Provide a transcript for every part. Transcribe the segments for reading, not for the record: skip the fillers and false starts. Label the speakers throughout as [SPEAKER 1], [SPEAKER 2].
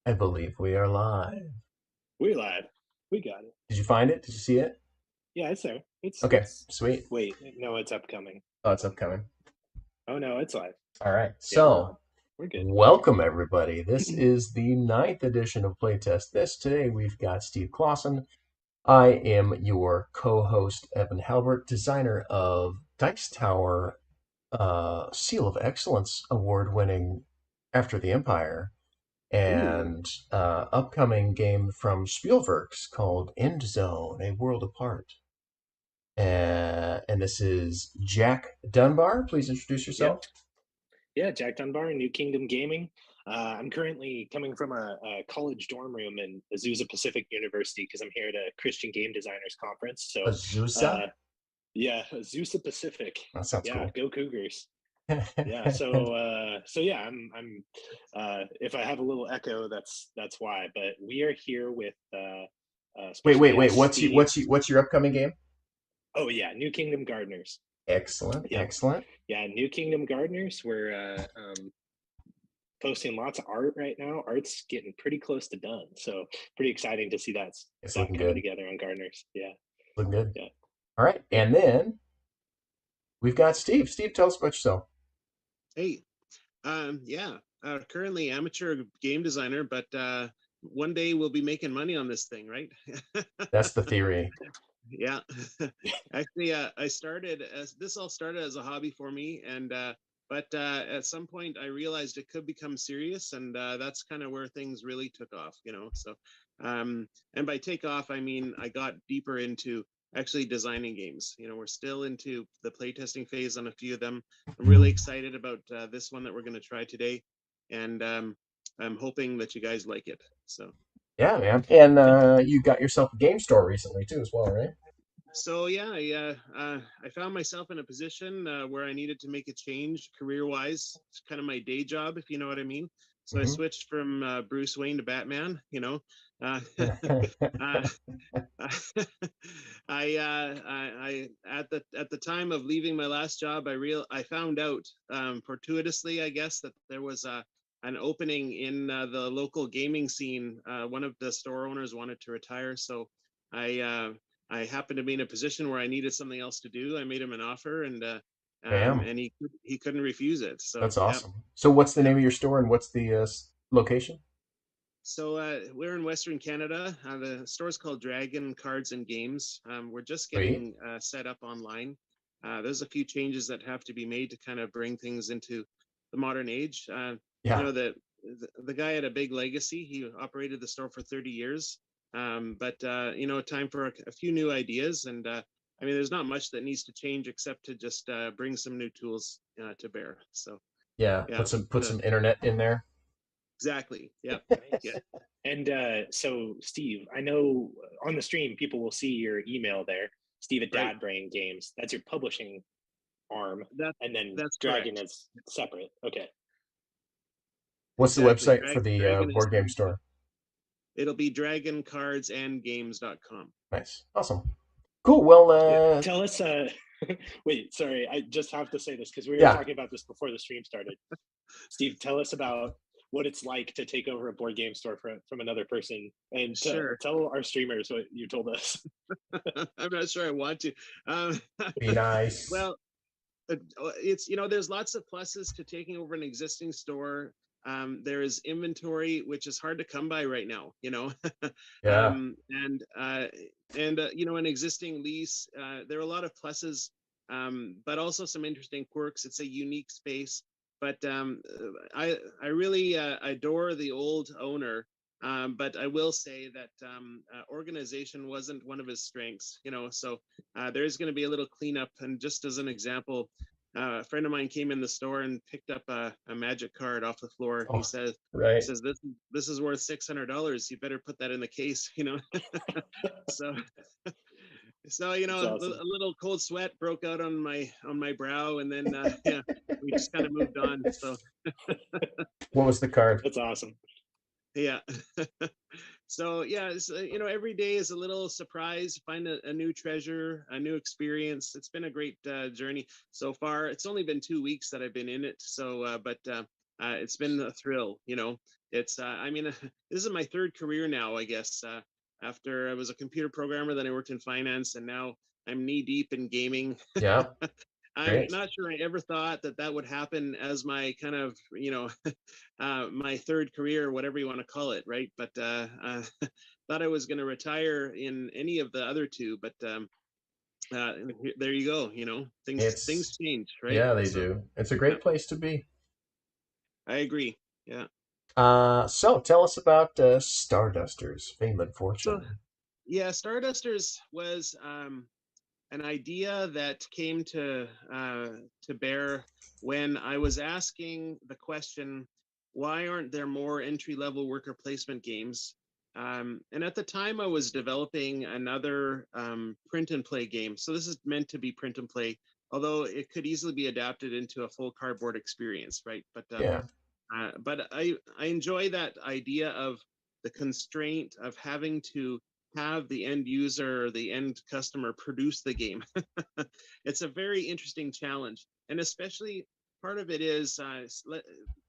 [SPEAKER 1] I believe we are live.
[SPEAKER 2] We lied. We got it.
[SPEAKER 1] Did you find it? Did you see it?
[SPEAKER 2] Yeah, it's there. It's
[SPEAKER 1] Okay,
[SPEAKER 2] it's.
[SPEAKER 1] sweet.
[SPEAKER 2] Wait, no, it's upcoming.
[SPEAKER 1] Oh, it's upcoming.
[SPEAKER 2] Oh no, it's live.
[SPEAKER 1] All right.
[SPEAKER 2] Yeah, we're
[SPEAKER 1] So,
[SPEAKER 2] on. We're good.
[SPEAKER 1] welcome everybody. This is the ninth edition of Playtest This. Today we've got Steve Klassen. I am your co-host, Evan Halbert, designer of Dice Tower Seal of Excellence award-winning After the Empire,
[SPEAKER 2] Ooh,
[SPEAKER 1] and upcoming game from Spielworks called End Zone: A World Apart. And this is Jack Dunbar. Please introduce
[SPEAKER 2] yep,
[SPEAKER 1] yourself.
[SPEAKER 2] yeah. Jack Dunbar, New Kingdom Gaming. I'm currently coming from a college dorm room in Azusa Pacific University because I'm here at a Christian Game Designers Conference. So,
[SPEAKER 1] Azusa.
[SPEAKER 2] uh, yeah, Azusa Pacific.
[SPEAKER 1] That sounds
[SPEAKER 2] Yeah,
[SPEAKER 1] cool.
[SPEAKER 2] go Cougars. Yeah, so yeah, if I have a little echo, that's why. But we are here with
[SPEAKER 1] Wait,
[SPEAKER 2] special
[SPEAKER 1] wait, wait.
[SPEAKER 2] guest Steve.
[SPEAKER 1] What's your upcoming game?
[SPEAKER 2] Oh yeah, New Kingdom Gardeners.
[SPEAKER 1] Excellent,
[SPEAKER 2] Yep.
[SPEAKER 1] excellent.
[SPEAKER 2] Yeah, New Kingdom Gardeners. We're posting lots of art right now. Art's getting pretty close to done, so pretty exciting to see
[SPEAKER 1] It's
[SPEAKER 2] that
[SPEAKER 1] looking
[SPEAKER 2] coming
[SPEAKER 1] good.
[SPEAKER 2] together on Gardeners. Yeah,
[SPEAKER 1] Looking good.
[SPEAKER 2] yeah,
[SPEAKER 1] All right,
[SPEAKER 2] yeah.
[SPEAKER 1] and then we've got Steve. Steve, tell us about yourself.
[SPEAKER 3] Hey, yeah, currently amateur game designer, but one day we'll be making money on this thing, right?
[SPEAKER 1] That's the theory.
[SPEAKER 3] Yeah. Actually, I started as this all started as a hobby for me, and but at some point I realized it could become serious, and that's kind of where things really took off, So, and by take off, I mean I got deeper into actually designing games. We're still into the playtesting phase on a few of them. I'm really excited about this one that we're going to try today, and I'm hoping that you guys like it. So.
[SPEAKER 1] Yeah, man. And you got yourself a game store recently too, as well, right?
[SPEAKER 3] So yeah, I found myself in a position where I needed to make a change career-wise. It's kind of my day job, if you know what I mean. So I
[SPEAKER 1] Mm-hmm.
[SPEAKER 3] switched from Bruce Wayne to Batman. Uh, uh, I at the time of leaving my last job, I found out fortuitously, I guess, that there was an opening in the local gaming scene. One of the store owners wanted to retire, so I I happened to be in a position where I needed something else to do. I made him an offer,
[SPEAKER 1] Bam.
[SPEAKER 3] and he couldn't refuse it. So
[SPEAKER 1] That's
[SPEAKER 3] yeah,
[SPEAKER 1] awesome. So, what's the
[SPEAKER 3] yeah.
[SPEAKER 1] name of your store and what's the location?
[SPEAKER 3] So we're in Western Canada. The store's called Dragon Cards and Games. We're just
[SPEAKER 1] Sweet.
[SPEAKER 3] getting set up online. There's a few changes that have to be made to kind of bring things into the modern age. You
[SPEAKER 1] Yeah.
[SPEAKER 3] know, the guy had a big legacy. He operated the store for 30 years. But time for a few new ideas. And I mean, there's not much that needs to change except to just bring some new tools to bear. So
[SPEAKER 1] Yeah.
[SPEAKER 3] yeah,
[SPEAKER 1] Put some internet in there.
[SPEAKER 3] exactly. Yeah, yeah,
[SPEAKER 2] Nice. And so, Steve, I know on the stream people will see your email there, Steve at
[SPEAKER 3] right.
[SPEAKER 2] Dad Brain Games. That's your publishing arm,
[SPEAKER 3] That
[SPEAKER 2] and then
[SPEAKER 3] that's
[SPEAKER 2] Dragon
[SPEAKER 3] correct.
[SPEAKER 2] is separate. Okay.
[SPEAKER 1] What's the
[SPEAKER 3] Exactly.
[SPEAKER 1] website for the
[SPEAKER 3] Dragon is
[SPEAKER 1] board game store?
[SPEAKER 3] it'll be dragoncardsandgames.com.
[SPEAKER 1] Nice. Awesome. Cool. Well,
[SPEAKER 3] Yeah,
[SPEAKER 2] Tell us. Wait, sorry, I just have to say this because we were
[SPEAKER 1] yeah.
[SPEAKER 2] talking about this before the stream started. Steve, tell us about what it's like to take over a board game store from another person, and
[SPEAKER 3] sure.
[SPEAKER 2] tell our streamers what you told us.
[SPEAKER 3] I'm not sure I want to. Um,
[SPEAKER 1] Be nice.
[SPEAKER 3] well, it's there's lots of pluses to taking over an existing store. There is inventory which is hard to come by right now,
[SPEAKER 1] Yeah.
[SPEAKER 3] An existing lease. There are a lot of pluses, but also some interesting quirks. It's a unique space, but I really adore the old owner. But I will say that organization wasn't one of his strengths, so there is going to be a little cleanup. And just as an example, a friend of mine came in the store and picked up a magic card off the floor. He
[SPEAKER 1] Oh,
[SPEAKER 3] says, he
[SPEAKER 1] right.
[SPEAKER 3] says this is worth $600. You better put that in the case, So,
[SPEAKER 2] It's
[SPEAKER 3] a
[SPEAKER 2] awesome.
[SPEAKER 3] little cold sweat broke out on my brow, and then yeah, we just kind of moved on. So
[SPEAKER 1] What was the card?
[SPEAKER 2] That's awesome.
[SPEAKER 3] yeah. So yeah, every day is a little surprise. Find a new treasure, a new experience. It's been a great journey so far. It's only been 2 weeks that I've been in it, so but it's been a thrill. it's I mean, this is my third career now, I guess. After I was a computer programmer, then I worked in finance, and now I'm knee deep in gaming.
[SPEAKER 1] Yeah,
[SPEAKER 3] I'm
[SPEAKER 1] great.
[SPEAKER 3] not sure I ever thought that that would happen as my kind of, my third career, whatever you want to call it, right? But thought I was going to retire in any of the other two, but there you go. Things
[SPEAKER 1] It's
[SPEAKER 3] change, right?
[SPEAKER 1] yeah, they
[SPEAKER 3] So
[SPEAKER 1] do. It's a
[SPEAKER 3] yeah,
[SPEAKER 1] great place to be.
[SPEAKER 3] I agree. Yeah.
[SPEAKER 1] So tell us about Stardusters, Fame and
[SPEAKER 3] So
[SPEAKER 1] Fortune.
[SPEAKER 3] yeah, Stardusters was an idea that came to bear when I was asking the question, why aren't there more entry level worker placement games? And at the time, I was developing another print and play game. So this is meant to be print and play, although it could easily be adapted into a full cardboard experience, right?
[SPEAKER 1] Yeah,
[SPEAKER 3] But I enjoy that idea of the constraint of having to have the end user or the end customer produce the game. It's a very interesting challenge, and especially part of it is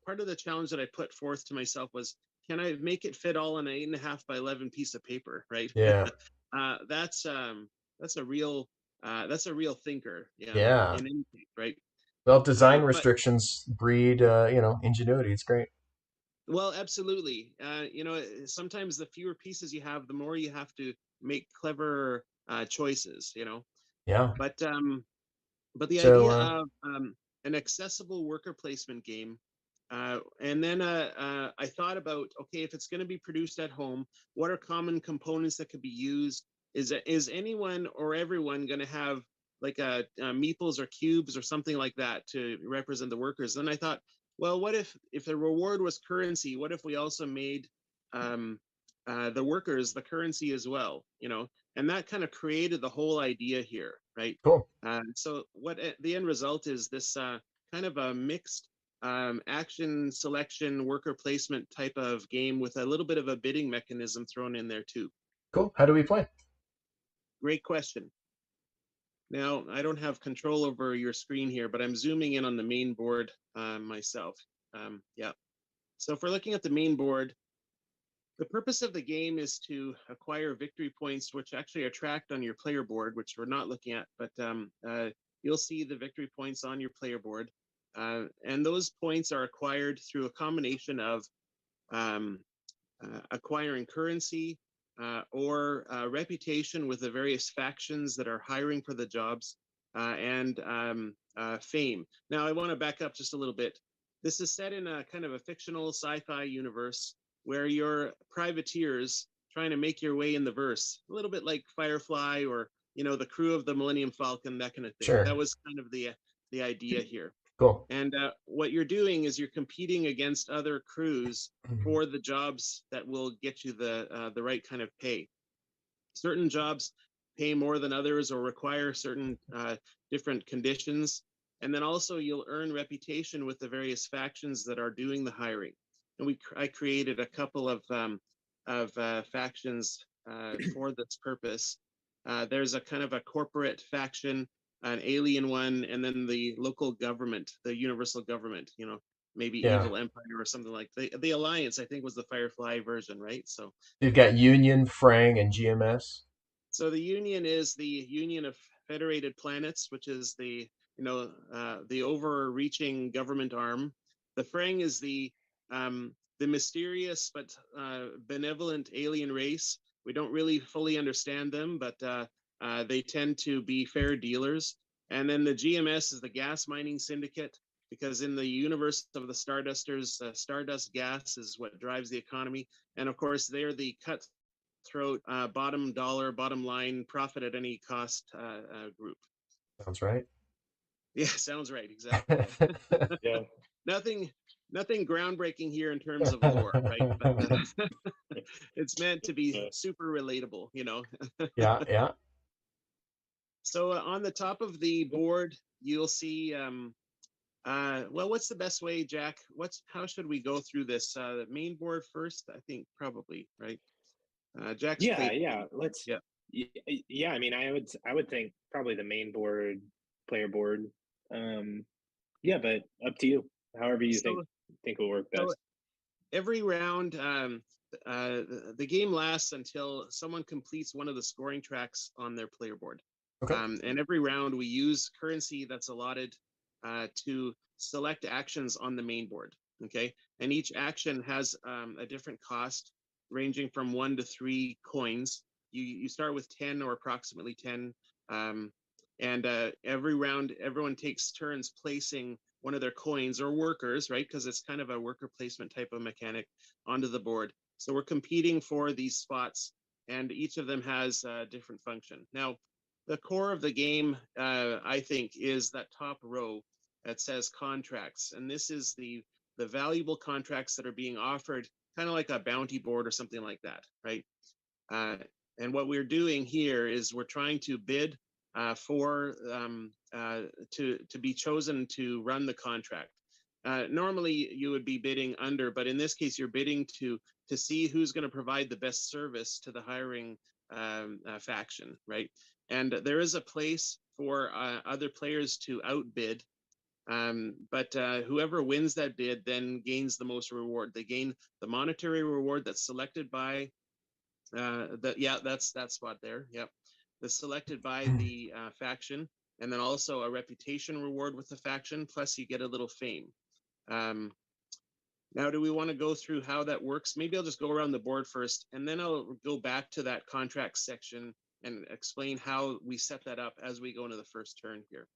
[SPEAKER 3] part of the challenge that I put forth to myself was, can I make it fit all on an 8.5 by 11 piece of paper, right?
[SPEAKER 1] yeah,
[SPEAKER 3] uh, that's um, that's a real thinker, yeah,
[SPEAKER 1] yeah.
[SPEAKER 3] in anything, right?
[SPEAKER 1] Well, design
[SPEAKER 3] But
[SPEAKER 1] restrictions breed, ingenuity. It's great.
[SPEAKER 3] Well, absolutely. Sometimes the fewer pieces you have, the more you have to make clever choices.
[SPEAKER 1] Yeah.
[SPEAKER 3] But but the
[SPEAKER 1] So,
[SPEAKER 3] idea of an accessible worker placement game, and then I thought about, okay, if it's going to be produced at home, what are common components that could be used? Is anyone or everyone going to have like a meeples or cubes or something like that to represent the workers? Then I thought, well, what if the reward was currency? What if we also made um, the workers the currency as well? And that kind of created the whole idea here, right?
[SPEAKER 1] cool.
[SPEAKER 3] So what the end result is, this kind of a mixed action selection worker placement type of game with a little bit of a bidding mechanism thrown in there too.
[SPEAKER 1] Cool. How do we play?
[SPEAKER 3] Great question. Now, I don't have control over your screen here, but I'm zooming in on the main board myself. Yeah. So if we're looking at the main board, the purpose of the game is to acquire victory points, which actually are tracked on your player board, which we're not looking at, but you'll see the victory points on your player board. And those points are acquired through a combination of um, acquiring currency or reputation with the various factions that are hiring for the jobs, and fame. Now, I want to back up just a little bit. This is set in a kind of a fictional sci-fi universe where you're privateers trying to make your way in the verse, a little bit like Firefly or the crew of the Millennium Falcon, that kind of thing. That
[SPEAKER 1] Sure.
[SPEAKER 3] was kind of the idea here.
[SPEAKER 1] Cool.
[SPEAKER 3] And what you're doing is you're competing against other crews for the jobs that will get you the right kind of pay. Certain jobs pay more than others or require certain different conditions. And then also you'll earn reputation with the various factions that are doing the hiring. And I created a couple of factions for this purpose. There's a kind of a corporate faction, an alien one, and then the local government, the universal government, maybe
[SPEAKER 1] Yeah.
[SPEAKER 3] Evil Empire or something like the Alliance, I think, was the Firefly version, right? So
[SPEAKER 1] You've got Union, Frang, and GMS.
[SPEAKER 3] So the Union is the Union of Federated Planets, which is the overreaching government arm. The Frang is the mysterious but benevolent alien race. We don't really fully understand them, but they tend to be fair dealers. And then the GMS is the Gas Mining Syndicate, because in the universe of the Stardusters, Stardust gas is what drives the economy. And of course, they're the cutthroat, bottom dollar, bottom line, profit at any cost group.
[SPEAKER 1] Sounds right.
[SPEAKER 3] Yeah, sounds right. Exactly.
[SPEAKER 2] Yeah.
[SPEAKER 3] nothing, nothing groundbreaking here in terms of lore, right? But it's meant to be
[SPEAKER 2] Yeah.
[SPEAKER 3] super relatable.
[SPEAKER 1] Yeah, yeah.
[SPEAKER 3] So on the top of the board, you'll see. Well, what's the best way, Jack? How should we go through this? The main board first, I think, probably, right? Jack's
[SPEAKER 2] Yeah,
[SPEAKER 3] played.
[SPEAKER 2] yeah. Let's.
[SPEAKER 3] Yeah.
[SPEAKER 2] Yeah, I mean, I would think probably the main board, player board. Yeah, but up to you. However you think
[SPEAKER 3] So
[SPEAKER 2] think will work
[SPEAKER 3] so
[SPEAKER 2] best.
[SPEAKER 3] every round, the game lasts until someone completes one of the scoring tracks on their player board.
[SPEAKER 1] Okay.
[SPEAKER 3] And every round we use currency that's allotted to select actions on the main board. Okay, and each action has a different cost, ranging from 1 to 3 coins. You start with 10 or approximately 10, and every round everyone takes turns placing one of their coins or workers, right? Because it's kind of a worker placement type of mechanic onto the board. So we're competing for these spots, and each of them has a different function. Now, the core of the game, I think, is that top row that says contracts, and this is the valuable contracts that are being offered, kind of like a bounty board or something like that, right? And what we're doing here is we're trying to bid to be chosen to run the contract. Normally, you would be bidding under, but in this case, you're bidding to see who's going to provide the best service to the hiring faction, right? And there is a place for other players to outbid, but whoever wins that bid then gains the most reward. They gain the monetary reward that's selected by that's that spot there. Yep, that's selected by the faction, and then also a reputation reward with the faction. Plus, you get a little fame. Now, do we want to go through how that works? Maybe I'll just go around the board first, and then I'll go back to that contract section and explain how we set that up as we go into the first turn here.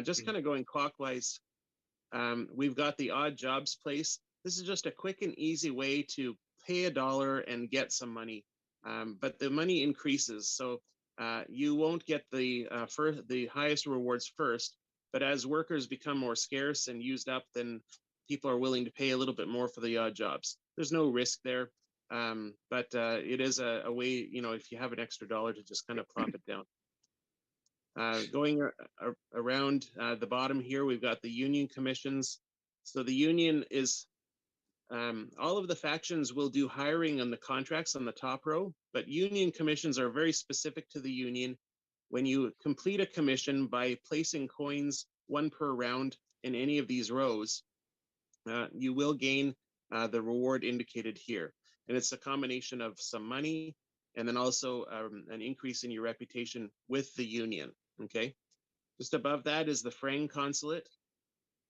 [SPEAKER 3] Just kind of going clockwise, we've got the odd jobs place. This is just a quick and easy way to pay $1 and get some money, but the money increases. So you won't get the highest rewards first, but as workers become more scarce and used up, then people are willing to pay a little bit more for the odd jobs. There's no risk there, but it is a way, if you have an extra $1 to just kind of plop it down. Going around the bottom here, we've got the union commissions. So the union is, all of the factions will do hiring on the contracts on the top row, but union commissions are very specific to the union. When you complete a commission by placing coins, 1 per round in any of these rows, you will gain the reward indicated here. And it's a combination of some money and then also an increase in your reputation with the union, okay? Just above that is the Frang consulate.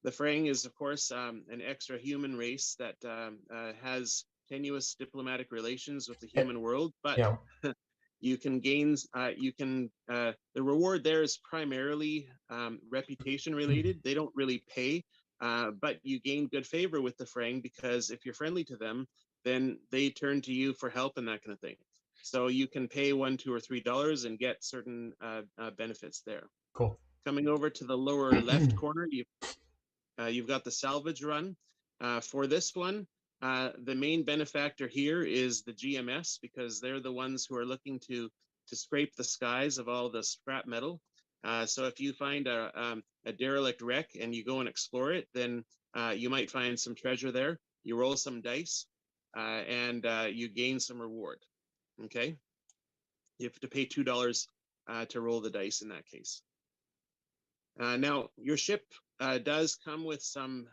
[SPEAKER 3] The Frang is, of course, an extra human race that has tenuous diplomatic relations with the human world, but
[SPEAKER 1] Yeah.
[SPEAKER 3] you can gain, the reward there is primarily reputation related. They don't really pay, but you gain good favor with the Frang because if you're friendly to them, then they turn to you for help and that kind of thing. So you can pay $1, $2, or $3 and get certain benefits there.
[SPEAKER 1] Cool.
[SPEAKER 3] Coming over to the lower left corner, you've got the salvage run. For this one, the main benefactor here is the GMS because they're the ones who are looking to scrape the skies of all the scrap metal. So if you find a derelict wreck and you go and explore it, then you might find some treasure there. You roll some dice and you gain some reward. Okay, you have to pay $2 to roll the dice in that case. Now, your ship does come with some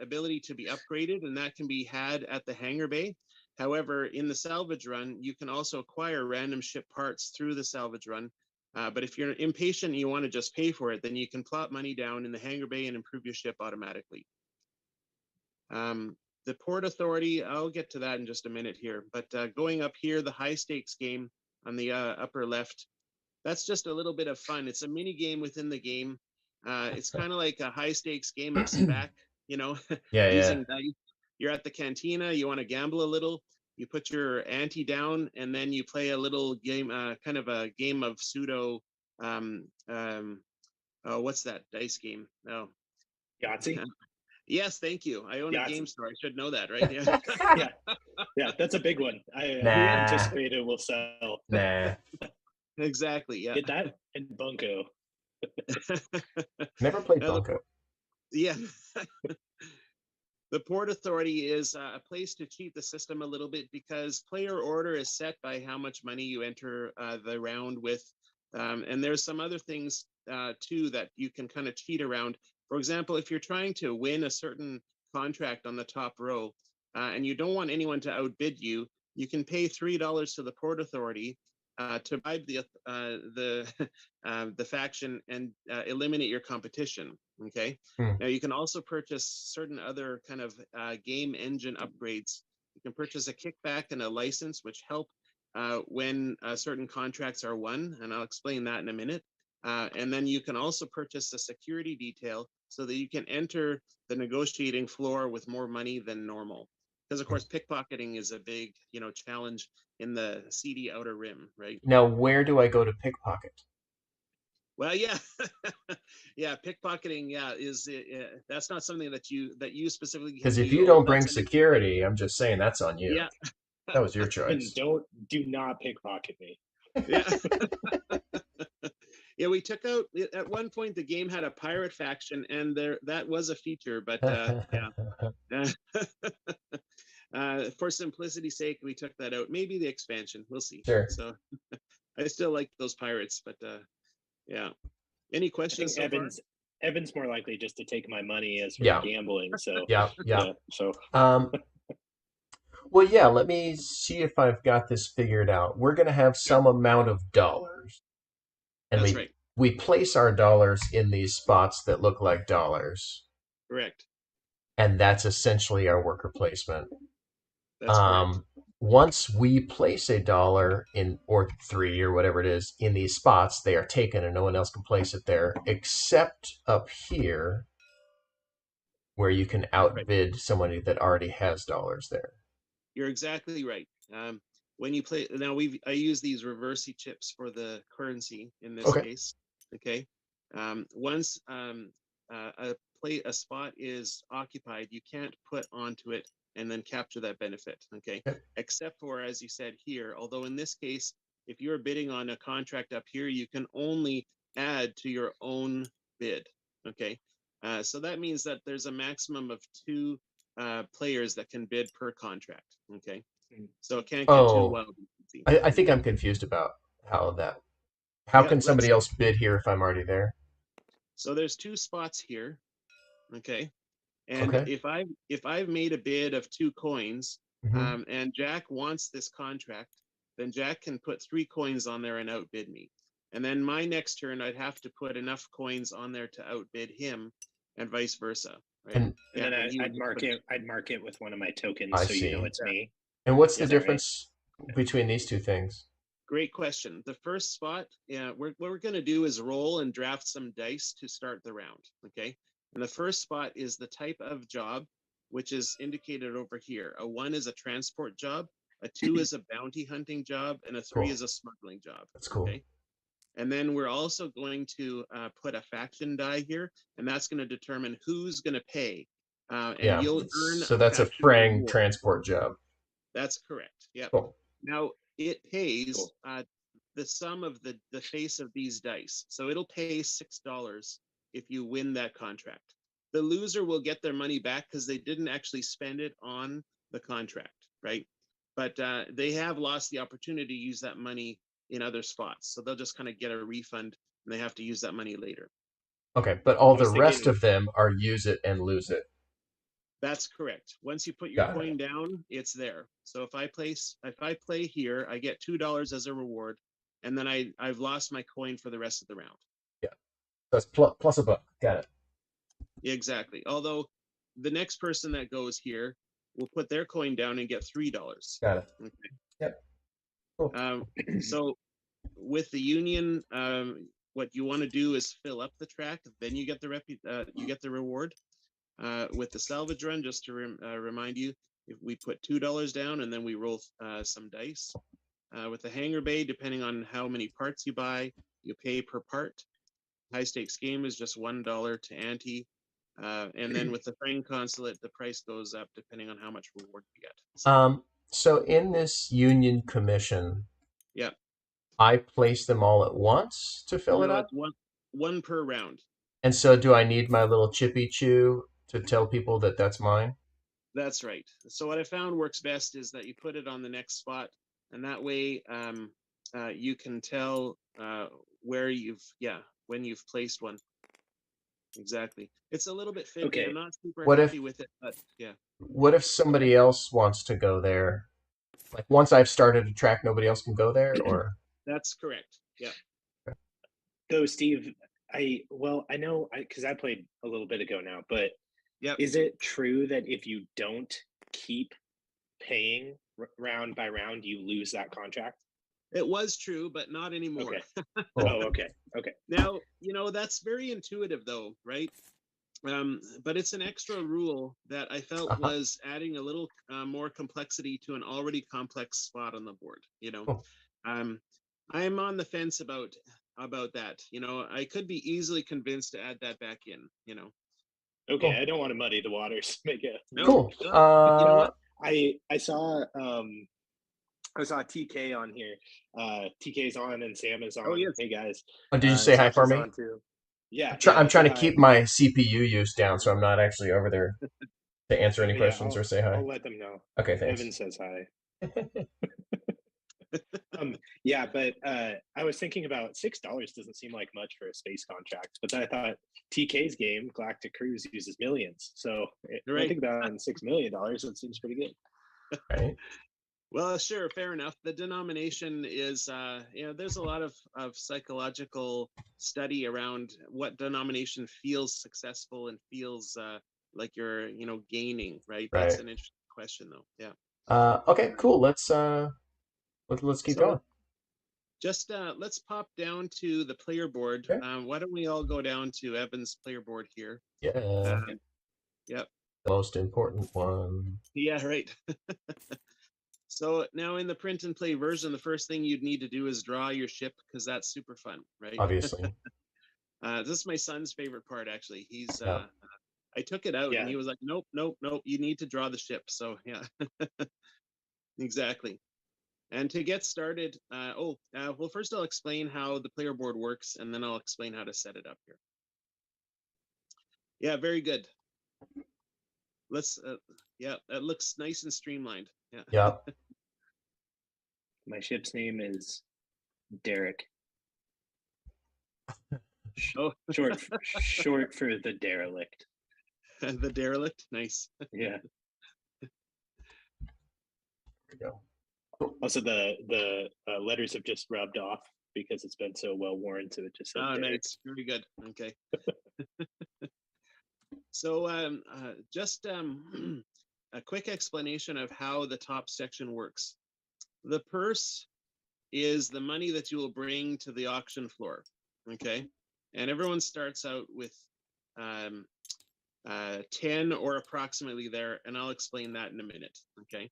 [SPEAKER 3] ability to be upgraded, and that can be had at the hangar bay. However, in the salvage run, you can also acquire random ship parts through the salvage run. But if you're impatient and you want to just pay for it, then you can plop money down in the hangar bay and improve your ship automatically. The Port Authority, I'll get to that in just a minute here. But going up here, the high stakes game on the upper left, that's just a little bit of fun. It's a mini game within the game. It's kind of like a high stakes game of SPAC, using dice. You're at the cantina, you want to gamble a little, you put your ante down, and then you play a little game, kind of a game of pseudo, what's that dice game? Oh,
[SPEAKER 2] Yahtzee?
[SPEAKER 3] Yes, thank you. I own
[SPEAKER 2] Yahtzee.
[SPEAKER 3] a game store. I should know that, right?
[SPEAKER 2] Yeah. Yeah, that's a big one. I anticipate it will sell.
[SPEAKER 1] Nah.
[SPEAKER 3] Exactly, yeah.
[SPEAKER 2] Get that and Bunko.
[SPEAKER 1] Never played Bunko.
[SPEAKER 3] Yeah. The Port Authority is a place to cheat the system a little bit because player order is set by how much money you enter the round with. And there's some other things too that you can kind of cheat around. For example, if you're trying to win a certain contract on the top row, and you don't want anyone to outbid you, you can pay $3 to the Port Authority to bribe the the faction and eliminate your competition. Okay.
[SPEAKER 1] Hmm.
[SPEAKER 3] Now you can also purchase certain other kind of game engine upgrades. You can purchase a kickback and a license, which help when certain contracts are won, and I'll explain that in a minute. And then you can also purchase a security detail so that you can enter the negotiating floor with more money than normal. Because of course, pickpocketing is a big, challenge in the seedy outer rim, right?
[SPEAKER 1] Now, where do I go to pickpocket?
[SPEAKER 3] Well, yeah, yeah, pickpocketing, yeah, is that's not something that you specifically can
[SPEAKER 1] Because if you
[SPEAKER 3] do.
[SPEAKER 1] don't bring
[SPEAKER 3] That's
[SPEAKER 1] security, I'm just saying that's on you.
[SPEAKER 3] yeah,
[SPEAKER 1] That was your
[SPEAKER 2] And
[SPEAKER 1] choice.
[SPEAKER 2] do not pickpocket me.
[SPEAKER 3] yeah. Yeah, we took out at one point the game had a pirate faction, and that was a feature, but yeah. For simplicity's sake, we took that out. Maybe the expansion, we'll see.
[SPEAKER 1] Sure.
[SPEAKER 3] So I still like those pirates, but yeah. Any
[SPEAKER 2] I
[SPEAKER 3] questions
[SPEAKER 2] think
[SPEAKER 3] so far?
[SPEAKER 2] Evan's more likely just to take my money as we're
[SPEAKER 1] Yeah.
[SPEAKER 2] gambling. So
[SPEAKER 1] Yeah.
[SPEAKER 2] yeah. So
[SPEAKER 1] Well, yeah, let me see if I've got this figured out. We're going to have some amount of dollars, and
[SPEAKER 3] That's
[SPEAKER 1] we
[SPEAKER 3] right.
[SPEAKER 1] we place our dollars in these spots that look like dollars,
[SPEAKER 3] Correct.
[SPEAKER 1] and that's essentially our worker placement.
[SPEAKER 3] That's correct.
[SPEAKER 1] Once we place a dollar in, or three, or whatever it is, in these spots, they are taken, and no one else can place it there, except up here, where you can
[SPEAKER 3] That's right.
[SPEAKER 1] outbid somebody that already has dollars there.
[SPEAKER 3] You're exactly right. When you play now, I use these reversey chips for the currency in this
[SPEAKER 1] Okay.
[SPEAKER 3] case. Okay. Once a spot is occupied, you can't put onto it and then capture that benefit. Okay.
[SPEAKER 1] Yep.
[SPEAKER 3] Except for, as you said here, although in this case, if you're bidding on a contract up here, you can only add to your own bid. Okay. So that means that there's a maximum of two players that can bid per contract. Okay. So it can't get too
[SPEAKER 1] Oh,
[SPEAKER 3] wild.
[SPEAKER 1] I think
[SPEAKER 3] Okay.
[SPEAKER 1] I'm confused about how
[SPEAKER 3] Yeah.
[SPEAKER 1] can somebody else bid here if I'm already there?
[SPEAKER 3] So there's two spots here. Okay. And
[SPEAKER 1] Okay.
[SPEAKER 3] if I've made a bid of 2 coins,
[SPEAKER 1] Hmm.
[SPEAKER 3] and Jack wants this contract, then Jack can put 3 coins on there and outbid me. And then my next turn, I'd have to put enough coins on there to outbid him, and vice versa, right?
[SPEAKER 1] And
[SPEAKER 2] and then
[SPEAKER 3] he would
[SPEAKER 2] I'd
[SPEAKER 3] just
[SPEAKER 2] mark
[SPEAKER 3] put
[SPEAKER 2] it. I'd mark it with one of my tokens,
[SPEAKER 1] I
[SPEAKER 2] so you know
[SPEAKER 1] see.
[SPEAKER 2] it's me.
[SPEAKER 1] And what's the
[SPEAKER 3] Yeah.
[SPEAKER 2] Is that right?
[SPEAKER 1] difference between these two things?
[SPEAKER 3] Great question. The first spot, yeah, what we're going to do is roll and draft some dice to start the round. Okay. And the first spot is the type of job, which is indicated over here. A 1 is a transport job, a 2 is a bounty hunting job, and a 3
[SPEAKER 1] Cool.
[SPEAKER 3] is a smuggling job.
[SPEAKER 1] That's cool.
[SPEAKER 3] Okay. And then we're also going to put a faction die here, and that's going to determine who's going to pay. And
[SPEAKER 1] Yeah.
[SPEAKER 3] you'll earn
[SPEAKER 1] So
[SPEAKER 3] a
[SPEAKER 1] that's a
[SPEAKER 3] faction
[SPEAKER 1] Frang
[SPEAKER 3] reward.
[SPEAKER 1] transport job.
[SPEAKER 3] That's correct. Yep.
[SPEAKER 1] Cool.
[SPEAKER 3] Now it pays
[SPEAKER 2] Cool.
[SPEAKER 3] the sum of the face of these dice. So it'll pay $6 if you win that contract. The loser will get their money back because they didn't actually spend it on the contract, right? But they have lost the opportunity to use that money in other spots. So they'll just kind of get a refund and they have to use that money later.
[SPEAKER 1] Okay, but all
[SPEAKER 2] I
[SPEAKER 1] the
[SPEAKER 2] was
[SPEAKER 1] rest
[SPEAKER 2] thinking.
[SPEAKER 1] of them are use it and lose it.
[SPEAKER 3] That's correct. Once you put your
[SPEAKER 1] Got it.
[SPEAKER 3] coin down, it's there. So if I play here, I get $2 as a reward, and then I've lost my coin for the rest of the round.
[SPEAKER 1] Yeah. That's plus a buck. Got it.
[SPEAKER 3] Exactly. Although the next person that goes here will put their coin down and get $3.
[SPEAKER 1] Got it.
[SPEAKER 3] Okay.
[SPEAKER 1] Yep. Cool.
[SPEAKER 3] So with the union, what you want to do is fill up the track. Then you get the reward. With the salvage run, just to remind you, if we put $2 down and then we roll some dice. With the hangar bay, depending on how many parts you buy, you pay per part. High stakes game is just $1 to ante. And then with the frame consulate, the price goes up depending on how much reward you get.
[SPEAKER 1] So in this union commission,
[SPEAKER 3] Yeah.
[SPEAKER 1] I place them all at once to fill it
[SPEAKER 3] No,
[SPEAKER 1] up?
[SPEAKER 3] it's one per round.
[SPEAKER 1] And so do I need my little chippy chew to tell people that that's mine?
[SPEAKER 3] That's right. So what I found works best is that you put it on the next spot, and that way you can tell where when you've placed one. Exactly. It's a little bit fiddly.
[SPEAKER 2] Okay.
[SPEAKER 3] I'm not super
[SPEAKER 1] What if
[SPEAKER 3] happy with it, but yeah.
[SPEAKER 1] What if somebody else wants to go there? Like once I've started a track, nobody else can go there, or
[SPEAKER 3] That's correct. Yeah.
[SPEAKER 2] Though, Steve, I know because I played a little bit ago now, but
[SPEAKER 3] Yep.
[SPEAKER 2] is it true that if you don't keep paying round by round, you lose that contract?
[SPEAKER 3] It was true, but not anymore.
[SPEAKER 2] Okay.
[SPEAKER 1] cool.
[SPEAKER 2] Oh, okay. Okay.
[SPEAKER 3] Now, that's very intuitive though, right? But it's an extra rule that I felt was adding a little more complexity to an already complex spot on the board.
[SPEAKER 1] Cool.
[SPEAKER 3] I'm on the fence about that. I could be easily convinced to add that back in.
[SPEAKER 2] Okay.
[SPEAKER 1] Cool.
[SPEAKER 2] I don't want to muddy the waters. Make it.
[SPEAKER 3] No,
[SPEAKER 1] Cool.
[SPEAKER 3] but you know what?
[SPEAKER 2] I saw TK on here. TK's on and Sam is
[SPEAKER 3] Oh
[SPEAKER 2] on.
[SPEAKER 3] yes.
[SPEAKER 2] Hey guys.
[SPEAKER 1] Did you
[SPEAKER 2] And
[SPEAKER 1] say hi for
[SPEAKER 2] Sasha's
[SPEAKER 1] me?
[SPEAKER 2] on too. Yeah,
[SPEAKER 1] I'm trying
[SPEAKER 2] say
[SPEAKER 1] to
[SPEAKER 2] hi.
[SPEAKER 1] keep my CPU use down, so I'm not actually over there to answer any
[SPEAKER 2] Oh yeah,
[SPEAKER 1] questions or say hi.
[SPEAKER 2] I'll let them know.
[SPEAKER 1] Okay, thanks.
[SPEAKER 2] Evan says hi. Yeah, but I was thinking about $6 doesn't seem like much for a space contract, but then I thought TK's game, Galactic Cruise, uses millions. So when I think about it in $6 million, it seems pretty good.
[SPEAKER 1] Right.
[SPEAKER 3] Well, sure, fair enough. The denomination is, there's a lot of psychological study around what denomination feels successful and feels like you're, gaining, right? That's
[SPEAKER 1] Right.
[SPEAKER 3] an interesting question, though. Yeah.
[SPEAKER 1] Okay, cool. Let's keep
[SPEAKER 3] So
[SPEAKER 1] going.
[SPEAKER 3] just let's pop down to the player board.
[SPEAKER 1] Okay.
[SPEAKER 3] Why don't we all go down to Evan's player board here?
[SPEAKER 1] Yeah.
[SPEAKER 3] Yep.
[SPEAKER 1] The most important one.
[SPEAKER 3] Yeah, right. So now in the print and play version, the first thing you'd need to do is draw your ship because that's super fun, right?
[SPEAKER 1] Obviously.
[SPEAKER 3] This is my son's favorite part, actually. He's
[SPEAKER 1] Yeah.
[SPEAKER 3] I took it out
[SPEAKER 2] Yeah.
[SPEAKER 3] and he was like, nope, nope, nope. You need to draw the ship. So yeah, exactly. And to get started, well, first I'll explain how the player board works, and then I'll explain how to set it up here. Yeah, very good. Let's, yeah, that looks nice and streamlined. Yeah.
[SPEAKER 1] Yeah.
[SPEAKER 2] My ship's name is Derek.
[SPEAKER 3] Oh,
[SPEAKER 2] Short for the derelict.
[SPEAKER 3] the derelict. Nice.
[SPEAKER 2] Yeah.
[SPEAKER 1] There we go.
[SPEAKER 2] Also, the letters have just rubbed off because it's been so well worn, so it just said
[SPEAKER 3] Oh,
[SPEAKER 2] Derek.
[SPEAKER 3] nice. Very good. Okay. So just a quick explanation of how the top section works. The purse is the money that you will bring to the auction floor, okay? And everyone starts out with 10 or approximately there, and I'll explain that in a minute, okay?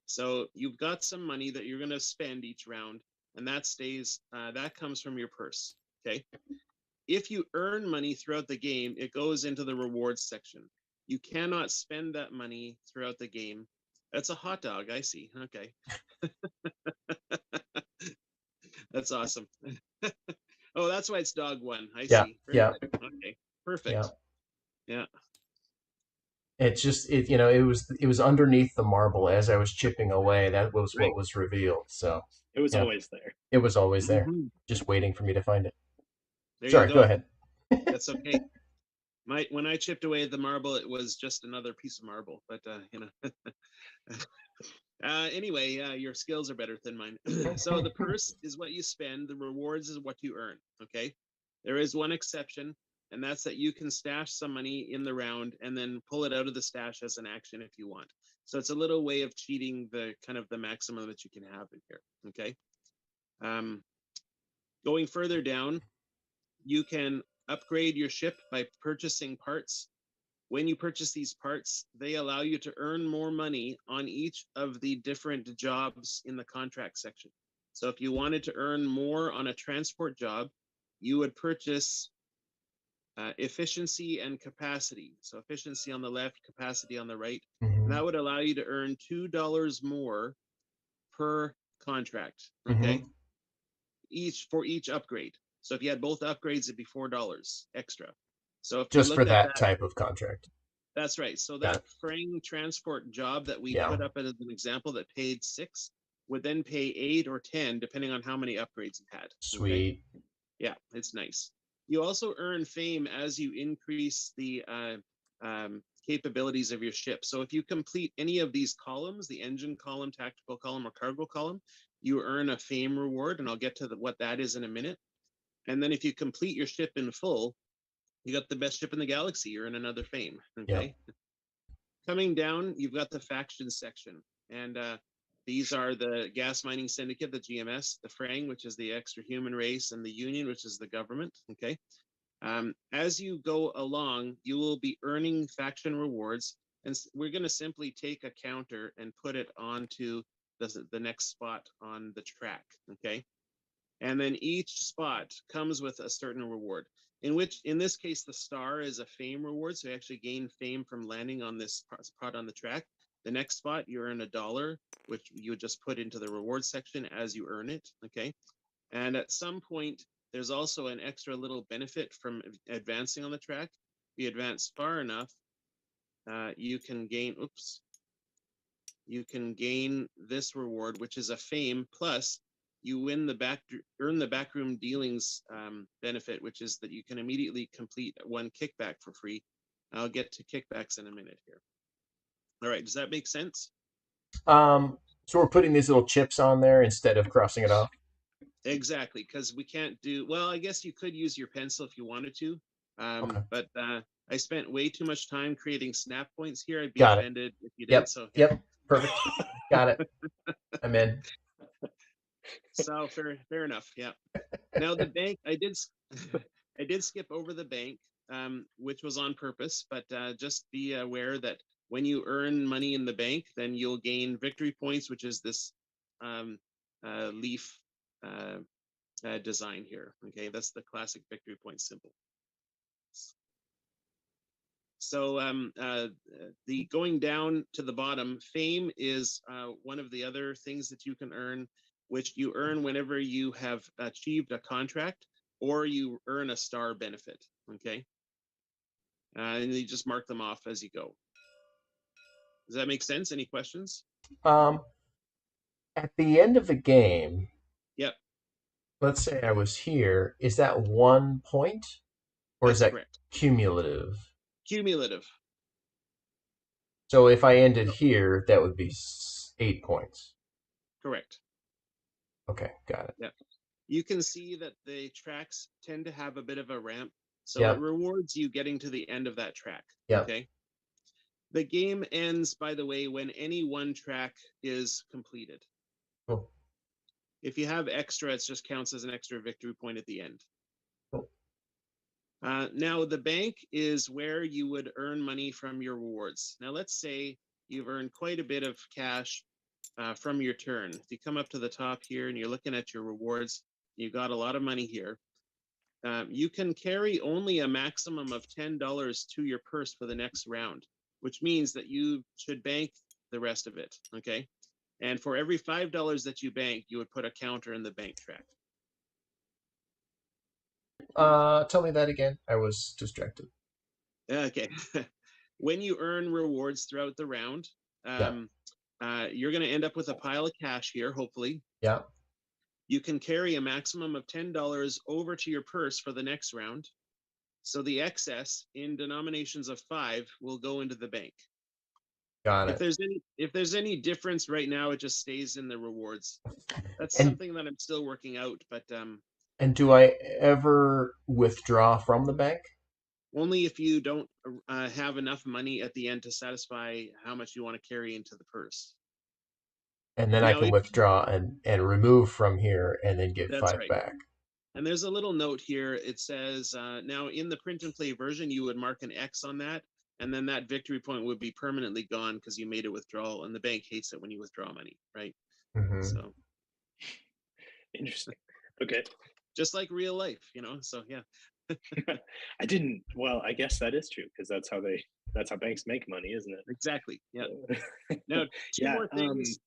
[SPEAKER 3] So you've got some money that you're gonna spend each round, and that stays, that comes from your purse, okay? If you earn money throughout the game, it goes into the rewards section. You cannot spend that money throughout the game. That's a hot dog, I see. Okay. That's awesome. Oh, that's why it's dog one. I
[SPEAKER 1] Yeah.
[SPEAKER 3] see. Very
[SPEAKER 1] Yeah.
[SPEAKER 3] good. Okay. Perfect.
[SPEAKER 1] Yeah.
[SPEAKER 3] Yeah.
[SPEAKER 1] It's just it was underneath the marble as I was chipping away. That was
[SPEAKER 3] Right.
[SPEAKER 1] what was revealed. So
[SPEAKER 2] It was
[SPEAKER 1] yeah,
[SPEAKER 2] always there.
[SPEAKER 1] it was always there,
[SPEAKER 3] Mhm.
[SPEAKER 1] just waiting for me to find it.
[SPEAKER 3] There
[SPEAKER 1] Sorry,
[SPEAKER 3] you
[SPEAKER 1] go
[SPEAKER 3] go.
[SPEAKER 1] ahead.
[SPEAKER 3] That's okay. When I chipped away at the marble, it was just another piece of marble. But anyway, your skills are better than mine. So the purse is what you spend. The rewards is what you earn. Okay. There is one exception, and that's that you can stash some money in the round and then pull it out of the stash as an action if you want. So it's a little way of cheating the kind of the maximum that you can have in here. Okay. Going further down, you can upgrade your ship by purchasing parts. When you purchase these parts, they allow you to earn more money on each of the different jobs in the contract section. So if you wanted to earn more on a transport job, you would purchase efficiency and capacity. So efficiency on the left, capacity on the right. And that would allow you to earn $2 more per contract, okay? For each upgrade. So if you had both upgrades, it'd be $4 extra. So if we
[SPEAKER 1] Just for
[SPEAKER 3] looked at
[SPEAKER 1] that
[SPEAKER 3] that,
[SPEAKER 1] type of contract.
[SPEAKER 3] that's right. So that frame transport job that we put up as an example that paid 6 would then pay 8 or 10, depending on how many upgrades it had.
[SPEAKER 1] Sweet.
[SPEAKER 3] Okay? Yeah, it's nice. You also earn fame as you increase the capabilities of your ship. So if you complete any of these columns, the engine column, tactical column, or cargo column, you earn a fame reward, and I'll get to what that is in a minute. And then if you complete your ship in full, you got the best ship in the galaxy, you earn another fame. Okay.
[SPEAKER 1] Yep.
[SPEAKER 3] Coming down, you've got the factions section, and these are the Gas Mining Syndicate, the GMS, the Frang, which is the extra human race, and the Union, which is the government. Okay. As you go along, you will be earning faction rewards, and we're going to simply take a counter and put it onto the next spot on the track. Okay. And then each spot comes with a certain reward, in this case, the star is a fame reward. So you actually gain fame from landing on this spot on the track. The next spot, you earn $1, which you would just put into the reward section as you earn it. Okay. And at some point, there's also an extra little benefit from advancing on the track. If you advance far enough, you can gain, you can gain this reward, which is a fame, plus you earn the backroom dealings benefit, which is that you can immediately complete one kickback for free. I'll get to kickbacks in a minute here. All right, does that make sense?
[SPEAKER 1] So we're putting these little chips on there instead of crossing it off?
[SPEAKER 3] Exactly, because we can't do, well, I guess you could use your pencil if you wanted to,
[SPEAKER 1] Okay.
[SPEAKER 3] but I spent way too much time creating snap points here. I'd be
[SPEAKER 1] Got it.
[SPEAKER 3] offended if you did.
[SPEAKER 1] Yep.
[SPEAKER 3] So
[SPEAKER 1] Yep. Perfect. Got it. I'm in.
[SPEAKER 3] So fair enough. Yeah. Now the bank, I did skip over the bank, which was on purpose, but just be aware that when you earn money in the bank, then you'll gain victory points, which is this leaf design here. Okay, that's the classic victory point symbol. So the going down to the bottom, fame is one of the other things that you can earn, which you earn whenever you have achieved a contract or you earn a star benefit. Okay, and you just mark them off as you go. Does that make sense? Any questions?
[SPEAKER 1] At the end of the game,
[SPEAKER 3] Yep,
[SPEAKER 1] let's say I was here, is that 1 point? Or is
[SPEAKER 3] that's
[SPEAKER 1] that
[SPEAKER 3] correct.
[SPEAKER 1] cumulative?
[SPEAKER 3] Cumulative.
[SPEAKER 1] So if I ended here, that would be 8 points.
[SPEAKER 3] Correct.
[SPEAKER 1] Okay, got it.
[SPEAKER 3] Yep. You can see that the tracks tend to have a bit of a ramp, so
[SPEAKER 1] Yep.
[SPEAKER 3] it rewards you getting to the end of that track.
[SPEAKER 1] Yep.
[SPEAKER 3] Okay. The game ends, by the way, when any one track is completed.
[SPEAKER 1] Cool.
[SPEAKER 3] If you have extra, it just counts as an extra victory point at the end.
[SPEAKER 1] Cool.
[SPEAKER 3] Now, the bank is where you would earn money from your rewards. Now, let's say you've earned quite a bit of cash from your turn. If you come up to the top here and you're looking at your rewards, you got a lot of money here. You can carry only a maximum of $10 to your purse for the next round, which means that you should bank the rest of it, okay? And for every $5 that you bank, you would put a counter in the bank track.
[SPEAKER 1] Tell me that again. I was distracted.
[SPEAKER 3] Okay. When you earn rewards throughout the round, you're going to end up with a pile of cash here, hopefully.
[SPEAKER 1] Yeah.
[SPEAKER 3] You can carry a maximum of $10 over to your purse for the next round. So the excess in denominations of 5 will go into the bank.
[SPEAKER 1] Got it.
[SPEAKER 3] If there's any difference right now, it just stays in the rewards. That's
[SPEAKER 1] And-
[SPEAKER 3] something that I'm still working out, but
[SPEAKER 1] And do I ever withdraw from the bank?
[SPEAKER 3] only if you don't have enough money at the end to satisfy how much you want to carry into the purse.
[SPEAKER 1] And then I
[SPEAKER 3] Now,
[SPEAKER 1] can withdraw and remove from here and then get
[SPEAKER 3] That's
[SPEAKER 1] 5
[SPEAKER 3] right.
[SPEAKER 1] back.
[SPEAKER 3] And there's a little note here. It says, now in the print and play version, you would mark an X on that, and then that victory point would be permanently gone because you made a withdrawal, and the bank hates it when you withdraw money, right?
[SPEAKER 1] Mm-hmm.
[SPEAKER 3] So
[SPEAKER 2] Interesting. Okay.
[SPEAKER 3] just like real life, so yeah.
[SPEAKER 2] Well, I guess that is true because that's how banks make money, isn't it?
[SPEAKER 3] Exactly. Yeah. Now, two
[SPEAKER 2] Yeah,
[SPEAKER 3] more things.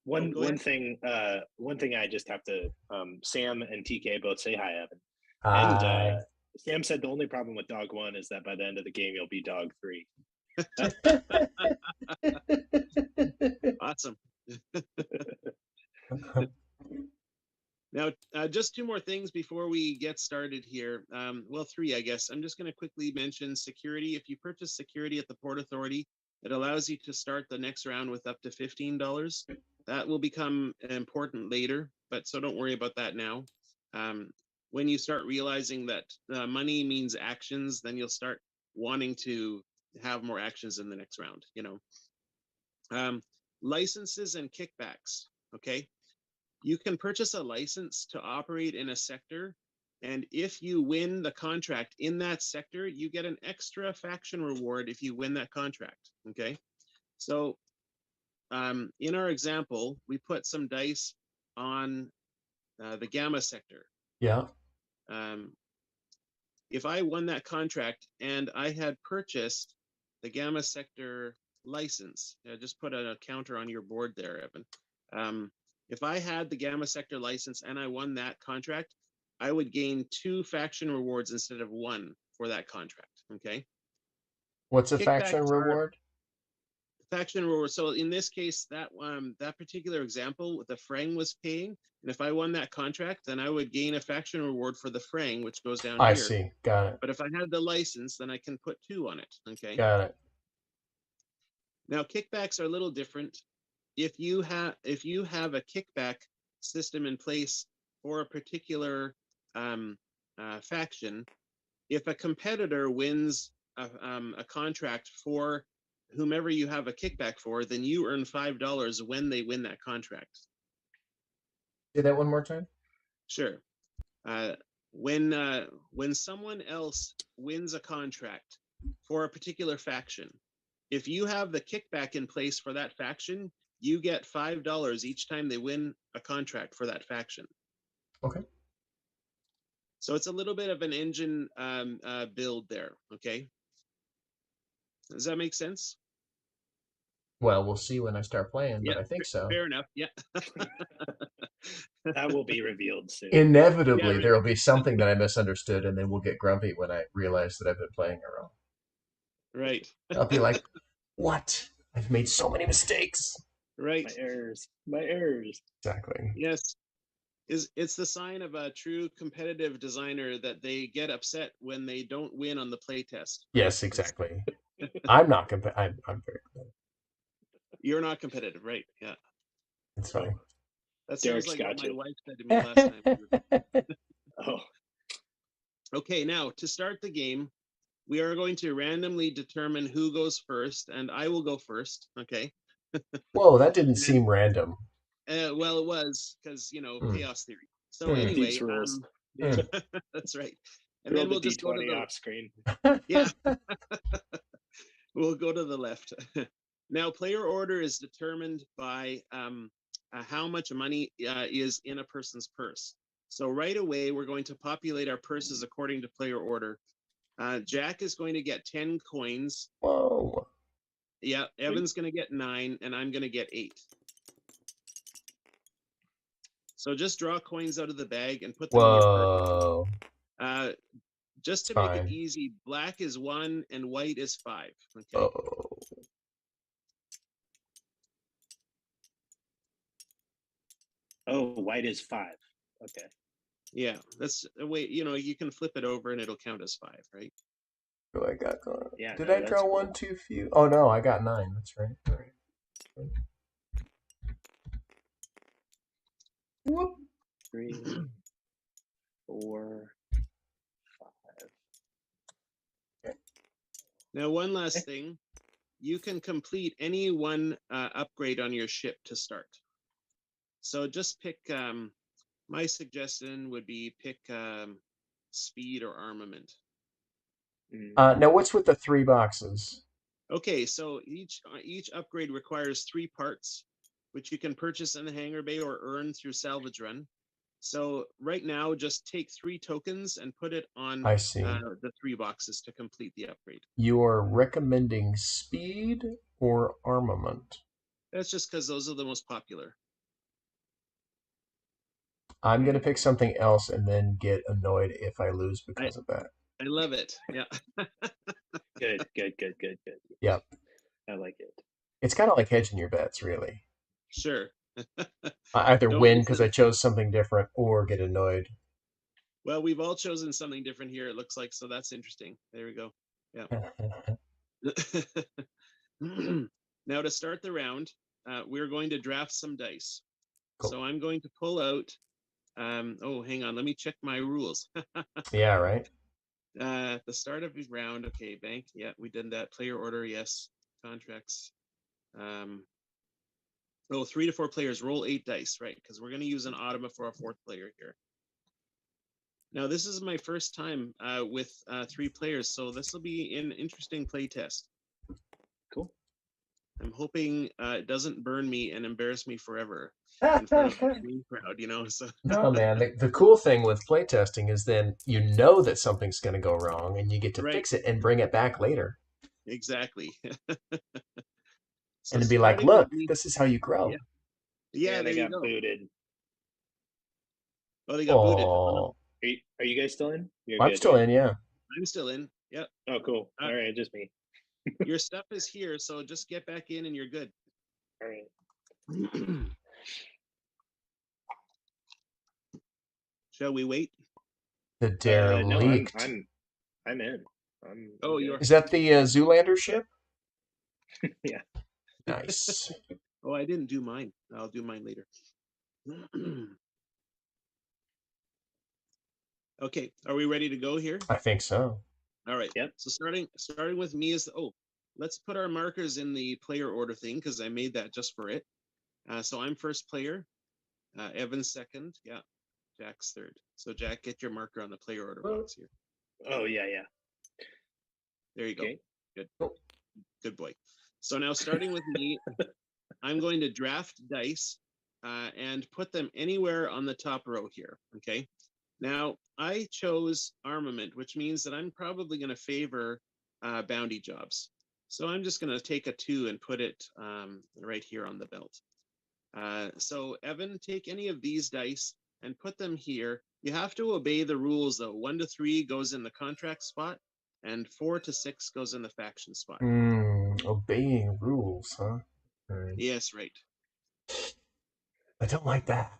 [SPEAKER 2] One
[SPEAKER 3] go ahead.
[SPEAKER 2] thing I just have to Sam and TK both say hi, Evan.
[SPEAKER 1] Hi.
[SPEAKER 2] And Sam said the only problem with dog 1 is that by the end of the game you'll be dog 3.
[SPEAKER 3] Awesome. Now, just two more things before we get started here. Well, three, I guess. I'm just going to quickly mention security. If you purchase security at the Port Authority, it allows you to start the next round with up to $15. That will become important later, but so don't worry about that now. When you start realizing that money means actions, then you'll start wanting to have more actions in the next round, you know. Licenses and kickbacks, okay? You can purchase a license to operate in a sector, and if you win the contract in that sector, you get an extra faction reward if you win that contract, okay? So in our example, we put some dice on the Gamma sector.
[SPEAKER 1] Yeah.
[SPEAKER 3] If I won that contract and I had purchased the Gamma sector license, just put a counter on your board there, Evan. If I had the Gamma sector license and I won that contract, I would gain 2 faction rewards instead of 1 for that contract. Okay.
[SPEAKER 1] What's a faction reward?
[SPEAKER 3] Faction reward. So in this case, that particular example, the Frang was paying, and if I won that contract, then I would gain a faction reward for the Frang, which goes down here.
[SPEAKER 1] I see. Got it.
[SPEAKER 3] But if I had the license, then I can put 2 on it. Okay.
[SPEAKER 1] Got it.
[SPEAKER 3] Now kickbacks are a little different. If you have a kickback system in place for a particular faction, if a competitor wins a contract for whomever you have a kickback for, then you earn $5 when they win that contract.
[SPEAKER 1] Say that one more time.
[SPEAKER 3] Sure. When someone else wins a contract for a particular faction, if you have the kickback in place for that faction, you get $5 each time they win a contract for that faction.
[SPEAKER 1] Okay.
[SPEAKER 3] So it's a little bit of an engine build there. Okay. Does that make sense?
[SPEAKER 1] Well, we'll see when I start playing, but I think so.
[SPEAKER 3] Fair enough. Yeah.
[SPEAKER 2] That will be revealed soon.
[SPEAKER 1] Inevitably, there will be something that I misunderstood, and then we'll get grumpy when I realize that I've been playing it wrong.
[SPEAKER 3] Right.
[SPEAKER 1] I'll be like, what? I've made so many mistakes.
[SPEAKER 3] Right.
[SPEAKER 2] My errors.
[SPEAKER 1] Exactly.
[SPEAKER 3] Yes. It's the sign of a true competitive designer that they get upset when they don't win on the playtest.
[SPEAKER 1] Yes, exactly. I'm not competitive. I'm very competitive.
[SPEAKER 3] You're not competitive, right? Yeah.
[SPEAKER 1] It's fine.
[SPEAKER 3] That sounds
[SPEAKER 2] Derek's
[SPEAKER 3] like
[SPEAKER 2] got
[SPEAKER 3] what my
[SPEAKER 2] you.
[SPEAKER 3] wife said to me last time.
[SPEAKER 2] Oh.
[SPEAKER 3] Okay, now to start the game, we are going to randomly determine who goes first, and I will go first. Okay.
[SPEAKER 1] Whoa, that didn't seem random.
[SPEAKER 3] Well, it was because chaos theory. So anyway,
[SPEAKER 2] Beats rules.
[SPEAKER 3] That's right.
[SPEAKER 2] And
[SPEAKER 3] And then
[SPEAKER 2] we'll
[SPEAKER 3] we'll just go to the
[SPEAKER 2] off screen.
[SPEAKER 3] Yeah. We'll go to the left. Now, player order is determined by how much money is in a person's purse. So right away, we're going to populate our purses according to player order. Jack is going to get 10 coins.
[SPEAKER 1] Whoa.
[SPEAKER 3] Yeah, Evan's going to get 9, and I'm going to get 8. So just draw coins out of the bag and put them in your purse. Just to make it easy, black is 1 and white is 5. Okay.
[SPEAKER 2] Oh, white is 5. Okay.
[SPEAKER 3] Yeah, that's a way, you can flip it over and it'll count as 5, right?
[SPEAKER 1] What do I got going on?
[SPEAKER 2] Yeah.
[SPEAKER 1] Did I draw one too few? Oh, no, I got 9. That's right. All right. Whoop.
[SPEAKER 2] 3, 4, 5.
[SPEAKER 1] Okay.
[SPEAKER 3] Now, one last thing. You can complete any one upgrade on your ship to start. So just pick, my suggestion would be pick speed or armament.
[SPEAKER 1] Now, what's with the 3 boxes?
[SPEAKER 3] Okay, so each upgrade requires 3 parts, which you can purchase in the hangar bay or earn through salvage run. So right now, just take 3 tokens and put it on the 3 boxes to complete the upgrade.
[SPEAKER 1] You are recommending speed or armament?
[SPEAKER 3] That's just because those are the most popular.
[SPEAKER 1] I'm going to pick something else and then get annoyed if I lose because of that.
[SPEAKER 3] I love it. Yeah.
[SPEAKER 2] Good.
[SPEAKER 1] Yep.
[SPEAKER 2] I like it.
[SPEAKER 1] It's kind of like hedging your bets, really.
[SPEAKER 3] Sure.
[SPEAKER 1] I either
[SPEAKER 3] Don't
[SPEAKER 1] win
[SPEAKER 3] miss
[SPEAKER 1] because
[SPEAKER 3] it.
[SPEAKER 1] I chose something different or get annoyed.
[SPEAKER 3] Well, we've all chosen something different here, it looks like, so that's interesting. There we go. Yeah. Now, to start the round, we're going to draft some dice.
[SPEAKER 1] Cool.
[SPEAKER 3] So I'm going to pull out. Oh, hang on. Let me check my rules.
[SPEAKER 1] Yeah, right.
[SPEAKER 3] At the start of the round, okay, bank. Yeah, we did that. Player order, yes. Contracts. Oh, 3 to 4 players. Roll 8 dice, right? Because we're going to use an automa for a 4th player here. Now, this is my first time with 3 players, so this will be an interesting play test.
[SPEAKER 2] Cool.
[SPEAKER 3] I'm hoping it doesn't burn me and embarrass me forever in front of the screen crowd, you know? So
[SPEAKER 1] No, man. The cool thing with playtesting is then you know that something's going to go wrong and you get to
[SPEAKER 3] right,
[SPEAKER 1] fix it and bring it back later.
[SPEAKER 3] exactly. So
[SPEAKER 1] And to be like,
[SPEAKER 3] starting with
[SPEAKER 1] look,
[SPEAKER 3] me,
[SPEAKER 1] this is how you grow.
[SPEAKER 3] yeah, yeah,
[SPEAKER 2] And
[SPEAKER 3] there
[SPEAKER 2] I
[SPEAKER 3] you
[SPEAKER 2] got
[SPEAKER 3] go.
[SPEAKER 2] booted.
[SPEAKER 3] Oh, they got booted. Oh, no.
[SPEAKER 1] Oh,
[SPEAKER 2] Are you guys still in? You're
[SPEAKER 1] I'm
[SPEAKER 2] good,
[SPEAKER 1] still
[SPEAKER 2] right?
[SPEAKER 1] in, yeah.
[SPEAKER 3] I'm still in. Yep.
[SPEAKER 2] Oh, cool. All right, just me.
[SPEAKER 3] Your stuff is here, so just get back in and you're good.
[SPEAKER 2] All right.
[SPEAKER 3] Shall we wait?
[SPEAKER 1] The
[SPEAKER 2] No, I'm
[SPEAKER 1] derelict.
[SPEAKER 2] in.
[SPEAKER 3] Oh,
[SPEAKER 2] I'm
[SPEAKER 3] you're.
[SPEAKER 1] Is that the Zoolander ship?
[SPEAKER 2] Yeah.
[SPEAKER 1] Nice.
[SPEAKER 3] Oh, I didn't do mine. I'll do mine later. Okay, are we ready to go here?
[SPEAKER 1] I think so.
[SPEAKER 3] All right.
[SPEAKER 2] Yep.
[SPEAKER 3] So starting with me is let's put our markers in the player order thing because I made that just for it. So I'm first player, Evan's second, yeah, Jack's third. So Jack, get your marker on the player order box here.
[SPEAKER 2] Oh yeah, yeah.
[SPEAKER 3] There you go.
[SPEAKER 2] Okay.
[SPEAKER 3] Good, good boy. So now starting with me, I'm going to draft dice and put them anywhere on the top row here. Okay. Now I chose armament, which means that I'm probably going to favor bounty jobs. So I'm just going to take a 2 and put it right here on the belt. So Evan, take any of these dice and put them here. You have to obey the rules though. 1 to 3 goes in the contract spot and 4 to 6 goes in the faction spot.
[SPEAKER 1] Obeying rules, huh? Right.
[SPEAKER 3] Yes, right.
[SPEAKER 1] I don't like that.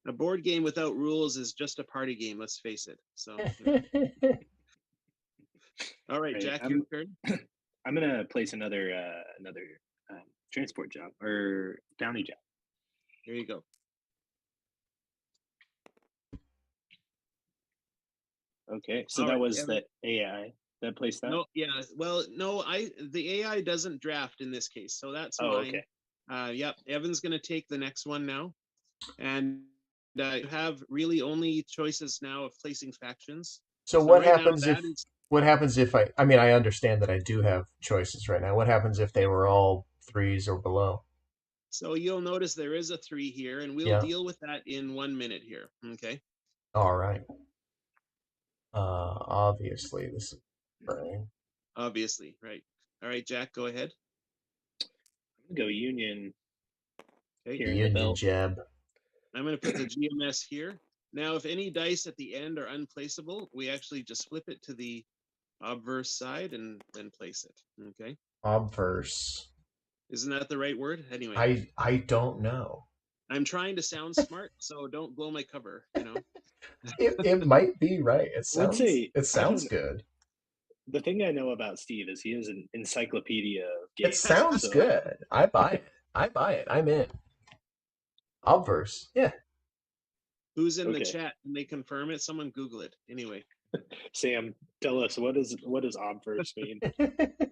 [SPEAKER 3] A board game without rules is just a party game, let's face it. So, you know. All right, Jack, your turn.
[SPEAKER 2] I'm gonna place another transport job or bounty job.
[SPEAKER 3] Here you go.
[SPEAKER 2] Okay, so
[SPEAKER 3] All
[SPEAKER 2] that
[SPEAKER 3] right,
[SPEAKER 2] was
[SPEAKER 3] Evan.
[SPEAKER 2] the AI that placed that.
[SPEAKER 3] No, yeah. Well, no, the AI doesn't draft in this case, so that's mine.
[SPEAKER 2] Okay.
[SPEAKER 3] Yep. Evan's gonna take the next one now, and you have really only choices now of placing factions.
[SPEAKER 1] So
[SPEAKER 3] So right now that is.
[SPEAKER 1] what happens if I mean I understand that I do have choices right now. What happens if they were all 3s or below?
[SPEAKER 3] So you'll notice there is a 3 here, and we'll
[SPEAKER 1] Yeah.
[SPEAKER 3] deal with that in 1 minute here. Okay.
[SPEAKER 1] All right. Obviously this is right.
[SPEAKER 3] Obviously, right. All right, Jack, go ahead.
[SPEAKER 2] I'm gonna go Union
[SPEAKER 3] Okay.
[SPEAKER 2] here in the
[SPEAKER 1] Union
[SPEAKER 2] belt.
[SPEAKER 1] jab.
[SPEAKER 3] I'm going to put the GMS here. Now, if any dice at the end are unplaceable, we actually just flip it to the obverse side and then place it. Okay.
[SPEAKER 1] Obverse.
[SPEAKER 3] Isn't that the right word? Anyway.
[SPEAKER 1] I don't know.
[SPEAKER 3] I'm trying to sound smart, so don't blow my cover, you know.
[SPEAKER 1] It might be right.
[SPEAKER 2] Let's say
[SPEAKER 1] it sounds good.
[SPEAKER 2] The thing I know about Steve is he is an encyclopedia of
[SPEAKER 1] It
[SPEAKER 2] games.
[SPEAKER 1] sounds
[SPEAKER 2] so.
[SPEAKER 1] good. I buy it. I buy it. I'm in. Obverse. Yeah.
[SPEAKER 3] Who's in the chat? Can they confirm it? Someone Google it. Anyway.
[SPEAKER 2] Sam, tell us what does obverse mean?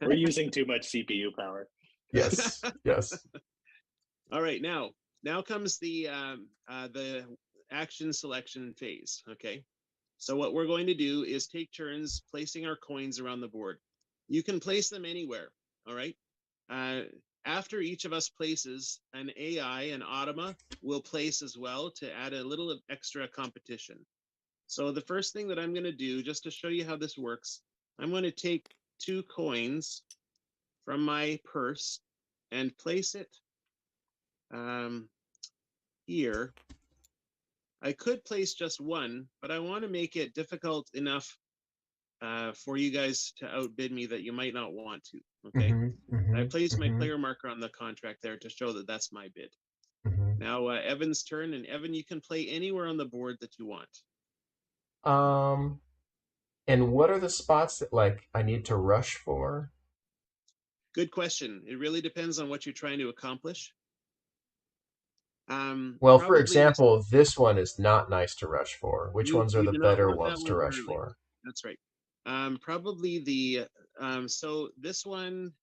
[SPEAKER 2] We're using too much CPU power.
[SPEAKER 1] Yes. Yes.
[SPEAKER 3] All right, now comes the action selection phase. Okay, so what we're going to do is take turns placing our coins around the board. You can place them anywhere. All right. After each of us places, an AI, an automa, will place as well to add a little extra competition. So the first thing that I'm going to do, just to show you how this works, I'm going to take 2 coins from my purse and place it here. I could place just 1, but I want to make it difficult enough for you guys to outbid me that you might not want to. Okay. I placed my player marker on the contract there to show that that's my bid. Now Evan's turn, and Evan, you can play anywhere on the board that you want.
[SPEAKER 1] And what are the spots that like I need to rush for?
[SPEAKER 3] Good question. It really depends on what you're trying to accomplish.
[SPEAKER 1] Well, for
[SPEAKER 3] Probably
[SPEAKER 1] example, this one is not nice to rush for. Which
[SPEAKER 3] you
[SPEAKER 1] ones are the
[SPEAKER 3] do not
[SPEAKER 1] better
[SPEAKER 3] want that
[SPEAKER 1] ones to
[SPEAKER 3] one
[SPEAKER 1] rush
[SPEAKER 3] early.
[SPEAKER 1] for?
[SPEAKER 3] That's right. Probably the so this one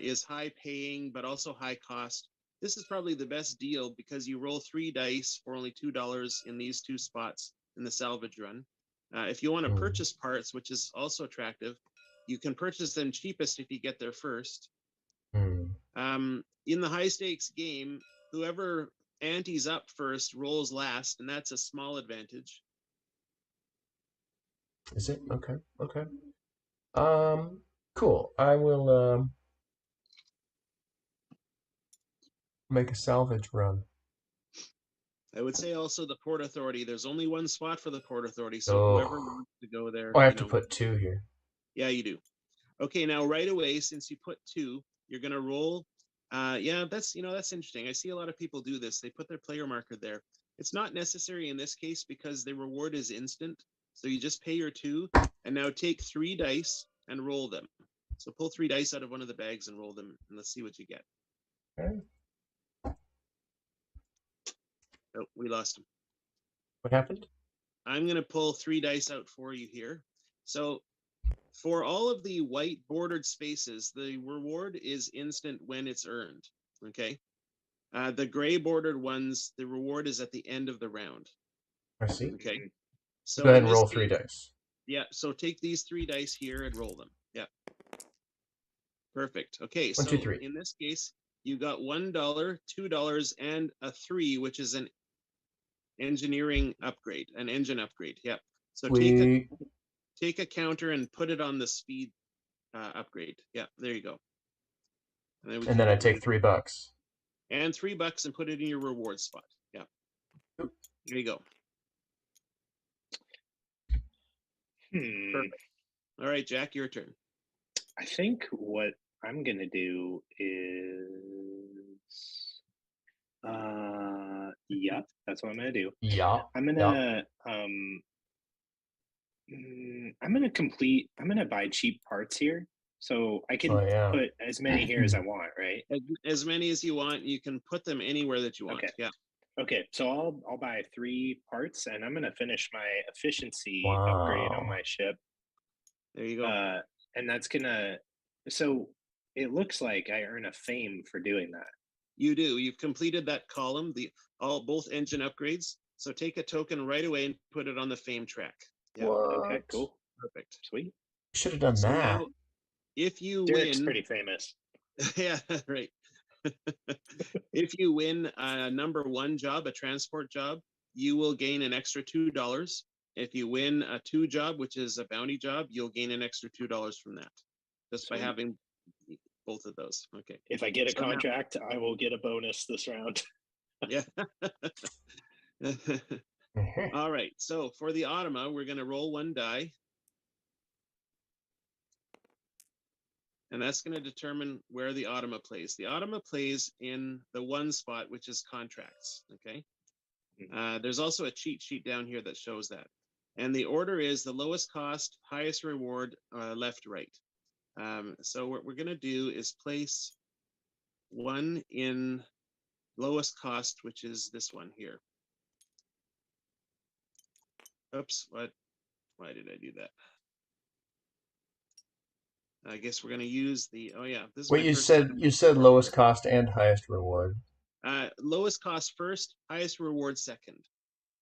[SPEAKER 3] is high paying but also high cost. This is probably the best deal because you roll 3 dice for only $2 in these 2 spots in the salvage run. If you want to purchase parts, which is also attractive, you can purchase them cheapest if you get there first. In the high stakes game, whoever antes up first rolls last, and that's a small advantage.
[SPEAKER 1] Is it? Okay. Okay. Cool. I will make a salvage run.
[SPEAKER 3] I would say also the Port Authority. There's only one spot for the Port Authority, so
[SPEAKER 1] Oh.
[SPEAKER 3] whoever wants to go there.
[SPEAKER 1] Oh, I have to put 2 here.
[SPEAKER 3] Yeah, you do. Okay, now right away, since you put 2, you're gonna roll. Yeah, that's interesting. I see a lot of people do this. They put their player marker there. It's not necessary in this case because the reward is instant. So you just pay your 2, and now take 3 dice and roll them. So pull 3 dice out of one of the bags and roll them, and let's see what you get.
[SPEAKER 1] Okay.
[SPEAKER 3] Oh, we lost him.
[SPEAKER 1] What happened?
[SPEAKER 3] I'm gonna pull 3 dice out for you here. So for all of the white bordered spaces, the reward is instant when it's earned. Okay. The gray bordered ones, the reward is at the end of the round.
[SPEAKER 1] I see.
[SPEAKER 3] Okay. So
[SPEAKER 1] go ahead and roll 3 dice.
[SPEAKER 3] Yeah. So take these 3 dice here and roll them. Yeah. Perfect. Okay.
[SPEAKER 1] 1, 2, 3.
[SPEAKER 3] In this case, you got $1, $2, and a 3, which is an engineering upgrade, an engine upgrade. Yeah. So take a counter and put it on the speed upgrade. Yeah, there you go.
[SPEAKER 1] And then I take $3.
[SPEAKER 3] And $3 and put it in your reward spot. Yeah. There you go. Perfect. All right, Jack, your turn.
[SPEAKER 2] I think what I'm gonna do is yeah, that's what I'm gonna do.
[SPEAKER 1] Yeah.
[SPEAKER 2] I'm gonna I'm gonna buy cheap parts here. So I can put as many here as I want, right?
[SPEAKER 3] As many as you want. You can put them anywhere that you want.
[SPEAKER 2] Okay.
[SPEAKER 3] Yeah.
[SPEAKER 2] Okay, so I'll buy 3 parts, and I'm gonna finish my efficiency upgrade on my ship.
[SPEAKER 3] There you go.
[SPEAKER 2] And that's gonna. So it looks like I earn a fame for doing that.
[SPEAKER 3] You do. You've completed that column. Both engine upgrades. So take a token right away and put it on the fame track.
[SPEAKER 1] Yeah. What?
[SPEAKER 2] Okay. Cool.
[SPEAKER 3] Perfect.
[SPEAKER 2] Sweet.
[SPEAKER 1] Should have done that.
[SPEAKER 3] Now, if you
[SPEAKER 2] Derek's
[SPEAKER 3] win,
[SPEAKER 2] pretty famous.
[SPEAKER 3] Yeah, right. If you win a number 1 job, a transport job, you will gain an extra $2. If you win a 2 job, which is a bounty job, you'll gain an extra $2 from that, just by having both of those. Okay.
[SPEAKER 2] If I get a contract, I will get a bonus this round.
[SPEAKER 3] Yeah. All right. So for the Automa, we're going to roll 1 die. And that's going to determine where the Automa plays. The Automa plays in the 1 spot, which is contracts. Okay. There's also a cheat sheet down here that shows that. And the order is the lowest cost, highest reward, left, right. So what we're going to do is place 1 in lowest cost, which is this one here. Oops, why did I do that? I guess we're going to use the, this is
[SPEAKER 1] Wait, you said lowest cost and highest reward.
[SPEAKER 3] Lowest cost first, highest reward second.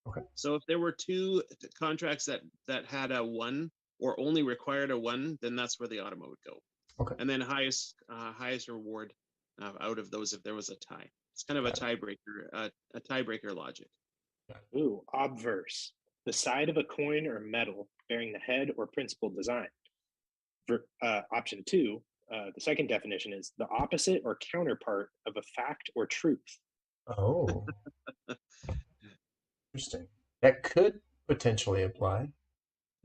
[SPEAKER 1] Okay.
[SPEAKER 3] So if there were 2 contracts that had a 1 or only required a 1, then that's where the Automa would go.
[SPEAKER 1] Okay.
[SPEAKER 3] And then highest reward out of those if there was a tie. It's kind of a tiebreaker logic.
[SPEAKER 2] Ooh, obverse. The side of a coin or metal bearing the head or principal design. For option 2, the second definition is the opposite or counterpart of a fact or truth.
[SPEAKER 1] Oh. Interesting. That could potentially apply.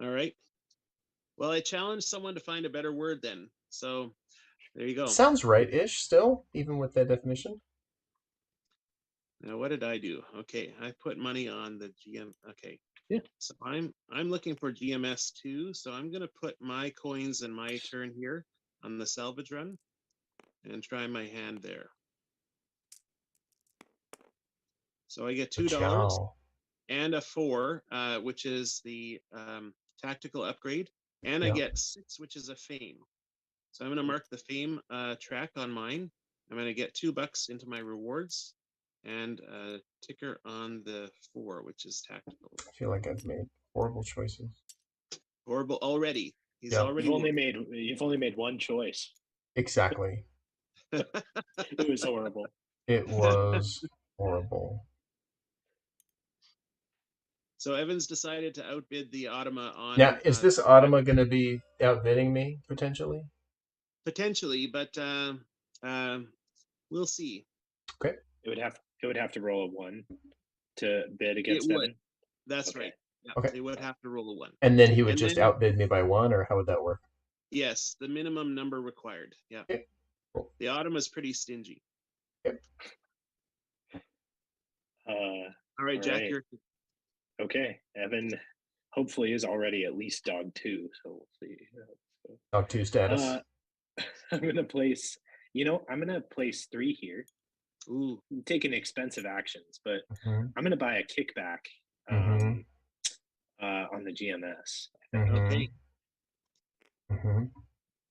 [SPEAKER 3] All right. Well, I challenged someone to find a better word then. So there you go.
[SPEAKER 1] Sounds right-ish still, even with that definition.
[SPEAKER 3] Now, what did I do? Okay, I put money on the GM. Okay.
[SPEAKER 2] Yeah.
[SPEAKER 3] So I'm looking for GMS 2. So I'm going to put my coins in my turn here on the salvage run and try my hand there. So I get $2
[SPEAKER 1] Ciao.
[SPEAKER 3] and a 4, which is the tactical upgrade, and I
[SPEAKER 1] Yeah.
[SPEAKER 3] get 6, which is a fame. So I'm going to mark the fame track on mine. I'm going to get $2 into my rewards and a ticker on the 4, which is tactical.
[SPEAKER 1] I feel like I've made horrible choices.
[SPEAKER 3] Horrible already. He's
[SPEAKER 1] Yeah.
[SPEAKER 3] already
[SPEAKER 2] You've only made one choice.
[SPEAKER 1] Exactly.
[SPEAKER 2] It was horrible.
[SPEAKER 1] It was horrible.
[SPEAKER 3] So Evans decided to outbid the Automa on.
[SPEAKER 1] Now, is this Automa going to be outbidding me potentially?
[SPEAKER 3] Potentially, but we'll see.
[SPEAKER 1] Okay.
[SPEAKER 2] It would have to roll a 1 to bid against
[SPEAKER 3] It would.
[SPEAKER 2] Evan.
[SPEAKER 3] That's
[SPEAKER 2] Okay.
[SPEAKER 3] right. Yeah,
[SPEAKER 1] Okay.
[SPEAKER 3] they would have to roll a 1.
[SPEAKER 1] And then he would
[SPEAKER 3] And
[SPEAKER 1] just
[SPEAKER 3] then-
[SPEAKER 1] outbid me by 1, or how would that work?
[SPEAKER 3] Yes, the minimum number required. Yeah.
[SPEAKER 1] Okay. Cool.
[SPEAKER 3] The Automa is pretty stingy. All right, Jack,
[SPEAKER 2] right.
[SPEAKER 3] you're
[SPEAKER 2] Okay, Evan hopefully is already at least dog 2, so we'll see.
[SPEAKER 1] Dog 2 status.
[SPEAKER 2] I'm gonna place. I'm gonna place 3 here.
[SPEAKER 3] Ooh.
[SPEAKER 2] I'm taking expensive actions, but
[SPEAKER 1] Mhm.
[SPEAKER 2] I'm gonna buy a kickback
[SPEAKER 1] Mhm.
[SPEAKER 2] on the GMS.
[SPEAKER 3] Okay.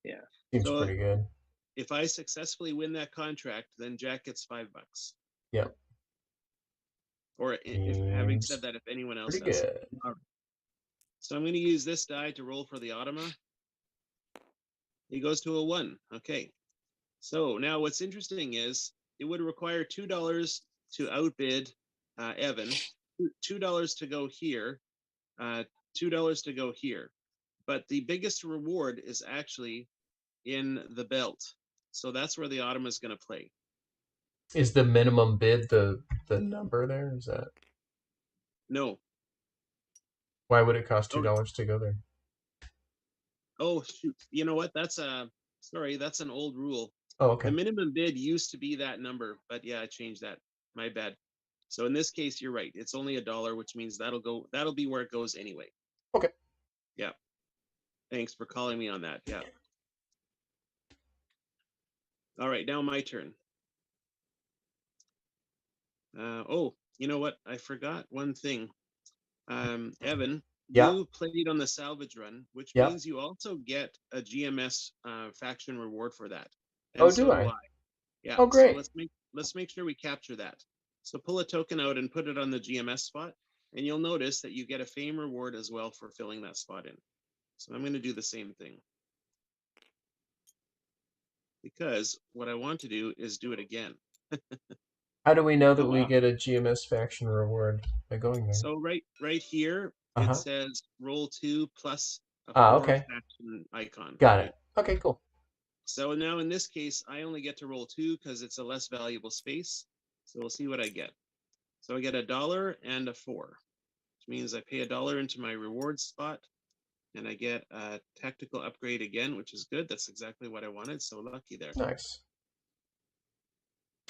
[SPEAKER 2] Yeah.
[SPEAKER 1] Seems
[SPEAKER 3] So-
[SPEAKER 1] pretty good.
[SPEAKER 3] If I successfully win that contract, then Jack gets $5.
[SPEAKER 1] Yep.
[SPEAKER 3] Or if having
[SPEAKER 1] Seems
[SPEAKER 3] said that, if anyone else
[SPEAKER 1] Pretty
[SPEAKER 3] does.
[SPEAKER 1] good.
[SPEAKER 3] So I'm going to use this die to roll for the Automa. He goes to a 1. Okay. So now what's interesting is it would require $2 to outbid Evan, $2 to go here, $2 to go here. But the biggest reward is actually in the belt. So that's where the Automa is going to play.
[SPEAKER 1] Is the minimum bid the number there? Is that
[SPEAKER 3] No.
[SPEAKER 1] why would it cost $2 to go there?
[SPEAKER 3] Oh, shoot. You know what? That's an old rule.
[SPEAKER 1] Oh, okay.
[SPEAKER 3] The minimum bid used to be that number, but yeah, I changed that. My bad. So in this case, you're right. It's only $1, which means that'll be where it goes anyway.
[SPEAKER 1] Okay.
[SPEAKER 3] Yeah. Thanks for calling me on that. Yeah. All right, now my turn. You know what? I forgot one thing. Evan,
[SPEAKER 1] Yeah.
[SPEAKER 3] you played on the salvage run, which
[SPEAKER 1] Yeah.
[SPEAKER 3] means you also get a GMS faction reward for that.
[SPEAKER 1] Oh,
[SPEAKER 3] And so
[SPEAKER 1] do I?
[SPEAKER 3] Yeah.
[SPEAKER 1] Oh, great.
[SPEAKER 3] So let's make sure we capture that. So pull a token out and put it on the GMS spot, and you'll notice that you get a fame reward as well for filling that spot in. So I'm going to do the same thing. Because what I want to do is do it again.
[SPEAKER 1] How do we know that
[SPEAKER 2] Oh,
[SPEAKER 1] we
[SPEAKER 2] wow.
[SPEAKER 1] get a GMS faction reward by going there?
[SPEAKER 3] So right here,
[SPEAKER 1] Uh-huh.
[SPEAKER 3] it says roll 2 plus a 4
[SPEAKER 1] okay.
[SPEAKER 3] faction icon.
[SPEAKER 1] Got
[SPEAKER 3] right?
[SPEAKER 1] it. Okay, cool.
[SPEAKER 3] So now in this case, I only get to roll 2 because it's a less valuable space. So we'll see what I get. So I get $1 and a 4, which means I pay $1 into my reward spot, and I get a tactical upgrade again, which is good. That's exactly what I wanted. So lucky there.
[SPEAKER 1] Nice.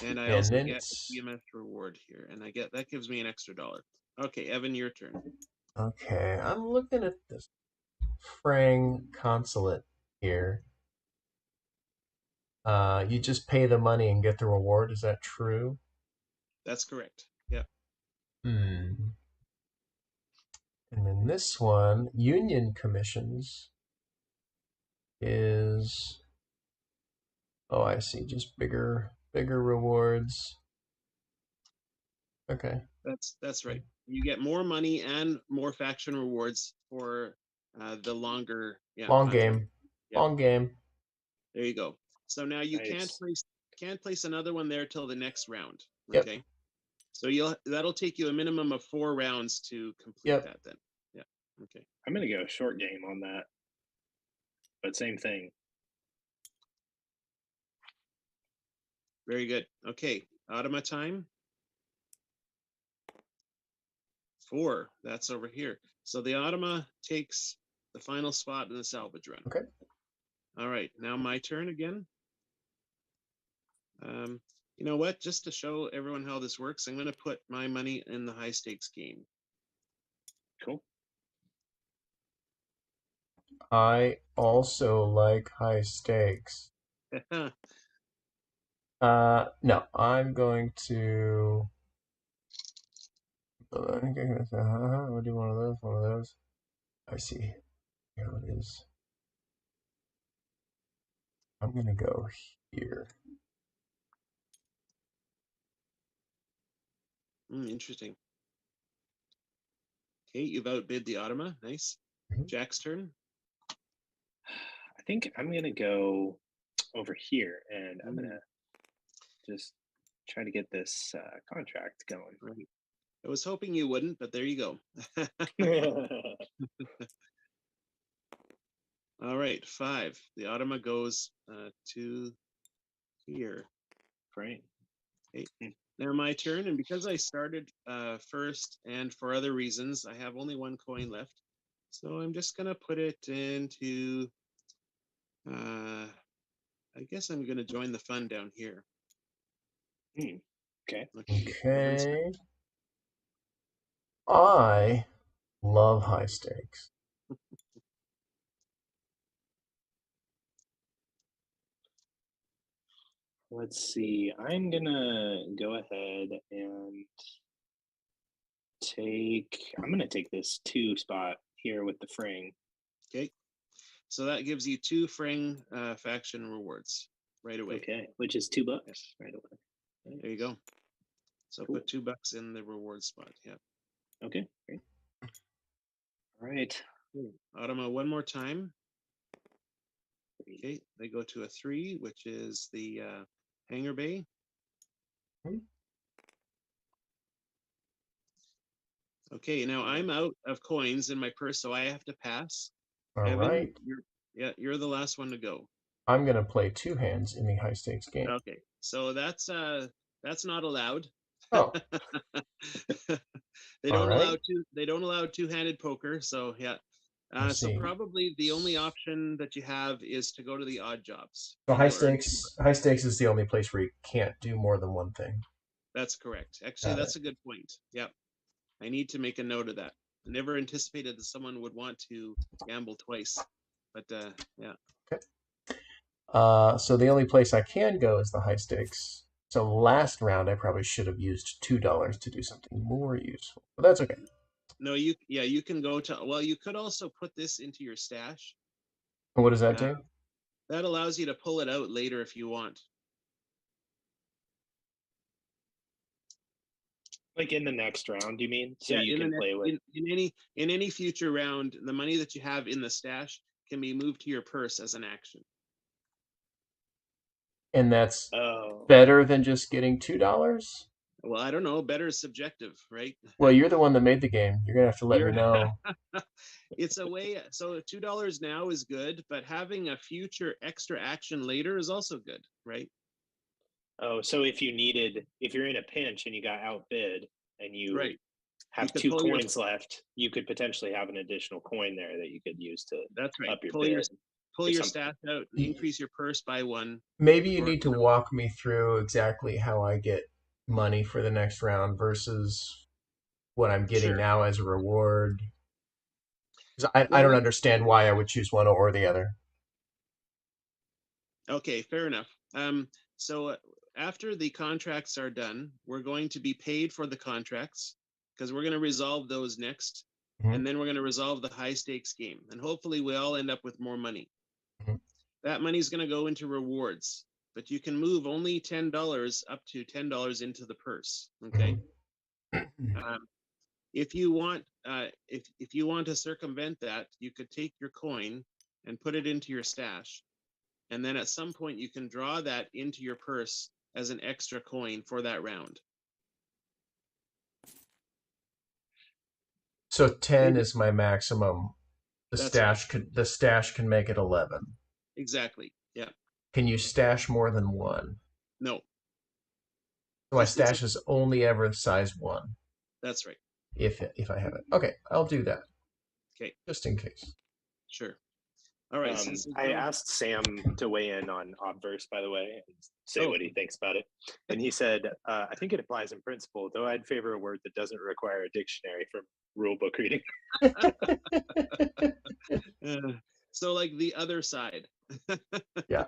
[SPEAKER 3] And I
[SPEAKER 1] And
[SPEAKER 3] also
[SPEAKER 1] then
[SPEAKER 3] get
[SPEAKER 1] it's-
[SPEAKER 3] a GMS reward here, and that gives me an extra $1. Okay, Evan, your turn.
[SPEAKER 1] Okay, I'm looking at this Frang consulate here. You just pay the money and get the reward. Is that true?
[SPEAKER 3] That's correct. Yeah.
[SPEAKER 1] And then this one, union commissions, is, oh, I see, just bigger rewards. Okay.
[SPEAKER 3] That's right. You get more money and more faction rewards for the longer
[SPEAKER 1] Long
[SPEAKER 3] contract.
[SPEAKER 1] game.
[SPEAKER 3] Yeah.
[SPEAKER 1] Long game.
[SPEAKER 3] There you go. So now you
[SPEAKER 2] Nice.
[SPEAKER 3] can't place another one there till the next round.
[SPEAKER 1] Yep.
[SPEAKER 3] Okay. So that'll take you a minimum of 4 rounds to complete
[SPEAKER 1] Yep.
[SPEAKER 3] that then. Yeah. Okay.
[SPEAKER 2] I'm gonna go short game on that, but same thing.
[SPEAKER 3] Very good. Okay. Automa time. 4. That's over here. So the Automa takes the final spot in the salvage run.
[SPEAKER 1] Okay.
[SPEAKER 3] All right. Now my turn again. You know what? Just to show everyone how this works, I'm going to put my money in the high stakes game.
[SPEAKER 2] Cool.
[SPEAKER 1] I also like high stakes. No, I'm going to. I think I'm gonna say, we'll do one of those, one of those. I see. Here it is. I'm gonna go here.
[SPEAKER 3] Interesting. Okay, you've outbid the Automa. Nice. Jack's turn.
[SPEAKER 2] I think I'm going to go over here, and I'm going to just try to get this contract going.
[SPEAKER 3] Right. I was hoping you wouldn't, but there you go. All right, 5. The Automa goes to here.
[SPEAKER 2] Great.
[SPEAKER 3] Okay. Now my turn, and because I started first and for other reasons, I have only 1 coin left. So I'm just going to put it into, I guess I'm going to join the fun down here.
[SPEAKER 2] Okay.
[SPEAKER 1] Okay. I love high stakes.
[SPEAKER 2] Let's see. I'm going to go ahead and I'm going to take this 2 spot here with the Fring.
[SPEAKER 3] Okay. So that gives you 2 Fring faction rewards right away.
[SPEAKER 2] Okay, which is $2 right away.
[SPEAKER 3] There you go. So
[SPEAKER 2] Cool.
[SPEAKER 3] put $2 in the reward spot. Yeah.
[SPEAKER 2] Okay, great. All right.
[SPEAKER 3] Automa one more time. Okay, they go to a 3, which is the hangar bay. Okay, now I'm out of coins in my purse, so I have to pass.
[SPEAKER 1] All
[SPEAKER 3] Evan,
[SPEAKER 1] right.
[SPEAKER 3] you're the last one to go.
[SPEAKER 1] I'm gonna play 2 hands in the high stakes game.
[SPEAKER 3] Okay, so that's not allowed.
[SPEAKER 1] Oh.
[SPEAKER 3] They don't allow two-handed poker, so yeah. So probably the only option that you have is to go to the odd jobs.
[SPEAKER 1] So high stakes is the only place where you can't do more than one thing.
[SPEAKER 3] That's correct. Actually, that's a good point. Yep. I need to make a note of that. I never anticipated that someone would want to gamble twice, but yeah.
[SPEAKER 1] Okay. So the only place I can go is the high stakes. So last round I probably should have used $2 to do something more useful, but that's okay.
[SPEAKER 3] No, you can go to, well, you could also put this into your stash.
[SPEAKER 1] And what does that do?
[SPEAKER 3] That allows you to pull it out later if you want.
[SPEAKER 2] Like in the next round, you mean? So you can play with
[SPEAKER 3] in any future round, the money that you have in the stash can be moved to your purse as an action.
[SPEAKER 1] And that's better than just getting $2?
[SPEAKER 3] Well, I don't know. Better is subjective, right?
[SPEAKER 1] Well, you're the one that made the game. You're gonna have to let me know.
[SPEAKER 3] It's a way. So $2 now is good, but having a future extra action later is also good, right?
[SPEAKER 2] Oh, so if you're in a pinch and you got outbid and you have 2 coins left, you could potentially have an additional coin there that you could use to up your bid.
[SPEAKER 3] Pull your stash out, increase your purse by 1.
[SPEAKER 1] Maybe you need to walk me through exactly how I get money for the next round versus what I'm getting now as a reward. Because I don't understand why I would choose one or the other.
[SPEAKER 3] Okay, fair enough. So after the contracts are done, we're going to be paid for the contracts because we're going to resolve those next. And then we're going to resolve the high stakes game. And hopefully we all end up with more money. That money is going to go into rewards, but you can move only $10 up to $10 into the purse. Okay. If you want, if you want to circumvent that, you could take your coin and put it into your stash. And then at some point you can draw that into your purse as an extra coin for that round.
[SPEAKER 1] So 10 is my maximum. The stash can make it 11.
[SPEAKER 3] Exactly. Yeah.
[SPEAKER 1] Can you stash more than 1?
[SPEAKER 3] No.
[SPEAKER 1] So my stash is only ever size 1.
[SPEAKER 3] That's right.
[SPEAKER 1] If I have it. Okay, I'll do that.
[SPEAKER 3] Okay.
[SPEAKER 1] Just in case.
[SPEAKER 3] Sure. All right.
[SPEAKER 2] I asked Sam to weigh in on Obverse, by the way, and say what he thinks about it. And he said, I think it applies in principle, though I'd favor a word that doesn't require a dictionary for rule book reading.
[SPEAKER 3] So like the other side.
[SPEAKER 1] Yeah.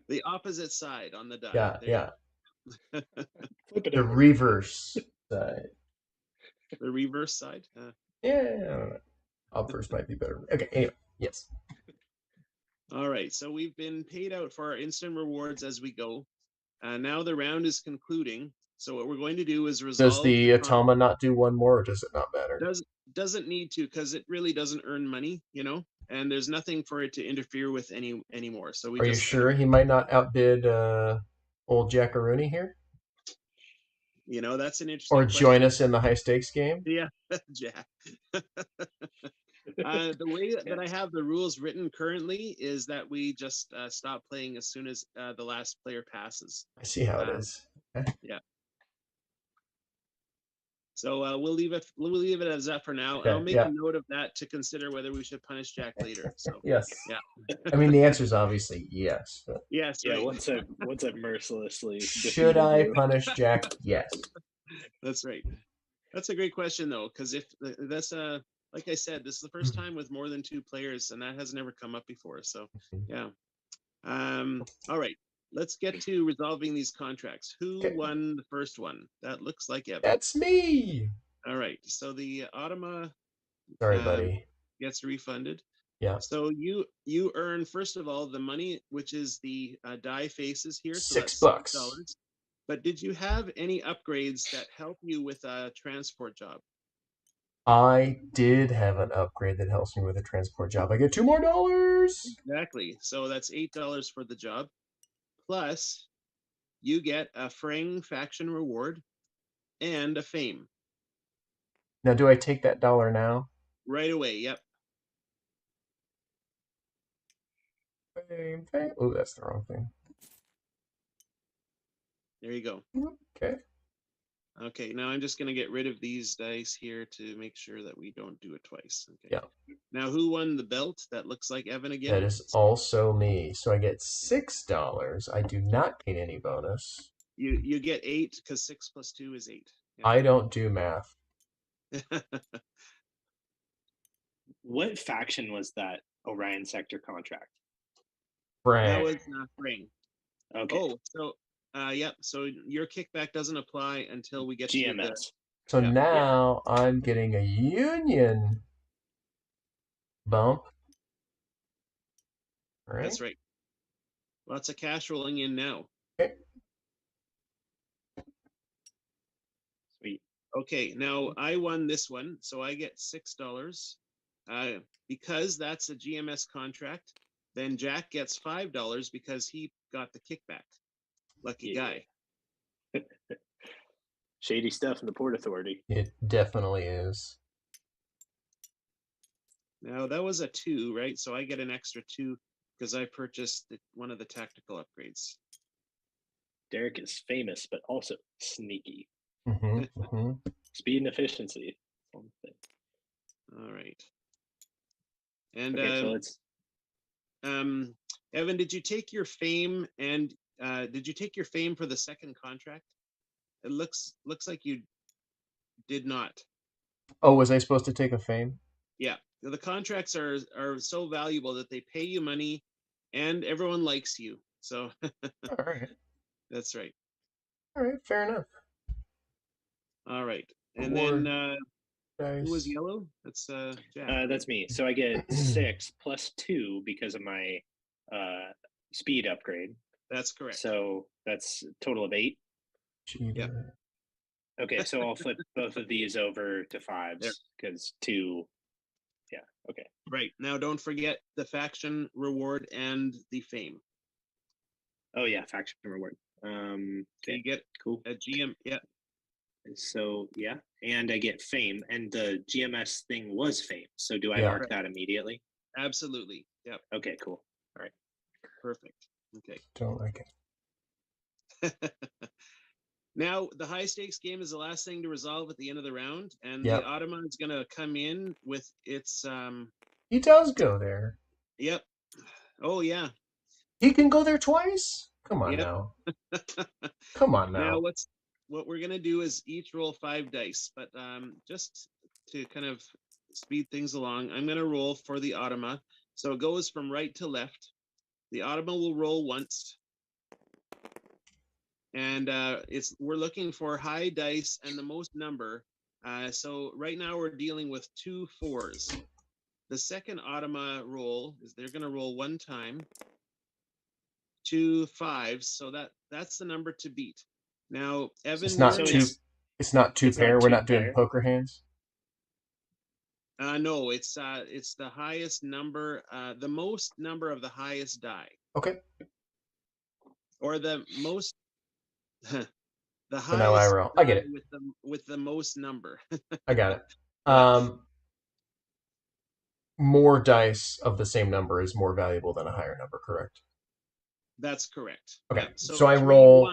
[SPEAKER 3] The opposite side on the die.
[SPEAKER 1] Yeah.
[SPEAKER 2] Flip it
[SPEAKER 1] The
[SPEAKER 2] over.
[SPEAKER 1] reverse side.
[SPEAKER 3] The reverse side.
[SPEAKER 1] Yeah. Obverse might be better. Okay. Anyway, yes.
[SPEAKER 3] All right. So we've been paid out for our instant rewards as we go. Now the round is concluding. So what we're going to do is resolve.
[SPEAKER 1] Does the Atoma not do one more, or does it not matter?
[SPEAKER 3] Doesn't need to, because it really doesn't earn money, and there's nothing for it to interfere with anymore. So
[SPEAKER 1] Are you sure he might not outbid old Jackaroonie here?
[SPEAKER 3] That's an interesting
[SPEAKER 1] Or
[SPEAKER 3] question.
[SPEAKER 1] join us in the high stakes game?
[SPEAKER 3] Yeah, Jack. The way that I have the rules written currently is that we just stop playing as soon as the last player passes.
[SPEAKER 1] I see how it is. Okay.
[SPEAKER 3] Yeah. So we'll leave it as that for now.
[SPEAKER 1] Okay,
[SPEAKER 3] I'll make a note of that to consider whether we should punish Jack later. So
[SPEAKER 1] yes.
[SPEAKER 3] Yeah.
[SPEAKER 1] I mean, the answer is obviously yes. But...
[SPEAKER 3] Yes.
[SPEAKER 2] Yeah.
[SPEAKER 3] Right.
[SPEAKER 2] Once I've mercilessly
[SPEAKER 1] should I punish Jack? Yes.
[SPEAKER 3] That's right. That's a great question though, because if that's like I said, this is the first time with more than 2 players, and that has never come up before. So yeah. All right. Let's get to resolving these contracts. Who won the first one? That looks like Evan.
[SPEAKER 1] That's me.
[SPEAKER 3] All right. So the Automa
[SPEAKER 1] Sorry, buddy.
[SPEAKER 3] Gets refunded.
[SPEAKER 1] Yeah.
[SPEAKER 3] So you earn, first of all, the money, which is the die faces here. So
[SPEAKER 1] $6.
[SPEAKER 3] $6. But did you have any upgrades that help you with a transport job?
[SPEAKER 1] I did have an upgrade that helps me with a transport job. I get $2 more.
[SPEAKER 3] Exactly. So that's $8 for the job. Plus, you get a Frang faction reward and a fame.
[SPEAKER 1] Now, do I take that $1 now?
[SPEAKER 3] Right away, yep.
[SPEAKER 1] Fame. Oh, that's the wrong thing.
[SPEAKER 3] There you go.
[SPEAKER 1] Okay.
[SPEAKER 3] Okay, now I'm just going to get rid of these dice here to make sure that we don't do it twice. Okay.
[SPEAKER 1] Yeah.
[SPEAKER 3] Now, who won the belt? That looks like Evan again.
[SPEAKER 1] That is also me. So I get $6. I do not gain any bonus.
[SPEAKER 3] You get 8 because 6 plus 2 is 8.
[SPEAKER 1] Yeah. I don't do math.
[SPEAKER 2] What faction was that Orion Sector contract?
[SPEAKER 1] Frang.
[SPEAKER 3] That was Frang.
[SPEAKER 2] Okay.
[SPEAKER 3] Oh, so yep. So your kickback doesn't apply until we get
[SPEAKER 2] GMS.
[SPEAKER 3] To
[SPEAKER 1] so now I'm getting a union bump. Right?
[SPEAKER 3] That's right. Lots of cash rolling in now.
[SPEAKER 1] Okay.
[SPEAKER 2] Sweet.
[SPEAKER 3] Okay, now I won this one, so I get $6. Because that's a GMS contract, then Jack gets $5 because he got the kickback. Lucky guy.
[SPEAKER 2] Shady stuff in the Port Authority.
[SPEAKER 1] It definitely is.
[SPEAKER 3] Now that was a 2, right? So I get an extra 2 because I purchased one of the tactical upgrades.
[SPEAKER 2] Derek is famous, but also sneaky.
[SPEAKER 1] Mm-hmm.
[SPEAKER 2] Speed and efficiency.
[SPEAKER 3] All right. And
[SPEAKER 2] okay, so let's...
[SPEAKER 3] Evan, did you take your fame and did you take your fame for the second contract? It looks like you did not.
[SPEAKER 1] Oh, was I supposed to take a fame?
[SPEAKER 3] Yeah. The contracts are so valuable that they pay you money and everyone likes you. So
[SPEAKER 1] all right.
[SPEAKER 3] That's right.
[SPEAKER 1] All right, fair enough.
[SPEAKER 3] All right. And then who was yellow? That's Jack.
[SPEAKER 2] That's me. So I get 6 plus 2 because of my speed upgrade.
[SPEAKER 3] That's correct.
[SPEAKER 2] So that's a total of 8.
[SPEAKER 3] Yep.
[SPEAKER 2] Okay, so I'll flip both of these over to 5s because 2. Yeah. Okay.
[SPEAKER 3] Right. Now, don't forget the faction reward and the fame.
[SPEAKER 2] Oh yeah, faction reward.
[SPEAKER 3] Okay. So you get a GM. Yeah.
[SPEAKER 2] So yeah, and I get fame, and the GMS thing was fame. So do I mark that immediately?
[SPEAKER 3] Absolutely. Yep.
[SPEAKER 2] Okay. Cool. All right.
[SPEAKER 3] Perfect. Okay.
[SPEAKER 1] Don't like
[SPEAKER 3] it. Now, the high stakes game is the last thing to resolve at the end of the round, and the Automa is going to come in with its.
[SPEAKER 1] He does go there.
[SPEAKER 3] Yep, Oh yeah.
[SPEAKER 1] He can go there twice? Come on
[SPEAKER 3] Yep.
[SPEAKER 1] now. Come on
[SPEAKER 3] Now
[SPEAKER 1] now.
[SPEAKER 3] what we're gonna do is each roll 5 dice, but just to kind of speed things along, I'm gonna roll for the automa. So it goes from right to left. The automa will roll once, and we're looking for high dice and the most number. So right now we're dealing with 2 4s. The second automa roll is they're gonna roll 1 time, 2 5s. So that's the number to beat. Now, Evan,
[SPEAKER 1] It's
[SPEAKER 3] you're
[SPEAKER 1] not
[SPEAKER 2] So
[SPEAKER 1] two.
[SPEAKER 3] next.
[SPEAKER 1] It's not two
[SPEAKER 2] it's not
[SPEAKER 1] pair. We're
[SPEAKER 2] two
[SPEAKER 1] not doing
[SPEAKER 2] pair.
[SPEAKER 1] poker hands.
[SPEAKER 3] No, it's the highest number, the most number of the highest die,
[SPEAKER 1] Okay.
[SPEAKER 3] or the most, the
[SPEAKER 1] So now I
[SPEAKER 3] highest
[SPEAKER 1] roll. I get
[SPEAKER 3] die
[SPEAKER 1] it.
[SPEAKER 3] with the most number.
[SPEAKER 1] I got it.
[SPEAKER 3] Yeah,
[SPEAKER 1] More dice of the same number is more valuable than a higher number, correct?
[SPEAKER 3] that's correct.
[SPEAKER 1] Okay.
[SPEAKER 3] Yeah.
[SPEAKER 1] So
[SPEAKER 3] So
[SPEAKER 1] I roll.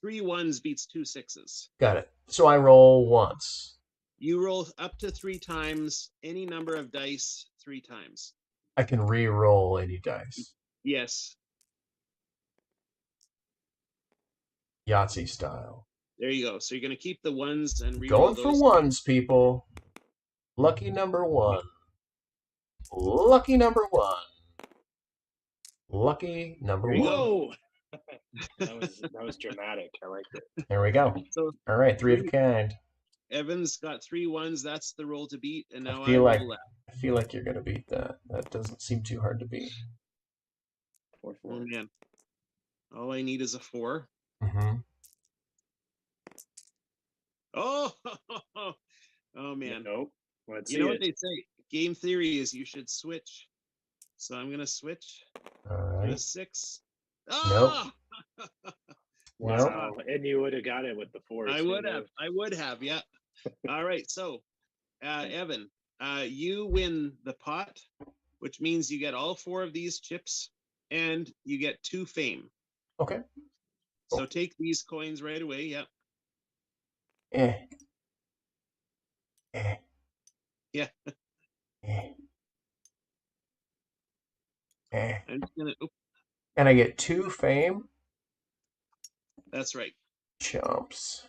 [SPEAKER 3] 3 1s beats 2 6s.
[SPEAKER 1] Got it. So I roll once.
[SPEAKER 3] You roll up to 3 times, any number of dice 3 times.
[SPEAKER 1] I can re-roll any dice.
[SPEAKER 3] Yes.
[SPEAKER 1] Yahtzee style.
[SPEAKER 3] There you go. So you're going to keep the ones and re-roll
[SPEAKER 1] Going for
[SPEAKER 3] those.
[SPEAKER 1] ones, people. Lucky number 1. Lucky number 1. Lucky number
[SPEAKER 3] There you
[SPEAKER 1] 1.
[SPEAKER 3] go.
[SPEAKER 2] Whoa! that was dramatic. I liked it.
[SPEAKER 1] There we go.
[SPEAKER 3] So
[SPEAKER 1] All right, 3 of a kind.
[SPEAKER 3] Evan's got 3 1s. That's the roll to beat. And now
[SPEAKER 1] I
[SPEAKER 3] I
[SPEAKER 1] feel like
[SPEAKER 3] roll that.
[SPEAKER 1] I feel like you're gonna beat that. That doesn't seem too hard to beat.
[SPEAKER 2] 4
[SPEAKER 3] Oh
[SPEAKER 2] 4.
[SPEAKER 3] man. All I need is a 4.
[SPEAKER 1] Mm-hmm.
[SPEAKER 3] Oh, oh man.
[SPEAKER 2] Nope. Let's
[SPEAKER 3] You
[SPEAKER 2] see
[SPEAKER 3] know what
[SPEAKER 2] it.
[SPEAKER 3] they say? Game theory is you should switch. So I'm gonna switch
[SPEAKER 1] All
[SPEAKER 3] to a
[SPEAKER 1] right.
[SPEAKER 3] 6.
[SPEAKER 1] Nope.
[SPEAKER 3] Ah!
[SPEAKER 1] Nope.
[SPEAKER 2] Wow. And you would have got it with the 4s.
[SPEAKER 3] I would have. Yeah. All right. So, Evan, you win the pot, which means you get all 4 of these chips, and you get 2 fame.
[SPEAKER 1] Okay.
[SPEAKER 3] So take these coins right away. Yep.
[SPEAKER 1] Eh. Eh.
[SPEAKER 3] Yeah.
[SPEAKER 1] Eh. Eh.
[SPEAKER 3] I'm just gonna. Oops,
[SPEAKER 1] And I get 2 fame.
[SPEAKER 3] that's right.
[SPEAKER 1] Chumps.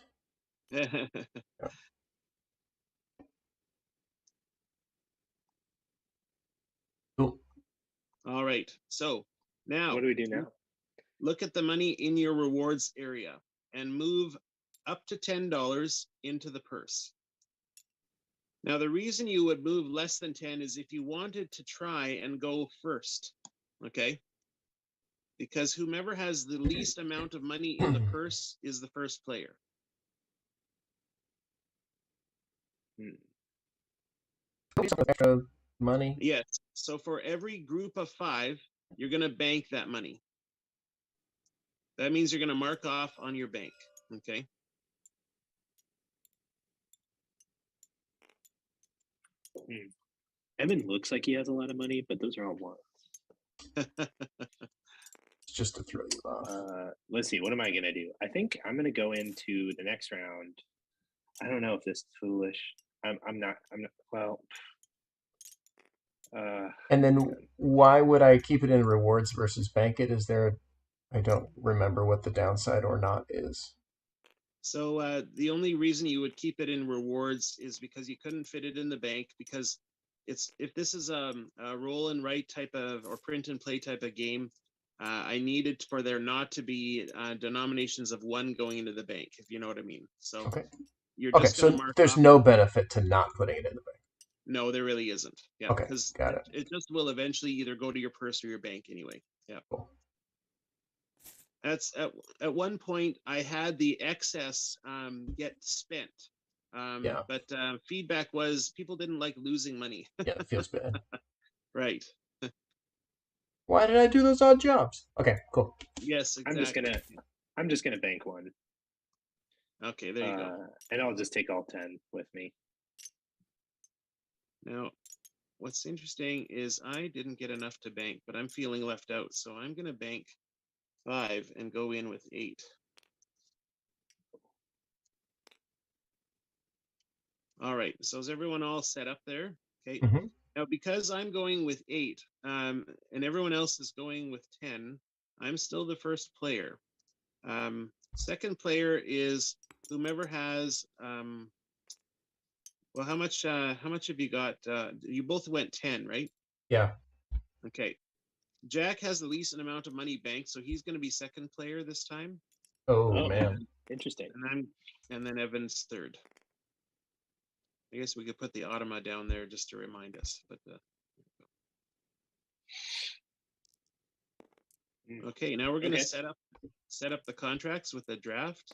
[SPEAKER 1] Cool.
[SPEAKER 3] All right. So now
[SPEAKER 2] What do we do now?
[SPEAKER 3] look at the money in your rewards area and move up to $10 into the purse. Now, the reason you would move less than 10 is if you wanted to try and go first, okay? Because whomever has the least amount of money in the purse is the first player.
[SPEAKER 1] Some extra money.
[SPEAKER 3] Yes. So for every group of 5, you're going to bank that money. That means you're going to mark off on your bank, okay?
[SPEAKER 2] Evan looks like he has a lot of money, but those are all ones.
[SPEAKER 1] It's just to throw you off.
[SPEAKER 2] Let's see. What am I going to do? I think I'm going to go into the next round. I don't know if this is foolish. I'm not. Well.
[SPEAKER 1] And then why would I keep it in rewards versus bank it? Is there? I don't remember what the downside or not is.
[SPEAKER 3] So the only reason you would keep it in rewards is because you couldn't fit it in the bank, because if this is a roll and write type of or print and play type of game, I needed for there not to be denominations of 1 going into the bank, if you know what I mean. So
[SPEAKER 1] Okay.
[SPEAKER 3] you're
[SPEAKER 1] Okay.
[SPEAKER 3] just going to
[SPEAKER 1] So
[SPEAKER 3] mark
[SPEAKER 1] there's
[SPEAKER 3] off.
[SPEAKER 1] no benefit to not putting it in the bank.
[SPEAKER 3] No, there really isn't. Yeah,
[SPEAKER 1] Okay,
[SPEAKER 3] because
[SPEAKER 1] got it.
[SPEAKER 3] it just will eventually either go to your purse or your bank anyway. Yeah.
[SPEAKER 1] Cool.
[SPEAKER 3] That's at one point I had the excess get spent.
[SPEAKER 1] Yeah.
[SPEAKER 3] But feedback was people didn't like losing money.
[SPEAKER 1] Yeah, it feels bad.
[SPEAKER 3] Right.
[SPEAKER 1] Why did I do those odd jobs? Okay, cool.
[SPEAKER 3] Yes, exactly.
[SPEAKER 2] I'm just gonna bank 1.
[SPEAKER 3] Okay, there you go.
[SPEAKER 2] And I'll just take all 10 with me.
[SPEAKER 3] Now, what's interesting is I didn't get enough to bank, but I'm feeling left out. So I'm going to bank 5 and go in with 8. All right. So is everyone all set up there? Okay.
[SPEAKER 1] Mm-hmm.
[SPEAKER 3] Now, because I'm going with 8, and everyone else is going with 10, I'm still the first player. Second player is whomever has. Well, how much have you got? You both went 10, right?
[SPEAKER 1] Yeah.
[SPEAKER 3] Okay. Jack has the least amount of money banked, so he's going to be second player this time.
[SPEAKER 1] Oh, man.
[SPEAKER 2] Interesting.
[SPEAKER 3] And then Evan's third. I guess we could put the Automa down there just to remind us. But okay, now we're going to set up the contracts with the draft.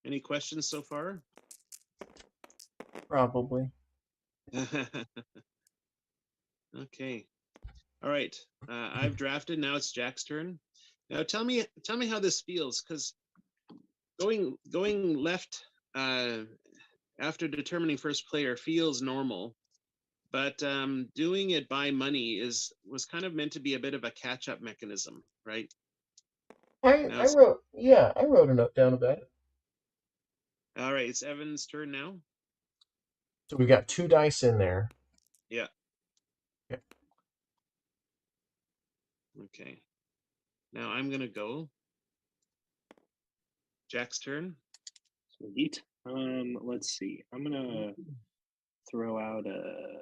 [SPEAKER 3] Any questions so far?
[SPEAKER 1] Probably.
[SPEAKER 3] Okay. All right. I've drafted. Now it's Jack's turn. Now tell me how this feels, because going left after determining first player feels normal, but doing it by money was kind of meant to be a bit of a catch-up mechanism, right?
[SPEAKER 1] I wrote a note down about it.
[SPEAKER 3] All right, it's Evan's turn now.
[SPEAKER 1] So we've got 2 dice in there.
[SPEAKER 3] Yeah.
[SPEAKER 1] Okay.
[SPEAKER 3] Okay. Now I'm gonna go. Jack's turn.
[SPEAKER 2] Sweet. Let's see. I'm gonna throw out a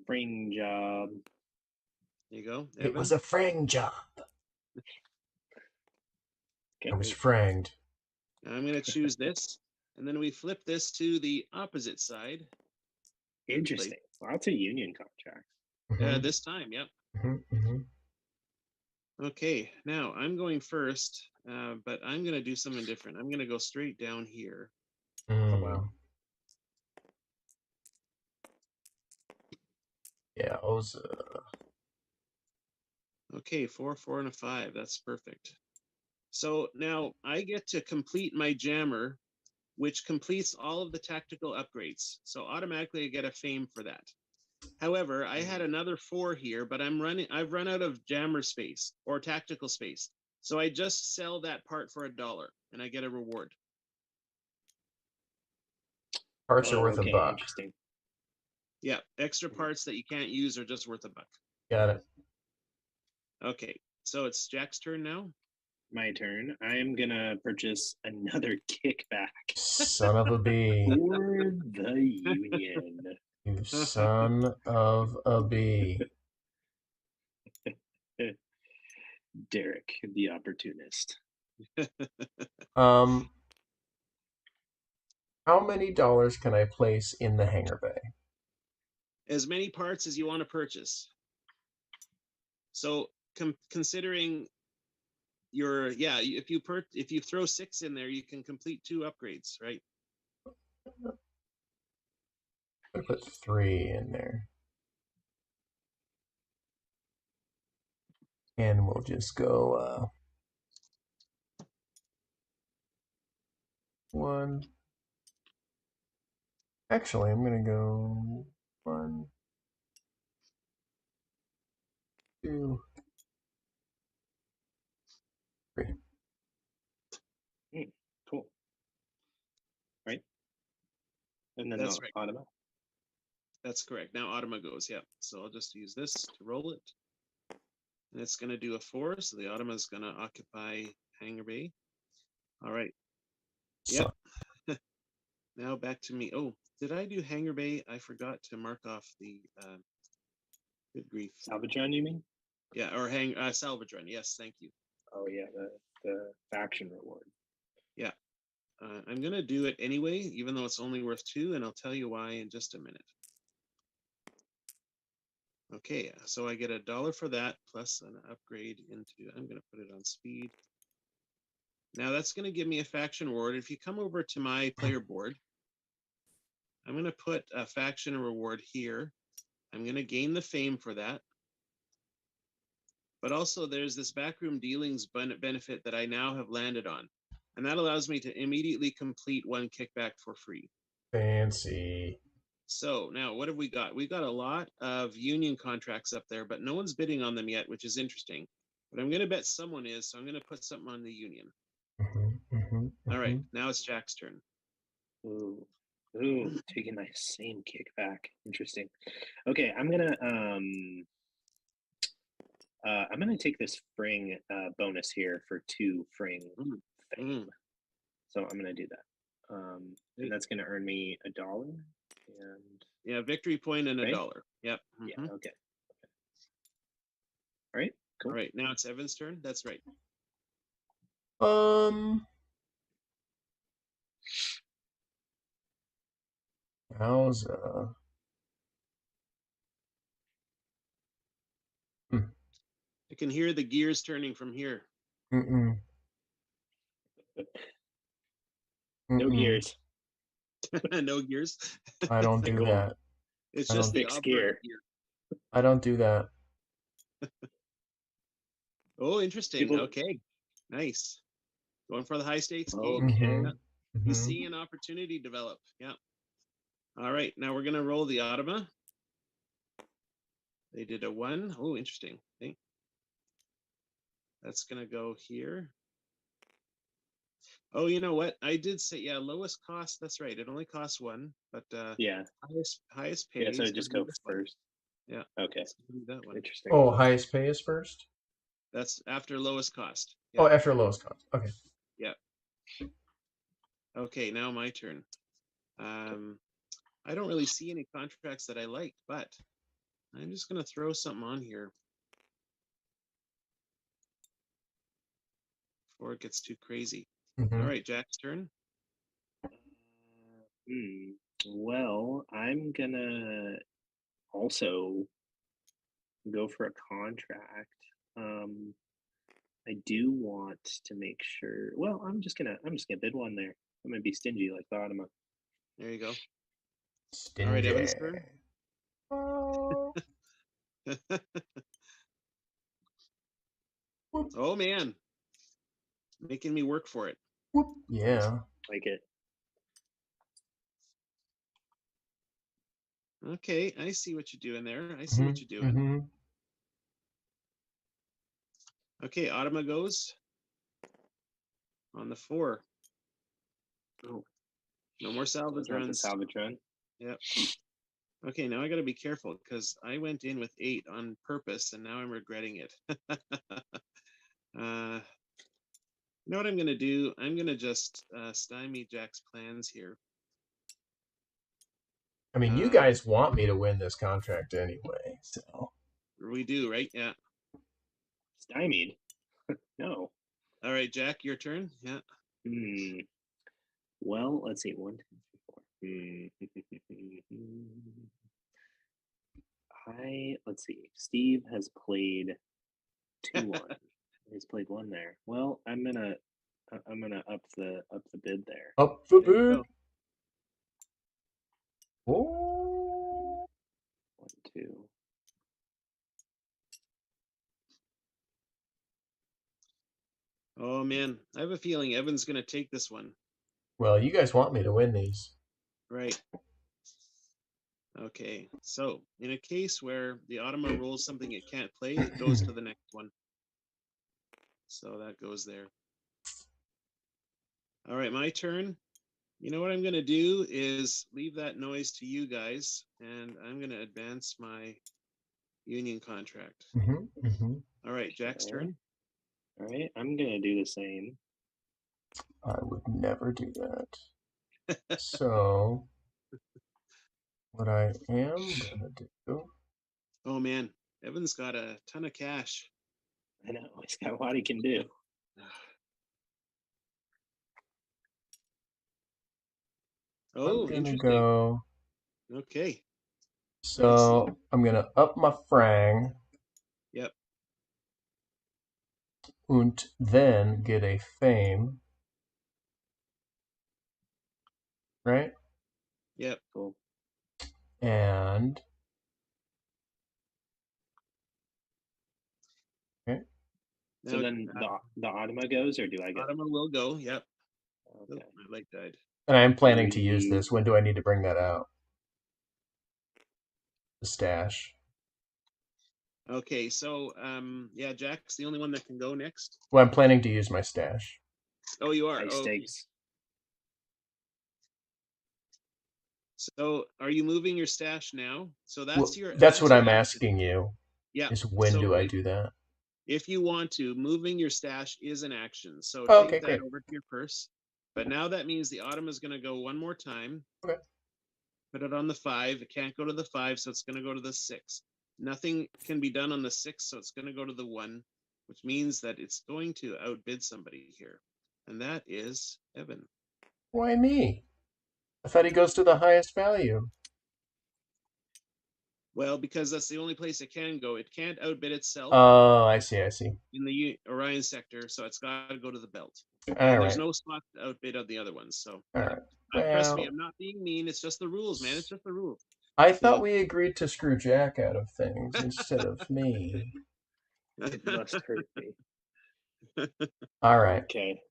[SPEAKER 2] brain job.
[SPEAKER 3] There you go.
[SPEAKER 1] Evan. It was a frang job.
[SPEAKER 2] Okay.
[SPEAKER 1] I was franged.
[SPEAKER 3] Now I'm gonna choose this, and then we flip this to the opposite side.
[SPEAKER 2] Interesting. Lots of union contracts.
[SPEAKER 3] This time, yep. Okay, now I'm going first, but I'm going to do something different. I'm going to go straight down here.
[SPEAKER 2] Oh, wow.
[SPEAKER 1] Yeah,
[SPEAKER 3] Okay, 4, 4, and a 5. That's perfect. So now I get to complete my jammer, which completes all of the tactical upgrades. So automatically I get a fame for that. However, I had another 4 here, but I've run out of jammer space or tactical space. So I just sell that part for $1 and I get a reward.
[SPEAKER 1] Parts are worth $1.
[SPEAKER 2] Interesting.
[SPEAKER 3] Yeah, extra parts that you can't use are just worth $1.
[SPEAKER 1] Got it.
[SPEAKER 3] Okay, so it's Jack's turn now.
[SPEAKER 2] My turn. I am gonna purchase another kickback.
[SPEAKER 1] Son of a bee.
[SPEAKER 2] For the union.
[SPEAKER 1] You son of a bee.
[SPEAKER 2] Derek, the opportunist.
[SPEAKER 1] How many dollars can I place in the hangar bay?
[SPEAKER 3] As many parts as you want to purchase. So considering your if you throw 6 in there, you can complete 2 upgrades, right?
[SPEAKER 1] I put 3 in there. And we'll just go 1. Actually, I'm going to go 1, 2, 3.
[SPEAKER 2] Cool. Right? And then
[SPEAKER 3] that's right.
[SPEAKER 2] Automa.
[SPEAKER 3] That's correct. Now Automa goes, yeah. So I'll just use this to roll it. And it's going to do a 4, so the Automa is going to occupy hangar bay. All right. Yep. Now back to me. Oh, did I do hangar bay? I forgot to mark off the good grief.
[SPEAKER 2] Salvage run, you mean?
[SPEAKER 3] Yeah, or salvage run. Yes, thank you.
[SPEAKER 2] Oh yeah, the faction reward.
[SPEAKER 3] Yeah. I'm going to do it anyway, even though it's only worth 2, and I'll tell you why in just a minute. Okay, so I get $1 for that, plus an upgrade into, I'm going to put it on speed. Now that's going to give me a faction reward. If you come over to my player board, I'm going to put a faction reward here. I'm going to gain the fame for that. But also there's this backroom dealings benefit that I now have landed on. And that allows me to immediately complete 1 kickback for free.
[SPEAKER 1] Fancy.
[SPEAKER 3] So now what have we got? We've got a lot of union contracts up there, but no one's bidding on them yet, which is interesting. But I'm going to bet someone is, so I'm going to put something on the Union. All right, now it's Jack's turn.
[SPEAKER 2] Ooh, taking my same kickback. Interesting. Okay, I'm gonna take this Fring bonus here for 2 Fring fame. So I'm gonna do that. And that's gonna earn me $1. And
[SPEAKER 3] yeah, victory point and $1. Yep.
[SPEAKER 2] Yeah. Okay. All right. Cool.
[SPEAKER 3] All right. Now it's Evan's turn. That's right.
[SPEAKER 1] How's
[SPEAKER 3] I can hear the gears turning from here.
[SPEAKER 2] No gears.
[SPEAKER 3] No gears.
[SPEAKER 1] I don't do that.
[SPEAKER 3] It's just the
[SPEAKER 2] gear.
[SPEAKER 1] I don't do that.
[SPEAKER 3] Oh, interesting. Okay, nice. Going for the high stakes game.
[SPEAKER 2] Okay.
[SPEAKER 3] You see an opportunity develop. Yeah. All right. Now we're gonna roll the Automa. They did a 1. Oh, interesting. Okay. That's gonna go here. Oh, you know what? I did say, yeah, lowest cost. That's right. It only costs 1, but
[SPEAKER 2] yeah,
[SPEAKER 3] highest pay.
[SPEAKER 2] Yeah, so just go first.
[SPEAKER 3] Yeah.
[SPEAKER 2] Okay.
[SPEAKER 3] That one.
[SPEAKER 2] Interesting.
[SPEAKER 1] Oh, highest pay is first?
[SPEAKER 3] That's after lowest cost. Yeah.
[SPEAKER 1] Oh, after lowest cost. Okay.
[SPEAKER 3] Yeah. Okay, now my turn. I don't really see any contracts that I like, but I'm just gonna throw something on here before it gets too crazy. All right, Jack's turn.
[SPEAKER 2] Well, I'm gonna also go for a contract. I do want to make sure. Well, I'm just gonna bid 1 there. I'm gonna be stingy like the Automa.
[SPEAKER 3] There you go.
[SPEAKER 1] Stingy.
[SPEAKER 3] All right, Evan's turn. Oh man, making me work for it.
[SPEAKER 1] Yeah.
[SPEAKER 2] Like it.
[SPEAKER 3] Okay, I see what you're doing there. I see what you're doing. Okay, Automa goes on the 4.
[SPEAKER 2] Oh,
[SPEAKER 3] no more salvage runs.
[SPEAKER 2] Salvage run.
[SPEAKER 3] Yep. Okay, now I got to be careful because I went in with 8 on purpose, and now I'm regretting it. You know what I'm going to do? I'm going to just stymie Jack's plans here.
[SPEAKER 1] I mean, you guys want me to win this contract anyway, so.
[SPEAKER 3] We do, right? Yeah.
[SPEAKER 2] Stymied? No.
[SPEAKER 3] All right, Jack, your turn. Yeah.
[SPEAKER 2] Well, let's see. 1, 2, 3, 4. Let's see. Steve has played 2-1. He's played 1 there. Well, I'm gonna up the bid there.
[SPEAKER 1] Up the bid. Oh.
[SPEAKER 2] 1, 2.
[SPEAKER 3] Oh man, I have a feeling Evan's gonna take this one.
[SPEAKER 1] Well, you guys want me to win these.
[SPEAKER 3] Right. Okay, so in a case where the Automa rolls something it can't play, it goes to the next one. So that goes there. All right, my turn. You know what I'm going to do is leave that noise to you guys, and I'm going to advance my union contract. All right, Jack's turn.
[SPEAKER 2] All right, I'm going to do the same.
[SPEAKER 1] I would never do that. So, what I am going to do...
[SPEAKER 3] Oh, man. Evan's got a ton of cash.
[SPEAKER 2] I know. He's got what he can do.
[SPEAKER 3] Oh, interesting.
[SPEAKER 1] Go.
[SPEAKER 3] Okay.
[SPEAKER 1] So I'm gonna up my frang.
[SPEAKER 3] Yep.
[SPEAKER 1] And then get a fame. Right?
[SPEAKER 3] Yep.
[SPEAKER 2] Cool.
[SPEAKER 1] And okay.
[SPEAKER 2] So then the Automa goes, or do I go?
[SPEAKER 3] Automa will go. Yep.
[SPEAKER 2] Okay.
[SPEAKER 3] Oh, my light died.
[SPEAKER 1] And I'm planning to use this. When do I need to bring that out? The stash.
[SPEAKER 3] Okay, so yeah, Jack's the only one that can go next.
[SPEAKER 1] Well, I'm planning to use my stash.
[SPEAKER 3] Oh, you are.
[SPEAKER 2] High
[SPEAKER 3] Oh, okay.
[SPEAKER 2] stakes.
[SPEAKER 3] So are you moving your stash now? So
[SPEAKER 1] Well,
[SPEAKER 3] that's your
[SPEAKER 1] that's what I'm
[SPEAKER 3] action.
[SPEAKER 1] asking you.
[SPEAKER 3] Yeah.
[SPEAKER 1] Is when
[SPEAKER 3] So
[SPEAKER 1] do I do that?
[SPEAKER 3] if you want to, moving your stash is an action. So
[SPEAKER 1] Oh,
[SPEAKER 3] take
[SPEAKER 1] okay,
[SPEAKER 3] that
[SPEAKER 1] great.
[SPEAKER 3] over to your purse. But now that means the Autumn is going to go one more time.
[SPEAKER 1] Okay.
[SPEAKER 3] Put it on the 5. It can't go to the 5, so it's going to go to the 6. Nothing can be done on the 6, so it's going to go to the 1, which means that it's going to outbid somebody here. And that is Evan.
[SPEAKER 1] Why me? I thought he goes to the highest value.
[SPEAKER 3] Well, because that's the only place it can go. It can't outbid itself
[SPEAKER 1] Oh, I see.
[SPEAKER 3] in the Orion sector, so it's got to go to the belt.
[SPEAKER 1] All
[SPEAKER 3] And there's
[SPEAKER 1] right.
[SPEAKER 3] no spot to outbid of the other ones. So,
[SPEAKER 1] All
[SPEAKER 3] yeah.
[SPEAKER 1] right.
[SPEAKER 3] Trust me,
[SPEAKER 1] Well,
[SPEAKER 3] I'm not being mean. It's just the rules, man. It's just the rules.
[SPEAKER 1] I thought
[SPEAKER 3] So,
[SPEAKER 1] we agreed to screw Jack out of things instead of me.
[SPEAKER 2] It must hurt me.
[SPEAKER 1] All right.
[SPEAKER 2] Okay.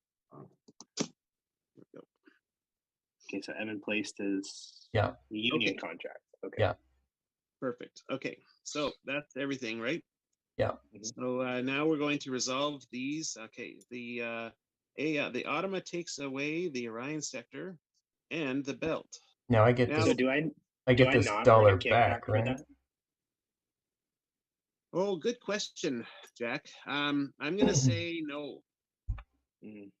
[SPEAKER 2] Okay, so Evan placed his union contract. Okay.
[SPEAKER 1] Yeah.
[SPEAKER 3] Perfect. Okay, so that's everything, right?
[SPEAKER 1] Yeah.
[SPEAKER 3] So now we're going to resolve these. Okay, the Automa takes away the Orion sector and the belt.
[SPEAKER 1] Now I get
[SPEAKER 3] Now,
[SPEAKER 1] this.
[SPEAKER 2] So
[SPEAKER 1] I get this
[SPEAKER 2] not
[SPEAKER 1] dollar
[SPEAKER 2] earn a kickback
[SPEAKER 1] back,
[SPEAKER 2] for
[SPEAKER 1] right?
[SPEAKER 2] that?
[SPEAKER 3] oh, good question, Jack. I'm gonna say no.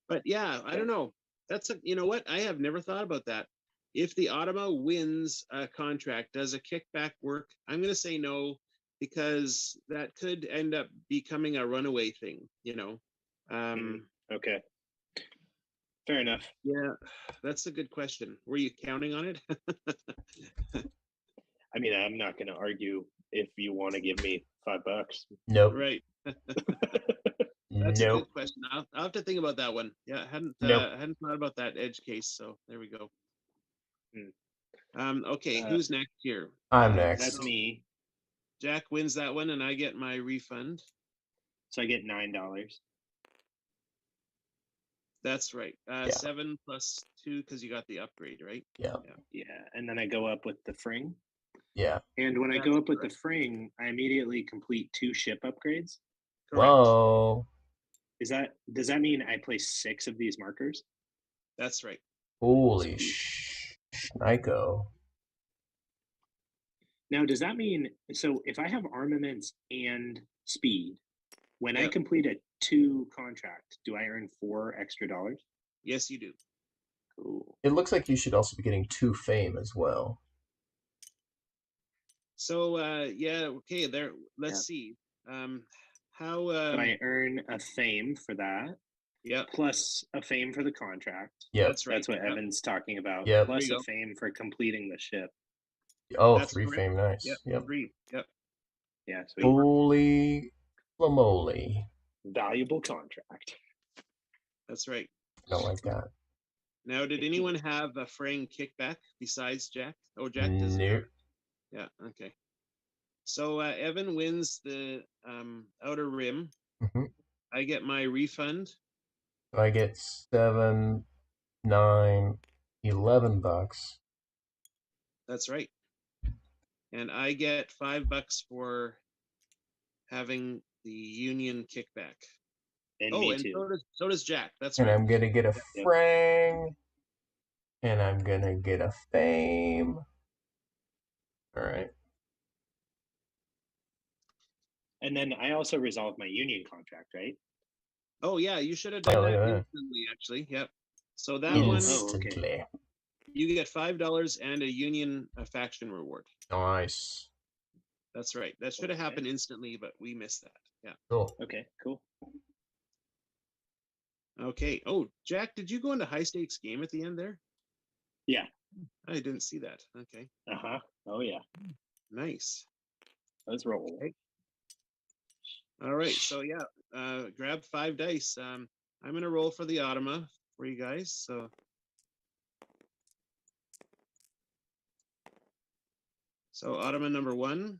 [SPEAKER 3] But yeah, I don't know. That's you know what? I have never thought about that. If the Automa wins a contract, does a kickback work? I'm going to say no, because that could end up becoming a runaway thing, you know.
[SPEAKER 2] Okay. Fair enough.
[SPEAKER 3] Yeah, that's a good question. Were you counting on it?
[SPEAKER 2] I mean, I'm not going to argue if you want to give me $5.
[SPEAKER 1] Nope.
[SPEAKER 3] Right. That's a good question. I'll have to think about that one. Yeah, I hadn't thought about that edge case. So there we go. Okay, who's next here?
[SPEAKER 1] I'm next.
[SPEAKER 2] That's me.
[SPEAKER 3] Jack wins that one, and I get my refund.
[SPEAKER 2] So I get $9.
[SPEAKER 3] That's right. 7 plus 2 because you got the upgrade, right?
[SPEAKER 1] Yeah.
[SPEAKER 2] And then I go up with the fring.
[SPEAKER 1] Yeah.
[SPEAKER 2] And when I go up with the fring, I immediately complete 2 ship upgrades.
[SPEAKER 3] Correct.
[SPEAKER 2] Whoa. Does that mean I place 6 of these markers?
[SPEAKER 3] That's right.
[SPEAKER 1] Holy shnico.
[SPEAKER 2] Now, does that mean, so if I have armaments and speed, when I complete a 2 contract, do I earn $4 extra?
[SPEAKER 3] Yes, you do.
[SPEAKER 2] Cool.
[SPEAKER 1] It looks like you should also be getting 2 fame as well.
[SPEAKER 3] So yeah, okay, there. Let's see. How
[SPEAKER 2] so I earn a fame for that.
[SPEAKER 3] Yeah.
[SPEAKER 2] Plus a fame for the contract.
[SPEAKER 1] Yeah.
[SPEAKER 3] That's right.
[SPEAKER 2] That's what Evan's talking about.
[SPEAKER 1] Yep.
[SPEAKER 2] Plus a fame for completing the ship.
[SPEAKER 1] Oh, that's 3 fame, nice.
[SPEAKER 3] Yep. 3. Yep.
[SPEAKER 2] Yeah. Sweet.
[SPEAKER 1] Holy moly.
[SPEAKER 2] Valuable contract.
[SPEAKER 3] That's right.
[SPEAKER 1] Don't like that.
[SPEAKER 3] Now, did anyone have a fraying kickback besides Jack? Oh, Jack doesn't.
[SPEAKER 1] Nope.
[SPEAKER 3] Yeah. Okay. So Evan wins the outer rim. I get my refund.
[SPEAKER 1] I get $7, $9, $11.
[SPEAKER 3] That's right. And I get $5 for having the union kickback.
[SPEAKER 2] And me too.
[SPEAKER 3] So does Jack. That's
[SPEAKER 1] and
[SPEAKER 3] right.
[SPEAKER 1] I'm gonna get a frang. And I'm gonna get a fame. All right.
[SPEAKER 2] And then I also resolved my union contract, right?
[SPEAKER 3] Oh yeah, you should have done that instantly. Actually, yep. So that
[SPEAKER 1] instantly.
[SPEAKER 3] One, okay. You get $5 and a union faction reward.
[SPEAKER 1] Nice.
[SPEAKER 3] That's right. That should have happened instantly, but we missed that. Yeah.
[SPEAKER 1] Cool.
[SPEAKER 2] Okay. Cool.
[SPEAKER 3] Okay. Oh, Jack, did you go into high stakes game at the end there?
[SPEAKER 2] Yeah.
[SPEAKER 3] I didn't see that. Okay.
[SPEAKER 2] Oh yeah.
[SPEAKER 3] Nice.
[SPEAKER 2] Let's roll.
[SPEAKER 3] Okay. All right. So yeah, grab 5 dice. I'm gonna roll for the Automa for you guys. So Automa number 1.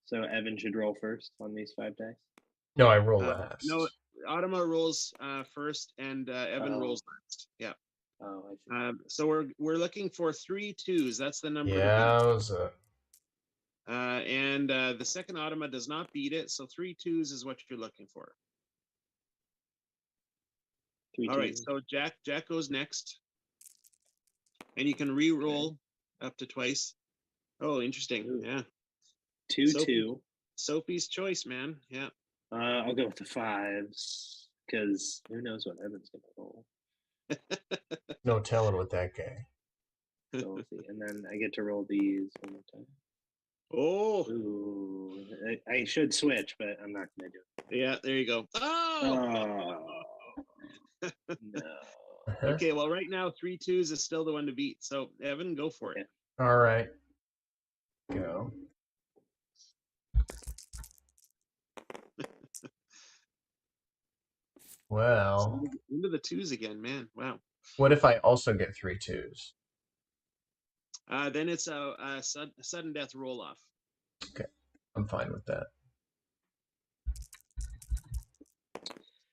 [SPEAKER 2] So Evan should roll first on these 5 dice.
[SPEAKER 1] No, I roll last.
[SPEAKER 3] No, Automa rolls first, and Evan rolls last. Yeah.
[SPEAKER 2] Oh, I see.
[SPEAKER 3] So we're looking for 3 2s. That's the number.
[SPEAKER 1] Yeah,
[SPEAKER 3] And the second automa does not beat it, so 3 2s is what you're looking for.
[SPEAKER 2] 3
[SPEAKER 3] All right,
[SPEAKER 2] 2.
[SPEAKER 3] so Jack goes next, and you can re-roll up to twice. Oh, interesting.
[SPEAKER 2] Ooh.
[SPEAKER 3] Yeah.
[SPEAKER 2] 2 2.
[SPEAKER 3] Sophie's choice, man. Yeah.
[SPEAKER 2] I'll go with the 5s because who knows what Evan's gonna roll.
[SPEAKER 1] No telling with that guy.
[SPEAKER 2] So we'll see. And then I get to roll these one more time.
[SPEAKER 3] Oh.
[SPEAKER 2] Ooh, I should switch, but I'm not gonna do it.
[SPEAKER 3] Yeah, there you go. Oh.
[SPEAKER 2] No.
[SPEAKER 3] Okay, well, right now 3 2s is still the one to beat. So Evan, go for it.
[SPEAKER 1] All right. Go. Well,
[SPEAKER 3] Into the 2s again, man. Wow.
[SPEAKER 1] what if I also get 3 2s?
[SPEAKER 3] Then it's a sudden death roll off.
[SPEAKER 1] Okay, I'm fine with that.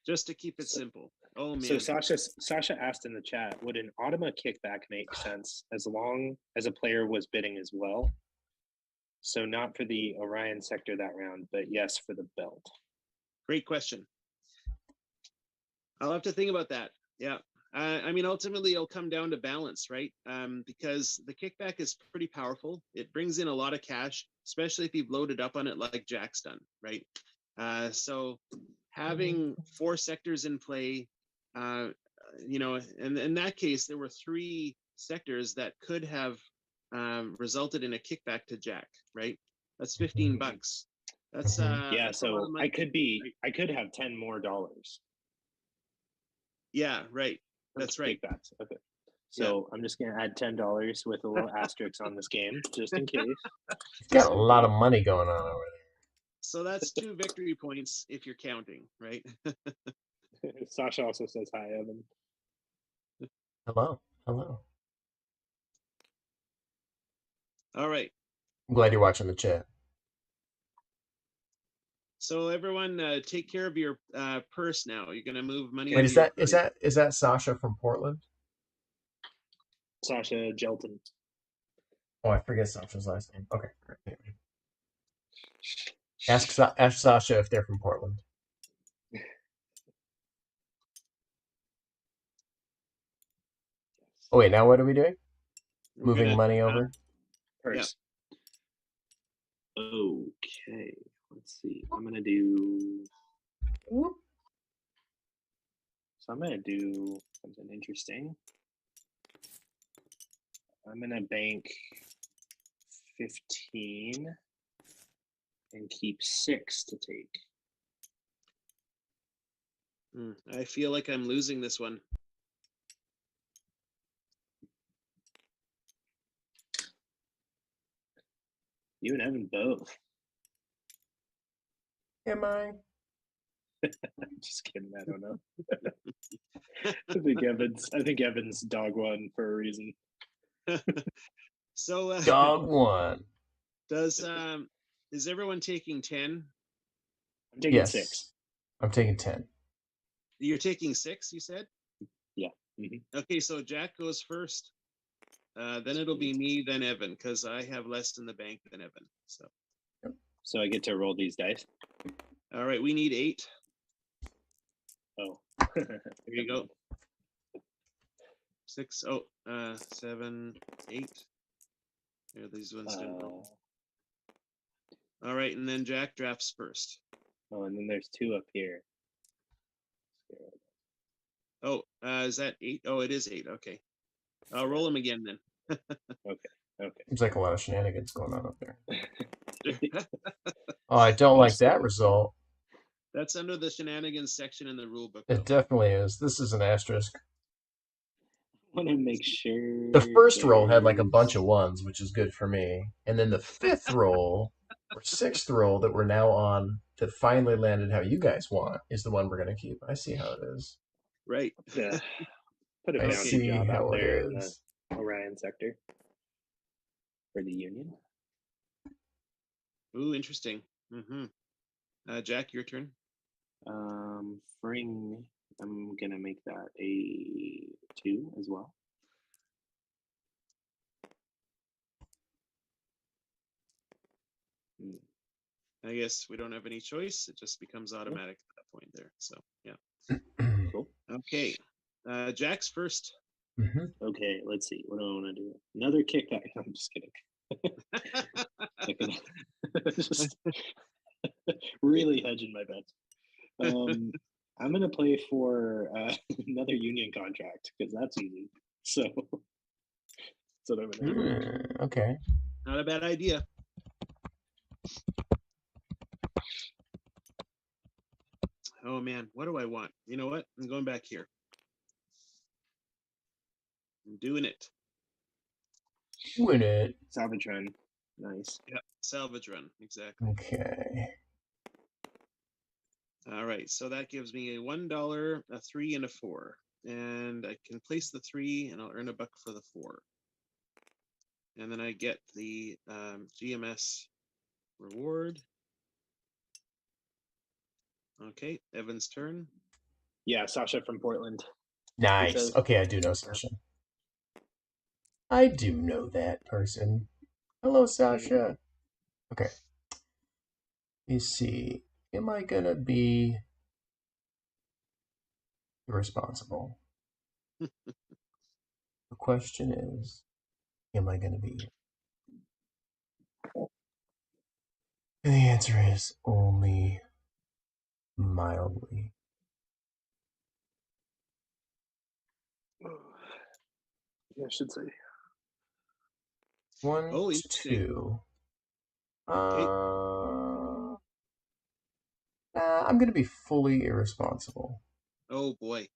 [SPEAKER 3] Just to keep it simple. Oh man.
[SPEAKER 2] So Sasha asked in the chat, would an automa kickback make sense as long as a player was bidding as well? So not for the Orion sector that round, but yes for the belt.
[SPEAKER 3] Great question. I'll have to think about that. Yeah. I mean, ultimately, it'll come down to balance, right? Because the kickback is pretty powerful. It brings in a lot of cash, especially if you've loaded up on it like Jack's done, right? So having 4 sectors in play, you know, and in that case, there were 3 sectors that could have resulted in a kickback to Jack, right? That's $15. That's
[SPEAKER 2] Yeah,
[SPEAKER 3] that's a lot of
[SPEAKER 2] so
[SPEAKER 3] money,
[SPEAKER 2] I could have $10 more.
[SPEAKER 3] Yeah, right. That's right.
[SPEAKER 2] Kickbacks. Okay. So I'm just gonna add $10 with a little asterisk on this game, just in case.
[SPEAKER 1] He's got a lot of money going on over
[SPEAKER 3] So that's 2 victory points if you're counting, right?
[SPEAKER 2] Sasha also says hi, Evan.
[SPEAKER 1] there. Hello. Hello.
[SPEAKER 3] All right.
[SPEAKER 1] I'm glad you're watching the chat.
[SPEAKER 3] So everyone, take care of your purse now. You're gonna move money.
[SPEAKER 1] Wait,
[SPEAKER 3] into
[SPEAKER 1] is that Sasha from Portland?
[SPEAKER 2] Sasha Gelton.
[SPEAKER 1] Oh, I forget Sasha's last name. Okay. Anyway. Ask Sasha if they're from Portland. Oh wait, now what are we doing? Moving money over?
[SPEAKER 2] Purse. Yeah. Okay. Let's see. I'm gonna do. So I'm gonna do something interesting. I'm gonna bank 15 and keep 6 to take.
[SPEAKER 3] I feel like I'm losing this one.
[SPEAKER 2] You and Evan both.
[SPEAKER 1] Am I?
[SPEAKER 2] Just kidding. I don't know. I think Evan's dog won for a reason.
[SPEAKER 3] So
[SPEAKER 1] Dog one.
[SPEAKER 3] Is everyone taking 10?
[SPEAKER 2] I'm taking 6.
[SPEAKER 1] I'm taking 10.
[SPEAKER 3] You're taking 6, you said?
[SPEAKER 2] Yeah. Mm-hmm.
[SPEAKER 3] Okay, so Jack goes first. Then it'll be me, then Evan, because I have less in the bank than Evan.
[SPEAKER 2] So I get to roll these dice.
[SPEAKER 3] All right, we need 8.
[SPEAKER 2] Oh.
[SPEAKER 3] There you go. 6. 7, 8. There, these ones didn't roll. All right, and then Jack drafts first.
[SPEAKER 2] Oh, and then there's 2 up here.
[SPEAKER 3] Oh, is that 8? Oh, it is 8. Okay. I'll roll them again then.
[SPEAKER 2] Okay.
[SPEAKER 1] Seems like a lot of shenanigans going on up there. Oh, I don't like that result.
[SPEAKER 3] That's under the shenanigans section in the rule book.
[SPEAKER 1] It definitely is. This is an asterisk.
[SPEAKER 2] I want to make sure.
[SPEAKER 1] The first roll had like a bunch of 1s, which is good for me. And then the 5th roll or 6th roll that we're now on that finally landed how you guys want is the one we're going to keep. I see how it is.
[SPEAKER 3] Right.
[SPEAKER 2] Yeah. Put a bounty job out there in the Orion sector for the Union.
[SPEAKER 3] Ooh, interesting. Jack, your turn.
[SPEAKER 2] Fring, I'm gonna make that a 2 as well.
[SPEAKER 3] I guess we don't have any choice. It just becomes automatic at that point there. So yeah.
[SPEAKER 2] Cool.
[SPEAKER 3] Okay. Jack's first.
[SPEAKER 2] Okay, let's see. What do I want to do? Another kickback. I'm just kidding. Just really hedging my bets. I'm gonna play for another union contract because that's easy. So I'm gonna do.
[SPEAKER 1] Okay.
[SPEAKER 3] Not a bad idea. Oh man, what do I want? You know what? I'm going back here. I'm doing it.
[SPEAKER 1] Win it.
[SPEAKER 2] Salvage run. Nice.
[SPEAKER 3] Yeah, salvage run. Exactly.
[SPEAKER 1] Okay.
[SPEAKER 3] All right, so that gives me a $1, a 3, and a 4. And I can place the 3 and I'll earn $1 for the 4. And then I get the GMS reward. Okay, Evan's turn.
[SPEAKER 2] Yeah, Sasha from Portland.
[SPEAKER 1] Nice.
[SPEAKER 2] says-
[SPEAKER 1] Okay, I do know Sasha. I do know that person. Hello, Sasha. Okay. Let's see. Am I gonna be irresponsible? The question is, am I gonna be? And the answer is only mildly.
[SPEAKER 2] Yeah, I should say.
[SPEAKER 1] One,
[SPEAKER 3] Oh, interesting.
[SPEAKER 1] 2.
[SPEAKER 3] Okay.
[SPEAKER 1] I'm gonna be fully irresponsible.
[SPEAKER 3] Oh boy.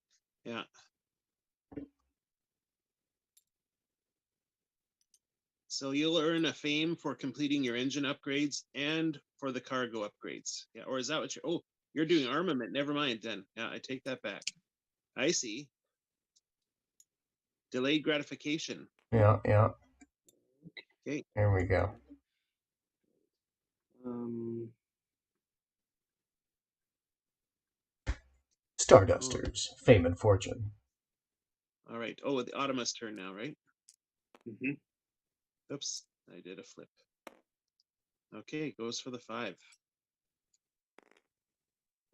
[SPEAKER 3] Yeah. So you'll earn a fame for completing your engine upgrades and for the cargo upgrades. Yeah, or is that what you're? Oh, you're doing armament. Never mind then. Yeah, I take that back. I see. Delayed gratification.
[SPEAKER 1] Yeah.
[SPEAKER 3] Okay.
[SPEAKER 1] There we go. Stardusters, fame and fortune.
[SPEAKER 3] All right. Oh, the Automa's turn now, right?
[SPEAKER 2] Mm-hmm.
[SPEAKER 3] Oops, I did a flip. Okay, goes for the 5.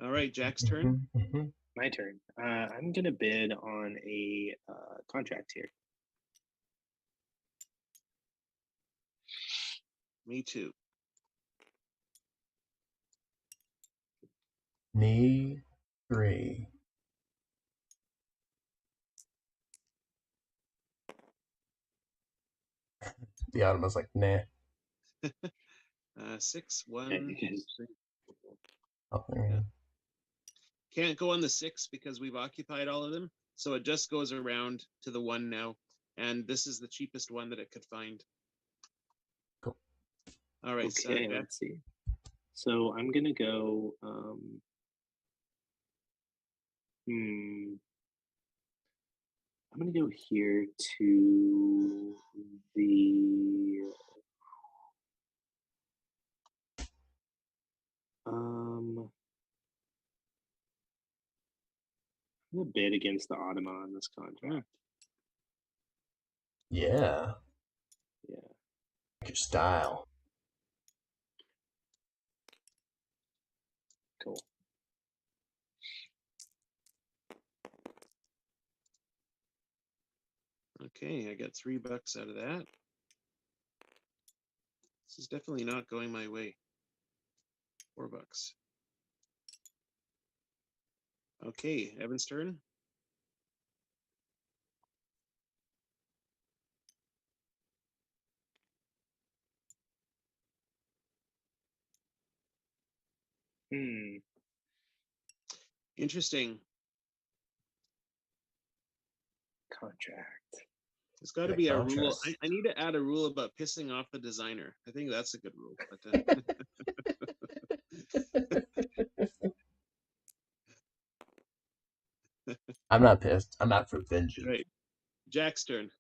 [SPEAKER 3] All right, Jack's turn.
[SPEAKER 2] My turn. I'm gonna bid on a contract here.
[SPEAKER 3] Me too.
[SPEAKER 1] Me 3. The Automa's like, nah.
[SPEAKER 3] 6, 1.
[SPEAKER 1] Oh, there we
[SPEAKER 3] Yeah.
[SPEAKER 1] go.
[SPEAKER 3] Can't go on the 6 because we've occupied all of them. So it just goes around to the 1 now. And this is the cheapest one that it could find.
[SPEAKER 1] Cool.
[SPEAKER 3] All right.
[SPEAKER 2] Okay,
[SPEAKER 3] so
[SPEAKER 2] let's see. So I'm gonna go. I'm gonna go here to the. I'm gonna bid against the Automa on this contract.
[SPEAKER 1] Yeah.
[SPEAKER 2] Yeah.
[SPEAKER 1] Like your style.
[SPEAKER 2] Cool.
[SPEAKER 3] Okay, I got $3 out of that. This is definitely not going my way. $4. Okay, Evan's turn. Interesting.
[SPEAKER 2] Contract.
[SPEAKER 3] There's got to be a rule. I need to add a rule about pissing off the designer. I think that's a good rule.
[SPEAKER 1] I'm not pissed. I'm out for vengeance.
[SPEAKER 3] Right. Jack's turn.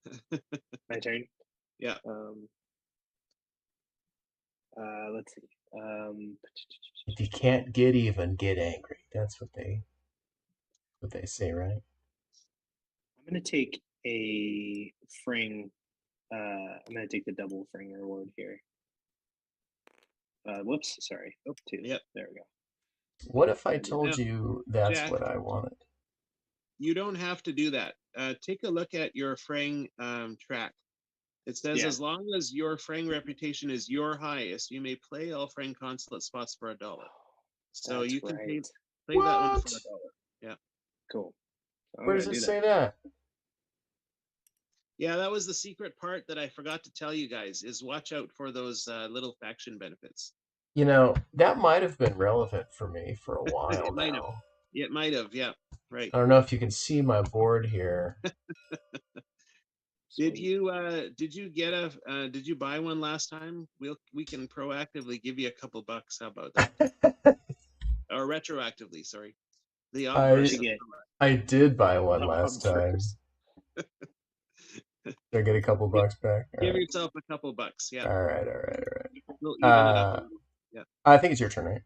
[SPEAKER 2] My turn.
[SPEAKER 3] Yeah.
[SPEAKER 2] Let's see.
[SPEAKER 1] If you can't get even, get angry. That's what they say, right?
[SPEAKER 2] I'm gonna take a Fring. I'm gonna take the double Fring reward here. Whoops, sorry. Oh, 2.
[SPEAKER 3] Yep.
[SPEAKER 2] There we go.
[SPEAKER 1] What if I told
[SPEAKER 3] Now,
[SPEAKER 1] you that's
[SPEAKER 3] Jack,
[SPEAKER 1] what I wanted?
[SPEAKER 3] you don't have to do that. Take a look at your Frang track. It says,
[SPEAKER 2] Yeah.
[SPEAKER 3] as long as your Frang reputation is your highest, you may play all Frang consulate spots for $1. So
[SPEAKER 2] That's
[SPEAKER 3] you can
[SPEAKER 2] right.
[SPEAKER 3] play that one for
[SPEAKER 1] What?
[SPEAKER 3] $1. Yeah.
[SPEAKER 2] Cool. I'm
[SPEAKER 1] Where
[SPEAKER 2] gonna
[SPEAKER 1] does it
[SPEAKER 2] do
[SPEAKER 1] say
[SPEAKER 2] that.
[SPEAKER 1] that?
[SPEAKER 3] Yeah, that was the secret part that I forgot to tell you guys, is watch out for those little faction benefits.
[SPEAKER 1] You know, that might have been relevant for me for a while
[SPEAKER 3] It might have.
[SPEAKER 1] now.
[SPEAKER 3] It might have, yeah. Right.
[SPEAKER 1] I don't know if you can see my board here.
[SPEAKER 3] Did
[SPEAKER 2] Sweet.
[SPEAKER 3] you get a did you buy one last time? We can proactively give you a couple bucks. How about that? Or retroactively, sorry. The obverse.
[SPEAKER 1] I did buy one
[SPEAKER 2] The
[SPEAKER 1] last time.
[SPEAKER 2] obverse.
[SPEAKER 1] Did I get a couple bucks back? All
[SPEAKER 3] Give
[SPEAKER 1] right.
[SPEAKER 3] yourself a couple bucks. Yeah.
[SPEAKER 1] All right.
[SPEAKER 3] We'll even it up a little. Yeah.
[SPEAKER 1] I think it's your turn, right?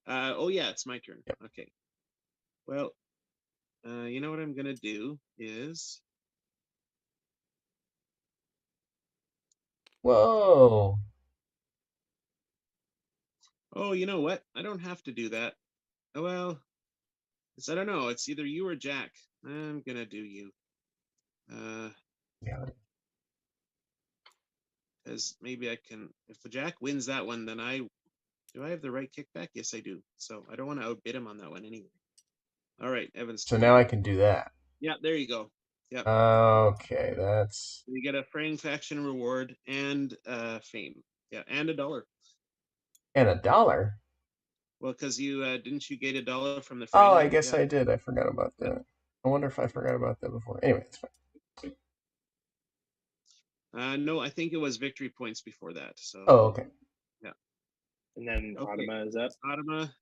[SPEAKER 3] Oh yeah, it's my turn.
[SPEAKER 1] Yep.
[SPEAKER 3] Okay. Well, you know what I'm gonna do is
[SPEAKER 1] Whoa.
[SPEAKER 3] oh, you know what? I don't have to do that. Oh well, I don't know. It's either you or Jack. I'm gonna do you.
[SPEAKER 1] Yeah.
[SPEAKER 3] Because maybe I can. If Jack wins that one, then do I have the right kickback? Yes, I do. So I don't want to outbid him on that one anyway. All right, Evans.
[SPEAKER 1] So now I can do that.
[SPEAKER 3] Yeah, there you go. Yep.
[SPEAKER 1] Okay, that's.
[SPEAKER 3] You get a Frang faction reward and fame. Yeah, and $1.
[SPEAKER 1] And $1.
[SPEAKER 3] Well, because you didn't you get $1 from the
[SPEAKER 1] Oh,
[SPEAKER 3] Frang?
[SPEAKER 1] I guess
[SPEAKER 3] Yeah.
[SPEAKER 1] I did. I forgot about that. I wonder if I forgot about that before. Anyway, it's fine.
[SPEAKER 3] No, I think it was victory points before that. So.
[SPEAKER 1] Oh, okay.
[SPEAKER 3] Yeah.
[SPEAKER 2] And then
[SPEAKER 3] Okay.
[SPEAKER 2] Automa is up.
[SPEAKER 3] Automa.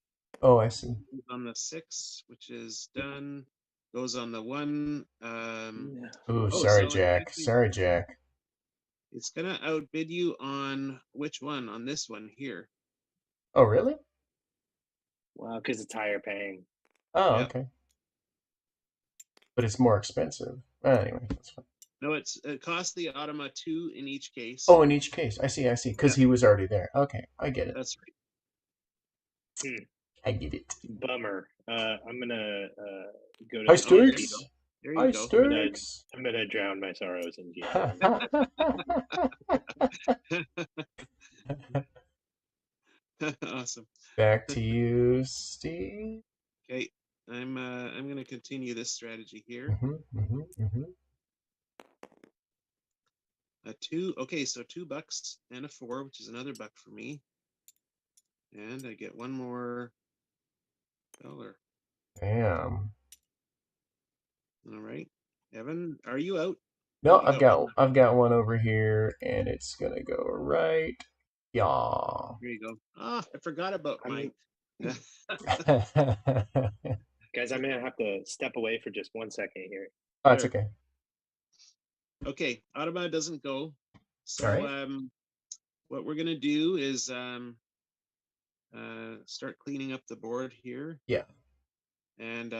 [SPEAKER 1] Oh, I see.
[SPEAKER 3] On the 6, which is done. Goes on the 1.
[SPEAKER 1] Ooh, sorry,
[SPEAKER 3] so
[SPEAKER 1] Jack.
[SPEAKER 3] actually,
[SPEAKER 1] Sorry, Jack.
[SPEAKER 3] it's gonna outbid you on which one? On this one here.
[SPEAKER 1] Oh, really?
[SPEAKER 2] Wow, because it's higher paying.
[SPEAKER 1] Oh,
[SPEAKER 3] Yep.
[SPEAKER 1] okay. But it's more expensive. Anyway, that's fine.
[SPEAKER 3] No, it costs the Automa 2 in each case.
[SPEAKER 1] Oh, in each case. I see. Because he was already there. Okay, I get it.
[SPEAKER 3] That's right.
[SPEAKER 1] I get it.
[SPEAKER 2] Bummer. I'm gonna go to
[SPEAKER 1] High stakes.
[SPEAKER 3] There you
[SPEAKER 1] High
[SPEAKER 3] go.
[SPEAKER 1] stakes.
[SPEAKER 2] I'm gonna drown my sorrows in
[SPEAKER 3] Awesome.
[SPEAKER 1] Back to you, Steve.
[SPEAKER 3] Okay, I'm gonna continue this strategy here. A 2. Okay, so $2 and a 4, which is another buck for me, and I get one more $1.
[SPEAKER 1] Damn.
[SPEAKER 3] All right, Evan, are you out?
[SPEAKER 1] No,
[SPEAKER 3] Oh,
[SPEAKER 1] I've got one over here, and it's gonna go right. Yeah.
[SPEAKER 3] Here you go. Ah, I forgot about mine.
[SPEAKER 2] Guys, I'm gonna have to step away for just 1 second here.
[SPEAKER 1] Oh, it's okay.
[SPEAKER 3] Okay, Automa doesn't go. So
[SPEAKER 1] All right.
[SPEAKER 3] what we're gonna do is start cleaning up the board here.
[SPEAKER 1] Yeah.
[SPEAKER 3] And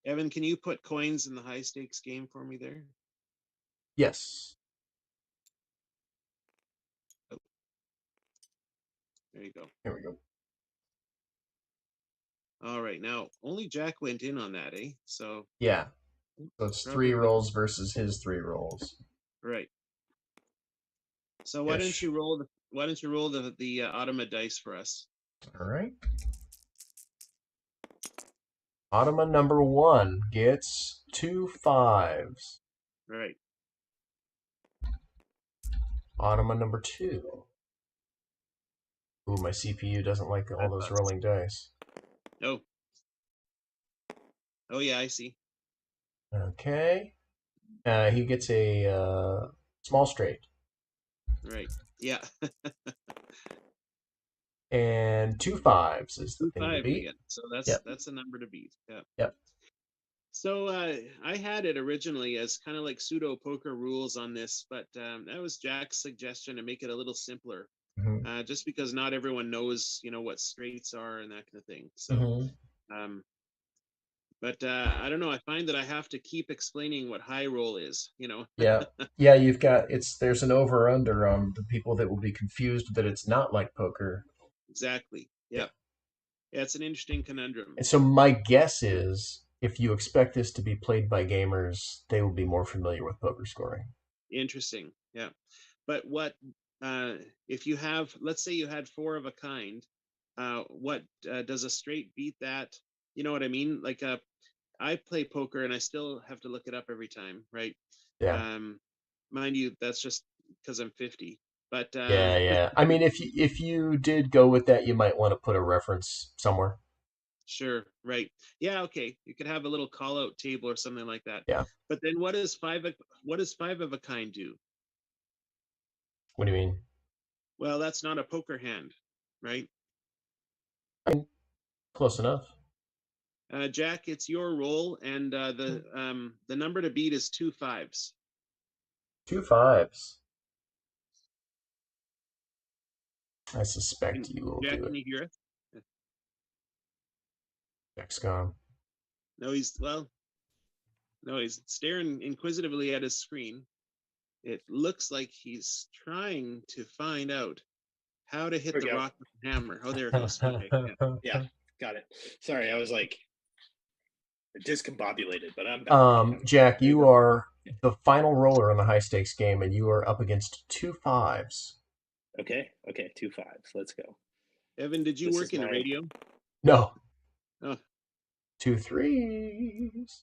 [SPEAKER 3] Evan, can you put coins in the high stakes game for me there?
[SPEAKER 1] Yes.
[SPEAKER 3] Oh. There you go.
[SPEAKER 1] Here we go.
[SPEAKER 3] All right, now only Jack went in on that, eh? So
[SPEAKER 1] yeah. So it's 3 rolls versus his 3 rolls.
[SPEAKER 3] Right. So why don't you roll the Automa dice for us?
[SPEAKER 1] All right. Automa number 1 gets 2 5s.
[SPEAKER 3] Right.
[SPEAKER 1] Automa number 2. Ooh, my CPU doesn't like all those rolling dice.
[SPEAKER 3] Oh. Oh yeah, I see.
[SPEAKER 1] Okay. He gets a small straight.
[SPEAKER 3] Right. Yeah.
[SPEAKER 1] And 2 5s is the
[SPEAKER 3] 2
[SPEAKER 1] thing to
[SPEAKER 3] 5
[SPEAKER 1] beat.
[SPEAKER 3] again. So that's a number to beat. Yeah.
[SPEAKER 1] Yep.
[SPEAKER 3] So I had it originally as kind of like pseudo poker rules on this, but that was Jack's suggestion to make it a little simpler, just because not everyone knows, what straights are and that kind of thing. So But I don't know. I find that I have to keep explaining what high roll is.
[SPEAKER 1] Yeah. Yeah, you've got there's an over under on the people that will be confused that it's not like poker.
[SPEAKER 3] Exactly.
[SPEAKER 1] Yeah.
[SPEAKER 3] Yeah. Yeah, it's an interesting conundrum.
[SPEAKER 1] And so my guess is if you expect this to be played by gamers, they will be more familiar with poker scoring.
[SPEAKER 3] Interesting. Yeah. But what if you have, let's say you had four of a kind, what does a straight beat that? You know what I mean? Like I play poker and I still have to look it up every time, right?
[SPEAKER 1] Yeah.
[SPEAKER 3] Um, mind you, that's just because I'm 50. But
[SPEAKER 1] Yeah, yeah. I mean, if you did go with that, you might want to put a reference somewhere.
[SPEAKER 3] sure, right. Yeah, okay. You could have a little call out table or something like that.
[SPEAKER 1] Yeah.
[SPEAKER 3] But then what does five of a kind do?
[SPEAKER 1] What do you mean?
[SPEAKER 3] Well, that's not a poker hand, right?
[SPEAKER 1] I mean, close enough.
[SPEAKER 3] Jack, it's your roll, and the number to beat is 2 5s.
[SPEAKER 1] 2 5s. I
[SPEAKER 3] Can,
[SPEAKER 1] suspect you will
[SPEAKER 3] Jack,
[SPEAKER 1] do
[SPEAKER 3] can
[SPEAKER 1] it.
[SPEAKER 3] you hear us?
[SPEAKER 1] Jack's gone.
[SPEAKER 3] No, he's staring inquisitively at his screen. It looks like he's trying to find out how to hit
[SPEAKER 2] There we
[SPEAKER 3] the
[SPEAKER 2] go.
[SPEAKER 3] rock with the hammer. Oh, there it goes. Okay, yeah.
[SPEAKER 2] Yeah, got it. Sorry, I was like discombobulated, but I'm back.
[SPEAKER 1] Jack,
[SPEAKER 2] There you
[SPEAKER 1] you
[SPEAKER 2] go.
[SPEAKER 1] are the final roller in the high stakes game, and you are up against 2 5s.
[SPEAKER 2] Okay, 2 5s. Let's go.
[SPEAKER 3] Evan, did you
[SPEAKER 2] This
[SPEAKER 3] work
[SPEAKER 2] is
[SPEAKER 3] in the
[SPEAKER 2] my
[SPEAKER 3] radio?
[SPEAKER 1] No,
[SPEAKER 3] Oh,
[SPEAKER 1] 2 3s.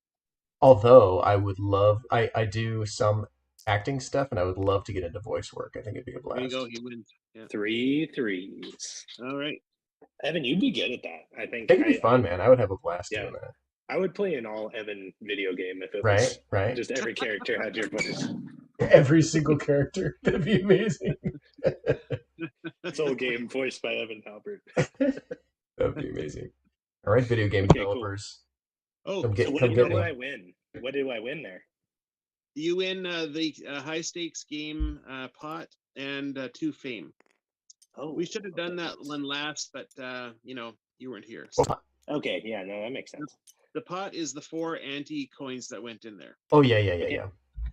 [SPEAKER 1] Although I would love, I do some acting stuff, and I would love to get into voice work. I think it'd be a
[SPEAKER 3] there you go.
[SPEAKER 1] blast.
[SPEAKER 3] He wins. Yeah.
[SPEAKER 2] 3 3s.
[SPEAKER 3] All right.
[SPEAKER 2] Evan, you'd be good at that. I
[SPEAKER 1] I
[SPEAKER 2] think
[SPEAKER 1] think it'd be fun, man. I would have a blast
[SPEAKER 2] yeah,
[SPEAKER 1] doing that.
[SPEAKER 2] I would play an all Evan video game if it
[SPEAKER 1] Right,
[SPEAKER 2] was
[SPEAKER 1] right.
[SPEAKER 2] just every character had your voice.
[SPEAKER 1] Every single character. That'd be amazing.
[SPEAKER 2] This whole game voiced by Evan Halbert.
[SPEAKER 1] That'd be amazing. All right, video game
[SPEAKER 2] Okay, cool.
[SPEAKER 1] developers,
[SPEAKER 3] Oh,
[SPEAKER 1] come
[SPEAKER 2] So
[SPEAKER 1] get
[SPEAKER 2] what,
[SPEAKER 1] come
[SPEAKER 2] what
[SPEAKER 1] get
[SPEAKER 2] do
[SPEAKER 1] me.
[SPEAKER 2] I win? What do I win there?
[SPEAKER 3] you win the high stakes game pot and 2 fame.
[SPEAKER 2] Oh,
[SPEAKER 3] We should have done
[SPEAKER 2] okay.
[SPEAKER 3] that one last, but you weren't here. So.
[SPEAKER 2] Okay, yeah, no, that makes sense.
[SPEAKER 3] The pot is the 4 anti coins that went in there.
[SPEAKER 1] Oh yeah, yeah, yeah,
[SPEAKER 2] Okay.
[SPEAKER 1] yeah.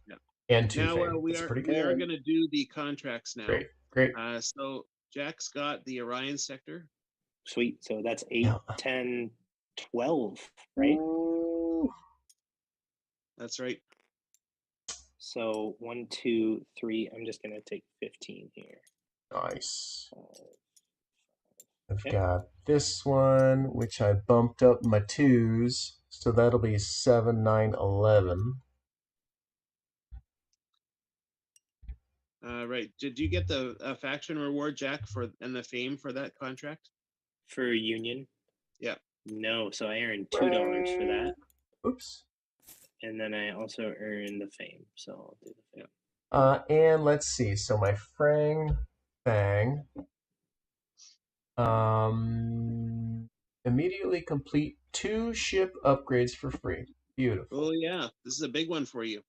[SPEAKER 3] Yeah.
[SPEAKER 1] And 2
[SPEAKER 3] Now
[SPEAKER 1] fame.
[SPEAKER 3] we
[SPEAKER 1] That's
[SPEAKER 3] are
[SPEAKER 1] pretty
[SPEAKER 3] we are
[SPEAKER 1] good.
[SPEAKER 3] going to do the contracts now.
[SPEAKER 1] Great, great.
[SPEAKER 3] So Jack's got the Orion sector.
[SPEAKER 2] Sweet. So that's 8,
[SPEAKER 1] Yeah.
[SPEAKER 2] 10, 12, right?
[SPEAKER 1] Ooh.
[SPEAKER 3] That's right.
[SPEAKER 2] So 1, 2, 3. I'm just gonna take 15 here.
[SPEAKER 1] Nice.
[SPEAKER 2] 5,
[SPEAKER 1] I've
[SPEAKER 2] okay.
[SPEAKER 1] got this one, which I bumped up my 2s, so that'll be 7, 9, 11.
[SPEAKER 3] Right. Did you get the faction reward, Jack, and the fame for that contract?
[SPEAKER 2] For Union?
[SPEAKER 3] Yeah.
[SPEAKER 2] No, so I earned $2 for that.
[SPEAKER 1] Oops.
[SPEAKER 2] And then I also earned the fame. So I'll do the fame.
[SPEAKER 1] And let's see. So my Frang Bang. Immediately complete 2 ship upgrades for free. Beautiful.
[SPEAKER 3] Oh yeah, this is a big one for you.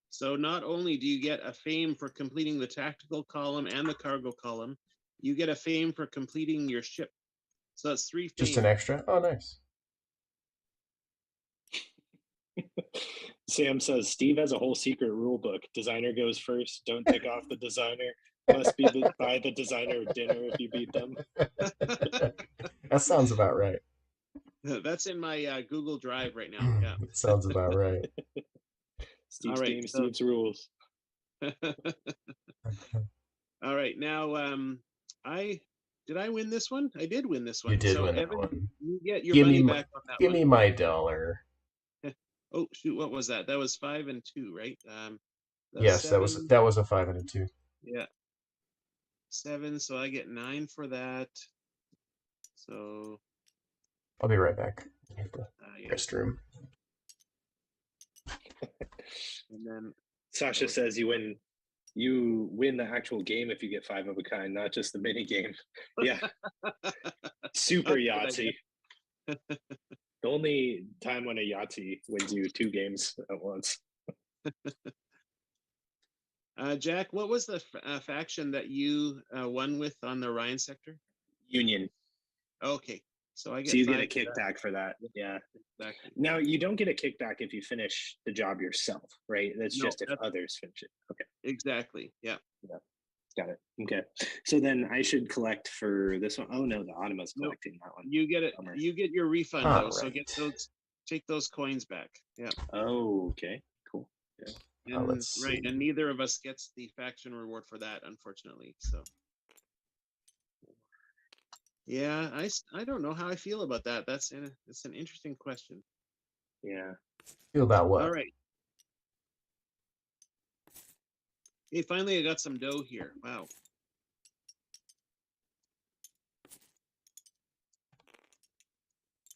[SPEAKER 3] So not only do you get a fame for completing the tactical column and the cargo column, you get a fame for completing your ship. So that's 3 fame.
[SPEAKER 1] Just an extra. Oh, nice.
[SPEAKER 2] Sam says Steve has a whole secret rule book. Designer goes first. Don't tick off the designer. Must buy the designer dinner if you beat them.
[SPEAKER 1] That sounds about right.
[SPEAKER 3] That's in my Google Drive right now. Yeah.
[SPEAKER 1] That sounds about right.
[SPEAKER 2] Steve's
[SPEAKER 3] All right,
[SPEAKER 2] game,
[SPEAKER 3] so-
[SPEAKER 2] Steve's rules.
[SPEAKER 3] All right, now did I win this one? I did win this one.
[SPEAKER 1] You did
[SPEAKER 3] so
[SPEAKER 1] win that
[SPEAKER 3] Evan,
[SPEAKER 1] one.
[SPEAKER 3] you get your
[SPEAKER 1] Give
[SPEAKER 3] money
[SPEAKER 1] me my,
[SPEAKER 3] back on that
[SPEAKER 1] give
[SPEAKER 3] one.
[SPEAKER 1] me my dollar.
[SPEAKER 3] Oh shoot, what was that? That was 5 and 2, right?
[SPEAKER 1] Yes,
[SPEAKER 3] 7,
[SPEAKER 1] that was a 5 and a 2.
[SPEAKER 3] yeah. 7, so I get 9 for that. So
[SPEAKER 1] I'll be right back. I have to
[SPEAKER 3] yeah.
[SPEAKER 1] restroom.
[SPEAKER 3] And then
[SPEAKER 2] Sasha says you win the actual game if you get 5 of a kind, not just the mini game. Yeah. Super Yahtzee. The only time when a Yahtzee wins you 2 games at once.
[SPEAKER 3] Jack, what was the faction that you won with on the Orion sector?
[SPEAKER 2] Union.
[SPEAKER 3] Okay, So I get
[SPEAKER 2] So you get a
[SPEAKER 3] 5 for that.
[SPEAKER 2] kickback for that. Yeah.
[SPEAKER 3] Exactly.
[SPEAKER 2] Now you don't get a kickback if you finish the job yourself, right? That's
[SPEAKER 3] No,
[SPEAKER 2] just if others finish it. Okay.
[SPEAKER 3] exactly. Yeah.
[SPEAKER 2] Yeah. Got it. Okay. So then I should collect for this one. Oh no, the Anima's
[SPEAKER 3] No,
[SPEAKER 2] collecting that one.
[SPEAKER 3] you get it.
[SPEAKER 2] Bummer.
[SPEAKER 3] You get your refund
[SPEAKER 1] All
[SPEAKER 3] though. So get
[SPEAKER 1] right.
[SPEAKER 3] take those coins back. Yeah.
[SPEAKER 2] Oh, okay. Cool. Yeah.
[SPEAKER 3] And
[SPEAKER 1] Let's
[SPEAKER 3] right,
[SPEAKER 1] see.
[SPEAKER 3] and neither of us gets the faction reward for that, unfortunately. So yeah, I don't know how I feel about that. It's an interesting question.
[SPEAKER 2] Yeah.
[SPEAKER 1] Feel about what?
[SPEAKER 3] All right. Hey, finally I got some dough here. Wow.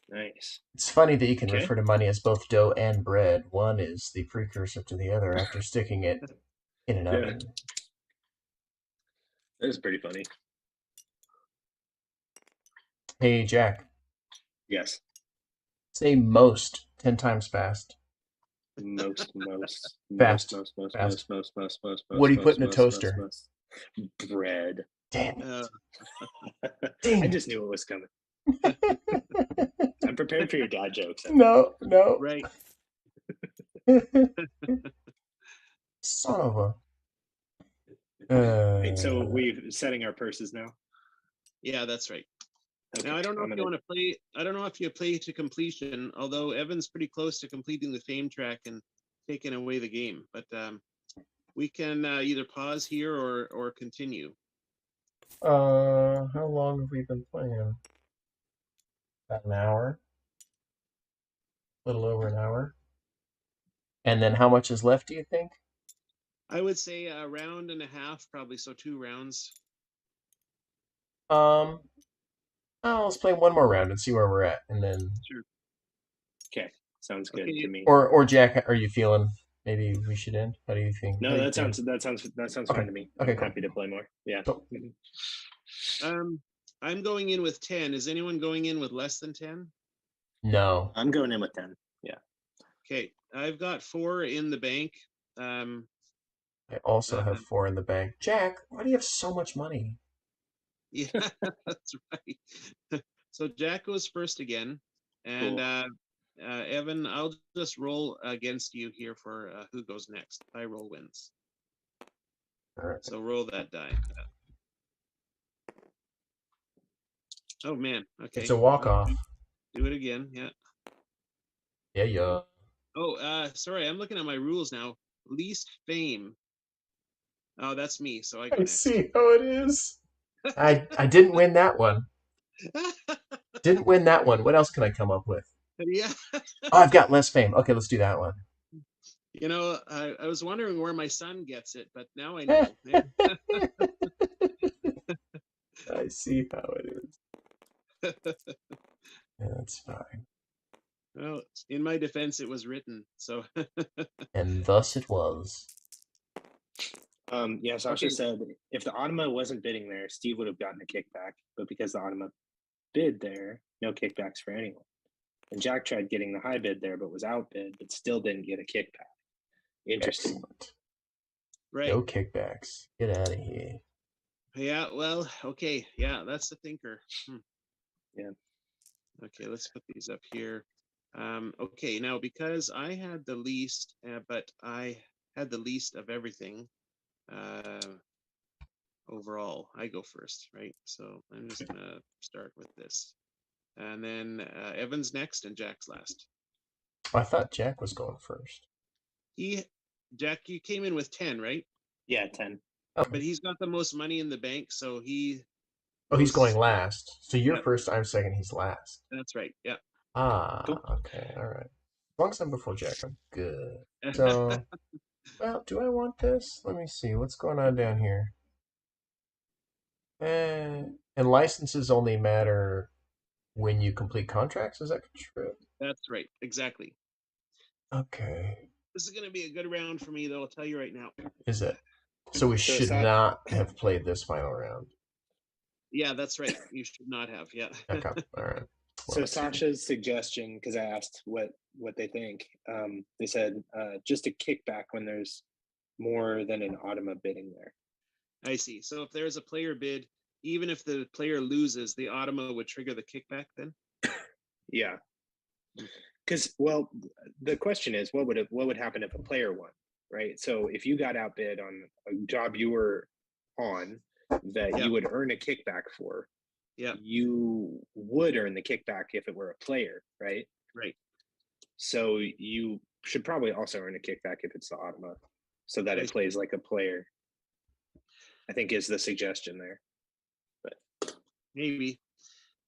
[SPEAKER 2] Nice.
[SPEAKER 1] It's funny that you can
[SPEAKER 2] Okay.
[SPEAKER 1] refer to money as both dough and bread. One is the precursor to the other after sticking it in an
[SPEAKER 2] Yeah.
[SPEAKER 1] oven.
[SPEAKER 2] That was pretty funny.
[SPEAKER 1] Hey, Jack,
[SPEAKER 2] Yes.
[SPEAKER 1] say most 10 times fast.
[SPEAKER 2] Most.
[SPEAKER 1] Fast. What do you put in a toaster?
[SPEAKER 2] Bread.
[SPEAKER 1] Damn it.
[SPEAKER 3] Uh,
[SPEAKER 1] Damn
[SPEAKER 2] I
[SPEAKER 1] it.
[SPEAKER 2] just knew it was coming. I'm prepared for your dad jokes.
[SPEAKER 1] No.
[SPEAKER 3] right.
[SPEAKER 1] Son of a.
[SPEAKER 2] Right, so we're setting our purses now.
[SPEAKER 3] Yeah, that's right.
[SPEAKER 2] Okay,
[SPEAKER 3] Now I don't know if you want to play. I don't know if you play to completion. Although Evan's pretty close to completing the fame track and taking away the game, but we can either pause here or continue.
[SPEAKER 1] How long have we been playing? About an hour. A little over an hour. And then how much is left, do you think?
[SPEAKER 3] I would say a round and a half, probably. So 2 rounds.
[SPEAKER 1] Let's play one more round and see where we're at, and then.
[SPEAKER 3] Sure.
[SPEAKER 2] Okay, sounds good to me.
[SPEAKER 1] Or Jack, are you feeling? Maybe we should end. How do you think?
[SPEAKER 2] No, that sounds fine to me. I'm
[SPEAKER 1] Okay, cool.
[SPEAKER 2] happy to play more. Yeah.
[SPEAKER 1] Cool.
[SPEAKER 3] I'm going in with 10. Is anyone going in with less than 10?
[SPEAKER 1] No.
[SPEAKER 2] I'm going in with 10. Yeah.
[SPEAKER 3] Okay, I've got 4 in the bank.
[SPEAKER 1] I also have 4 in the bank. Jack, why do you have so much money?
[SPEAKER 3] Yeah, that's right. So Jack goes first again, and
[SPEAKER 2] Cool.
[SPEAKER 3] Evan, I'll just roll against you here for who goes next. I roll wins.
[SPEAKER 1] All right.
[SPEAKER 3] So roll that die. Oh man. Okay.
[SPEAKER 1] It's a walk-off.
[SPEAKER 3] Do it again. Yeah.
[SPEAKER 1] Yeah.
[SPEAKER 3] Oh, sorry. I'm looking at my rules now. Least fame. Oh, that's me. So I go next.
[SPEAKER 1] See how it is. I didn't win that one. Didn't win that one. What else can I come up with?
[SPEAKER 3] Yeah.
[SPEAKER 1] Oh, I've got less fame. Okay, let's do that one.
[SPEAKER 3] You know, I was wondering where my son gets it, but now I know.
[SPEAKER 1] I see how it is. Yeah, that's fine.
[SPEAKER 3] Well, in my defense, it was written. So.
[SPEAKER 1] And thus it was.
[SPEAKER 2] Yeah, Sasha said if the Anima wasn't bidding there, Steve would have gotten a kickback. But because the Anima bid there, no kickbacks for anyone. And Jack tried getting the high bid there, but was outbid, but still didn't get a kickback. Interesting.
[SPEAKER 1] Excellent.
[SPEAKER 3] Right.
[SPEAKER 1] No kickbacks. Get out of here.
[SPEAKER 3] Yeah, well, okay. Yeah, that's the thinker.
[SPEAKER 2] Yeah.
[SPEAKER 3] Okay, let's put these up here. Okay, now because I had the least, but I had the least of everything overall, I go first, right? So I'm just going to start with this. And then Evan's next and Jack's last.
[SPEAKER 1] I thought Jack was going first.
[SPEAKER 3] Jack, you came in with 10, right?
[SPEAKER 2] Yeah, 10.
[SPEAKER 1] Okay.
[SPEAKER 3] But he's got the most money in the bank, so he...
[SPEAKER 1] Oh, he's going last. So you're first, I'm second, he's last.
[SPEAKER 3] That's right, yeah.
[SPEAKER 1] Cool. Okay, all right. As long as I'm before Jack, I'm good. So, well, do I want this? Let me see. What's going on down here? And licenses only matter when you complete contracts? Is that true?
[SPEAKER 3] That's right, exactly.
[SPEAKER 1] Okay.
[SPEAKER 3] This is going to be a good round for me, though, I'll tell you right now.
[SPEAKER 1] Is it? So we should not have played this final round.
[SPEAKER 3] Yeah, that's right. You should not have. Yeah.
[SPEAKER 1] Okay. All right.
[SPEAKER 2] So Sasha's suggestion, because I asked what they think, they said just a kickback when there's more than an Anima bidding there.
[SPEAKER 3] I see. So if there's a player bid, even if the player loses, the Anima would trigger the kickback then?
[SPEAKER 2] Yeah. Because, well, the question is, what would happen if a player won, right? So if you got outbid on a job you were on that you would earn a kickback for, you would earn the kickback if it were a player, right?
[SPEAKER 3] Right.
[SPEAKER 2] So you should probably also earn a kickback if it's the Automa, so that it plays like a player, I think is the suggestion there. But
[SPEAKER 3] maybe.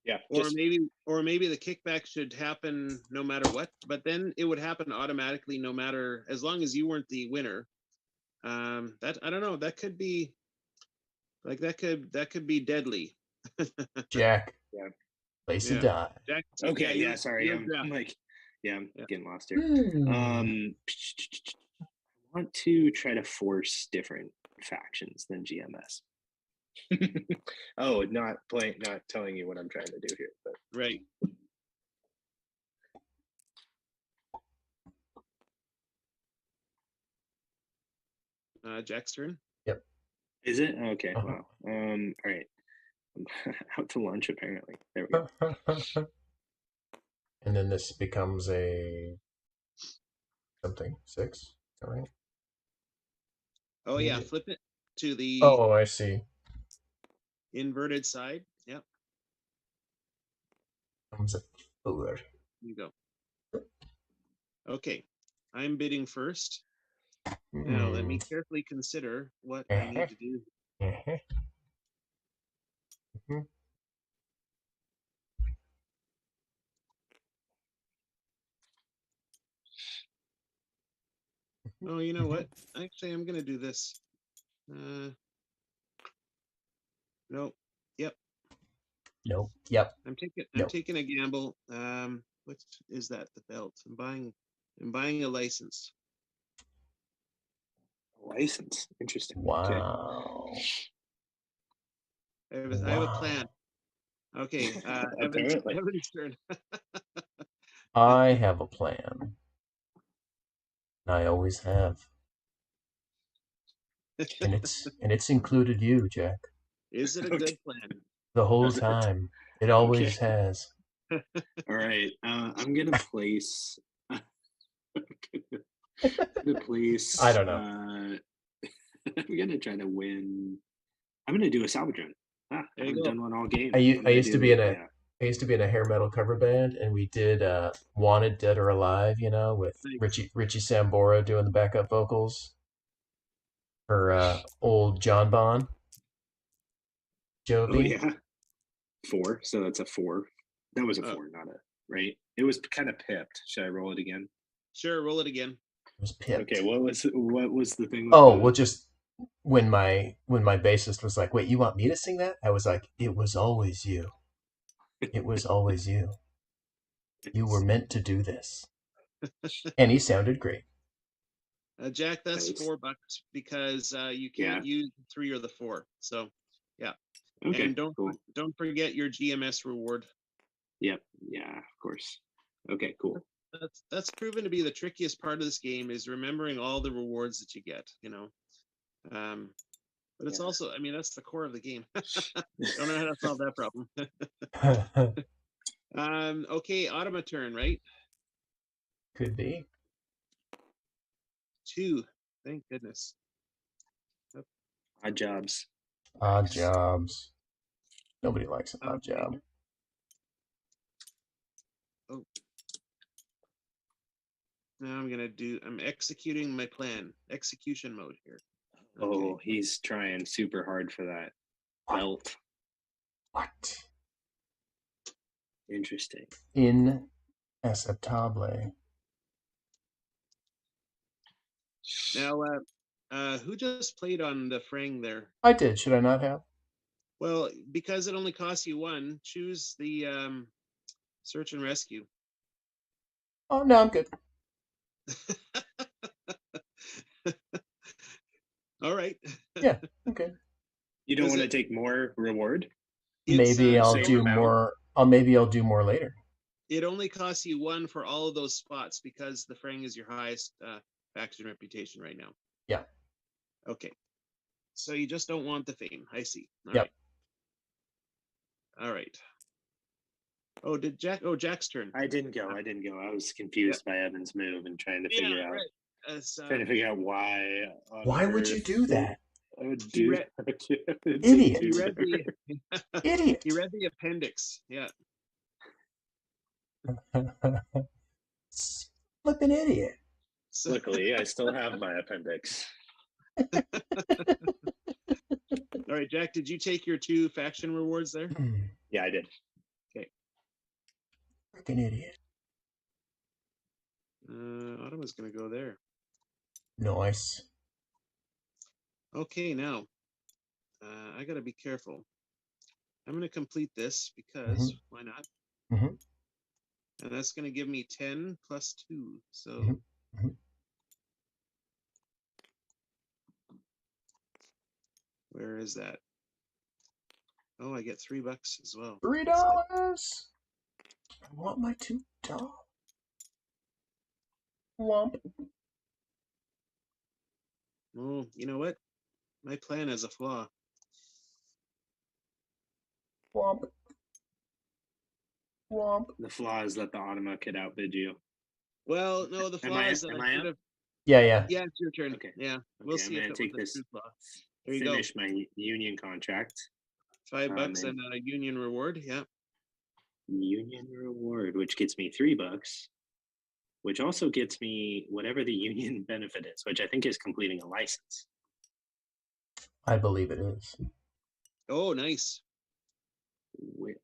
[SPEAKER 2] Yeah.
[SPEAKER 3] Or maybe the kickback should happen no matter what, but then it would happen automatically no matter, as long as you weren't the winner. That, I don't know, that could be like, that could be deadly.
[SPEAKER 1] Jack.
[SPEAKER 2] Yeah.
[SPEAKER 1] Place a die.
[SPEAKER 3] Jack,
[SPEAKER 2] Okay. Yeah. Sorry. I'm like, I'm getting lost here. I want to try to force different factions than GMS. Oh, not telling you what I'm trying to do here, but
[SPEAKER 3] right. Jack's turn.
[SPEAKER 1] Yep.
[SPEAKER 2] Is it? Okay. Wow. All right. I'm out to lunch apparently. There we go.
[SPEAKER 1] And then this becomes a something 6. Is that right?
[SPEAKER 3] Oh yeah, flip it to the
[SPEAKER 1] Oh, I see.
[SPEAKER 3] inverted side. Yep.
[SPEAKER 1] Comes a 4.
[SPEAKER 3] There you go. Okay, I'm bidding first. Now let me carefully consider what I need to do. Oh, you know what? Actually, I'm going to do this. Nope. Yep.
[SPEAKER 1] Nope. Yep.
[SPEAKER 3] I'm taking a gamble. What is that? The belt. I'm buying a license.
[SPEAKER 2] License. Interesting.
[SPEAKER 1] Wow.
[SPEAKER 2] Okay.
[SPEAKER 3] I have a plan. Okay. Evan's turn.
[SPEAKER 1] I have a plan. I always have. And it's included you, Jack.
[SPEAKER 3] Is it a good plan?
[SPEAKER 1] The whole time. It always has.
[SPEAKER 2] All right. I'm gonna place.
[SPEAKER 1] I don't know.
[SPEAKER 2] I'm gonna try to win. I'm gonna do a salvadron. I haven't done one all game.
[SPEAKER 1] I used to be in a hair metal cover band, and we did "Wanted, Dead or Alive," with Richie Sambora doing the backup vocals for old John Bon. Jovi.
[SPEAKER 2] Oh yeah, 4. So that's a 4. That was a 4, not a right. It was kind of pipped. Should I roll it again?
[SPEAKER 3] Sure, roll it again.
[SPEAKER 1] It was pipped.
[SPEAKER 2] Okay, what was the thing?
[SPEAKER 1] Well, just when my bassist was like, "Wait, you want me to sing that?" I was like, "It was always you. It was always you. You were meant to do this." And he sounded great.
[SPEAKER 3] Jack, that's $4 because you can't use the 3 or the 4. So, yeah.
[SPEAKER 2] Okay.
[SPEAKER 3] And don't forget your GMS reward.
[SPEAKER 2] Yep. Yeah, of course. Okay, cool.
[SPEAKER 3] That's proven to be the trickiest part of this game, is remembering all the rewards that you get, but it's also, I mean, that's the core of the game. Don't know how to solve that problem. Okay, Automa turn, right?
[SPEAKER 1] Could be.
[SPEAKER 3] 2. Thank goodness.
[SPEAKER 2] Odd jobs.
[SPEAKER 1] Odd jobs. Nobody likes an odd job.
[SPEAKER 3] Oh. Now I'm executing my plan. Execution mode here.
[SPEAKER 2] Okay. Oh, he's trying super hard for that belt.
[SPEAKER 1] What?
[SPEAKER 2] Interesting.
[SPEAKER 1] Inacceptable.
[SPEAKER 3] Now, who just played on the Frang there?
[SPEAKER 1] I did. Should I not have?
[SPEAKER 3] Well, because it only costs you 1, choose the search and rescue.
[SPEAKER 1] Oh, no, I'm good.
[SPEAKER 3] All right.
[SPEAKER 1] Yeah, okay.
[SPEAKER 2] You don't want to take more reward?
[SPEAKER 1] Maybe I'll do more. Maybe I'll do more later.
[SPEAKER 3] It only costs you 1 for all of those spots because the Frang is your highest faction reputation right now.
[SPEAKER 1] Yeah.
[SPEAKER 3] Okay. So you just don't want the fame. I see. All
[SPEAKER 1] yep.
[SPEAKER 3] right. All right. Oh, did Jack? Oh, Jack's turn.
[SPEAKER 2] I didn't go. I was confused by Evan's move and trying to figure out why.
[SPEAKER 1] Why would you do that?
[SPEAKER 2] I would do
[SPEAKER 1] Idiot. Idiot.
[SPEAKER 3] He read the appendix. Yeah.
[SPEAKER 1] Flippin' idiot.
[SPEAKER 3] So,
[SPEAKER 2] Luckily, I still have my appendix.
[SPEAKER 3] all right, Jack, did you take your 2 faction rewards there?
[SPEAKER 2] Yeah, I did.
[SPEAKER 3] Okay.
[SPEAKER 1] Freaking idiot.
[SPEAKER 3] Ottawa's going to go there.
[SPEAKER 1] Nice.
[SPEAKER 3] Okay, now I got to be careful. I'm going to complete this because why not? And that's going to give me 10 plus 2. So where is that? Oh, I get $3 as well.
[SPEAKER 1] $3. I want my $2. Womp.
[SPEAKER 3] Oh, you know what? My plan has a flaw.
[SPEAKER 1] Womp. Womp.
[SPEAKER 2] The flaw is that the Automa could outbid you.
[SPEAKER 3] Well, no, the flaw is that I should have.
[SPEAKER 1] Yeah.
[SPEAKER 3] Yeah, it's your turn.
[SPEAKER 2] Okay.
[SPEAKER 3] Yeah,
[SPEAKER 2] Okay,
[SPEAKER 3] we'll see
[SPEAKER 2] I'm
[SPEAKER 3] if
[SPEAKER 2] gonna
[SPEAKER 3] it
[SPEAKER 2] take
[SPEAKER 3] was a
[SPEAKER 2] this.
[SPEAKER 3] true flaw. There you go.
[SPEAKER 2] Finish my union contract.
[SPEAKER 3] $5 and a union reward. Yeah.
[SPEAKER 2] Union reward, which gets me $3, which also gets me whatever the union benefit is, which I think is completing a license.
[SPEAKER 1] I believe it is.
[SPEAKER 3] Oh, nice.
[SPEAKER 2] Which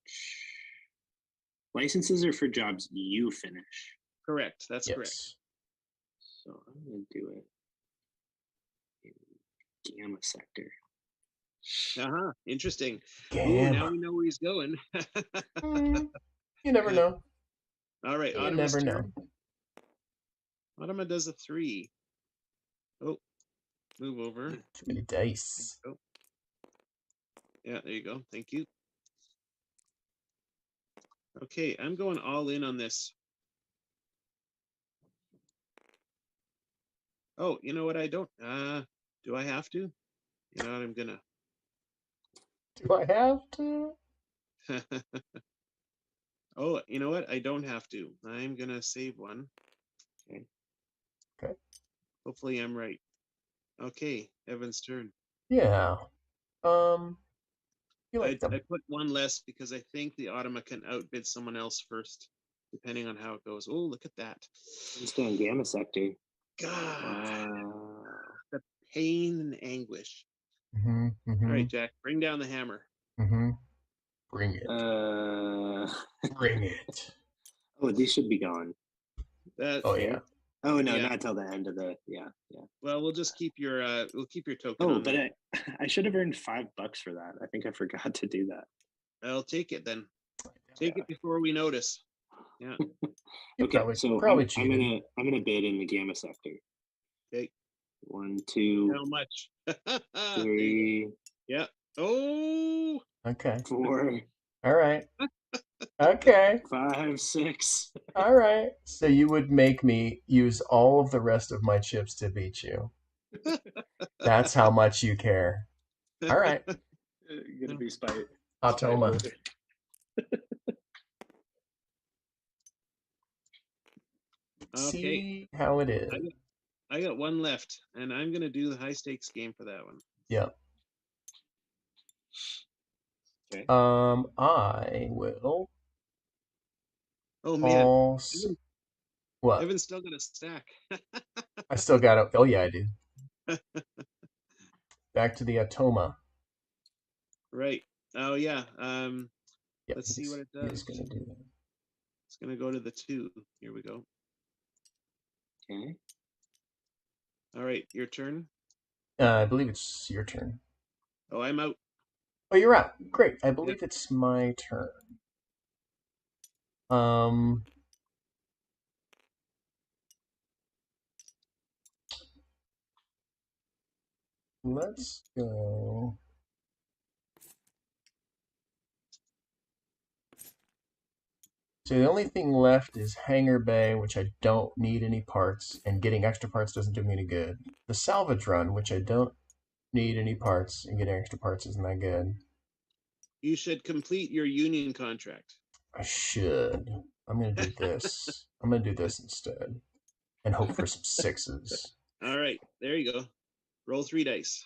[SPEAKER 2] licenses are for jobs you finish.
[SPEAKER 3] Correct. That's
[SPEAKER 1] Yes.
[SPEAKER 3] correct.
[SPEAKER 2] So I'm gonna do it in Gamma sector.
[SPEAKER 3] Interesting.
[SPEAKER 1] Gamma.
[SPEAKER 3] Ooh, now we know where he's going.
[SPEAKER 1] You never know.
[SPEAKER 3] All right.
[SPEAKER 1] You never know.
[SPEAKER 3] Automa does a 3. Oh, move over.
[SPEAKER 1] Too many dice.
[SPEAKER 3] Oh. Yeah, there you go. Thank you. Okay, I'm going all in on this. Oh, you know what? I don't. Do I have to? You know what? I'm gonna.
[SPEAKER 1] Do I have to?
[SPEAKER 3] Oh, you know what? I don't have to. I'm gonna save one. Okay.
[SPEAKER 1] Okay.
[SPEAKER 3] Hopefully I'm right. Okay, Evan's turn.
[SPEAKER 1] Yeah. You like
[SPEAKER 3] I put 1 less because I think the Automa can outbid someone else first, depending on how it goes. Oh, look at that.
[SPEAKER 2] I'm still in Gamma sector.
[SPEAKER 3] God, the pain and anguish.
[SPEAKER 1] All
[SPEAKER 3] right, Jack, bring down the hammer.
[SPEAKER 1] Bring it. Bring it.
[SPEAKER 2] Oh, these should be gone.
[SPEAKER 1] Yeah.
[SPEAKER 2] Oh no, not till the end of the yeah.
[SPEAKER 3] Well, we'll just keep your token.
[SPEAKER 2] Oh, but I should have earned $5 for that. I think I forgot to do that.
[SPEAKER 3] I'll take it then. Take it before we notice. Yeah.
[SPEAKER 2] Okay, so I'm gonna bid in the Gamma sector.
[SPEAKER 3] Okay.
[SPEAKER 2] 1, 2.
[SPEAKER 3] How much?
[SPEAKER 2] 3.
[SPEAKER 3] Yeah. Oh.
[SPEAKER 1] Okay.
[SPEAKER 2] 4.
[SPEAKER 1] All right. Okay.
[SPEAKER 2] 5, 6.
[SPEAKER 1] All right. So you would make me use all of the rest of my chips to beat you. That's how much you care. All right.
[SPEAKER 2] You're gonna be spite.
[SPEAKER 1] Automa. See how it is.
[SPEAKER 3] I got 1 left, and I'm gonna do the high stakes game for that one.
[SPEAKER 1] Yeah.
[SPEAKER 2] Okay.
[SPEAKER 1] I will.
[SPEAKER 3] Oh man.
[SPEAKER 1] What?
[SPEAKER 3] Evan's still got a stack.
[SPEAKER 1] I still got it. Oh yeah, I do. Back to the Automa.
[SPEAKER 3] Right. Oh yeah.
[SPEAKER 1] Yep,
[SPEAKER 3] let's see what it does.
[SPEAKER 1] He's gonna do that.
[SPEAKER 3] It's gonna go to the 2. Here we go.
[SPEAKER 2] Okay.
[SPEAKER 3] All right, your turn.
[SPEAKER 1] I believe it's your turn.
[SPEAKER 3] Oh, I'm out.
[SPEAKER 1] Oh, you're out. Great. I believe it's my turn. Let's go. So the only thing left is Hangar Bay, which I don't need any parts, and getting extra parts doesn't do me any good. The Salvage Run, which I don't need any parts, and getting extra parts isn't that good.
[SPEAKER 3] You should complete your union contract.
[SPEAKER 1] I should. I'm gonna do this. I'm gonna do this instead, and hope for some sixes.
[SPEAKER 3] All right, there you go. Roll 3 dice.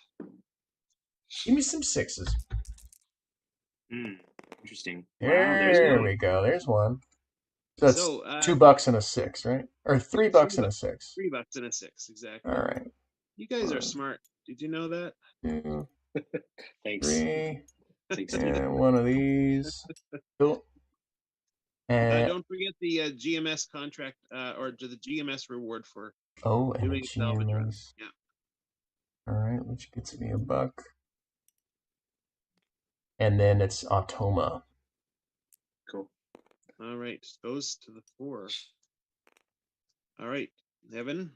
[SPEAKER 1] Give me some sixes.
[SPEAKER 2] Interesting.
[SPEAKER 1] There we go. There's one. So that's
[SPEAKER 3] So,
[SPEAKER 1] $2 and a 6, right? Or $3 and a 6.
[SPEAKER 3] $3 and a 6, exactly.
[SPEAKER 1] All right.
[SPEAKER 3] You guys are smart. Did you know that?
[SPEAKER 1] 2,
[SPEAKER 2] Thanks.
[SPEAKER 1] 3,
[SPEAKER 2] Thanks,
[SPEAKER 1] and one of these. Cool. And
[SPEAKER 3] Don't forget the GMS contract or the GMS reward for
[SPEAKER 1] and a
[SPEAKER 3] doing salvage runs.
[SPEAKER 1] GMS.
[SPEAKER 3] Yeah.
[SPEAKER 1] All right, which gets me $1. And then it's Automa.
[SPEAKER 2] Cool.
[SPEAKER 3] All right, goes to the 4. All right, Evan.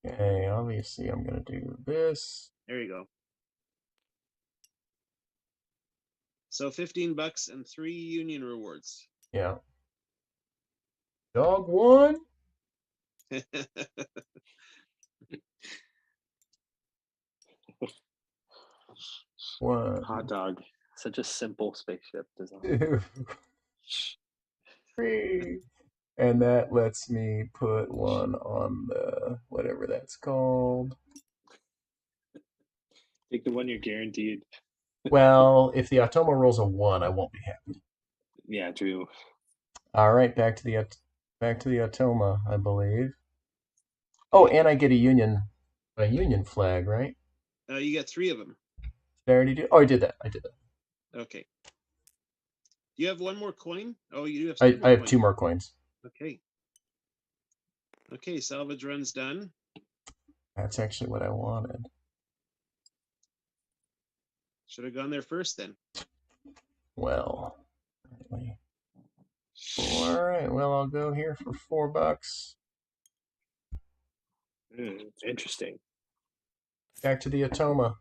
[SPEAKER 1] Okay, obviously I'm gonna do this.
[SPEAKER 3] There you go. So $15 and 3 union rewards.
[SPEAKER 1] Yeah. Dog 1. One.
[SPEAKER 2] Hot dog. Such a simple spaceship design.
[SPEAKER 1] 2, 3. And that lets me put one on the whatever that's called.
[SPEAKER 2] Take the one you're guaranteed.
[SPEAKER 1] Well, if the Automa rolls a 1, I won't be happy.
[SPEAKER 2] Yeah, true.
[SPEAKER 1] All right, back to the Automa, I believe. Oh, and I get a union flag, right?
[SPEAKER 3] You get 3 of them.
[SPEAKER 1] Did I already do? Oh, I did that.
[SPEAKER 3] Okay. Do you have one more coin? Oh, you do have.
[SPEAKER 1] I have 2 more coins.
[SPEAKER 3] Okay. Okay, salvage run's done.
[SPEAKER 1] That's actually what I wanted.
[SPEAKER 3] Should have gone there first then.
[SPEAKER 1] Well, apparently. All right. Well, I'll go here for $4.
[SPEAKER 2] Interesting.
[SPEAKER 1] Back to the Automa.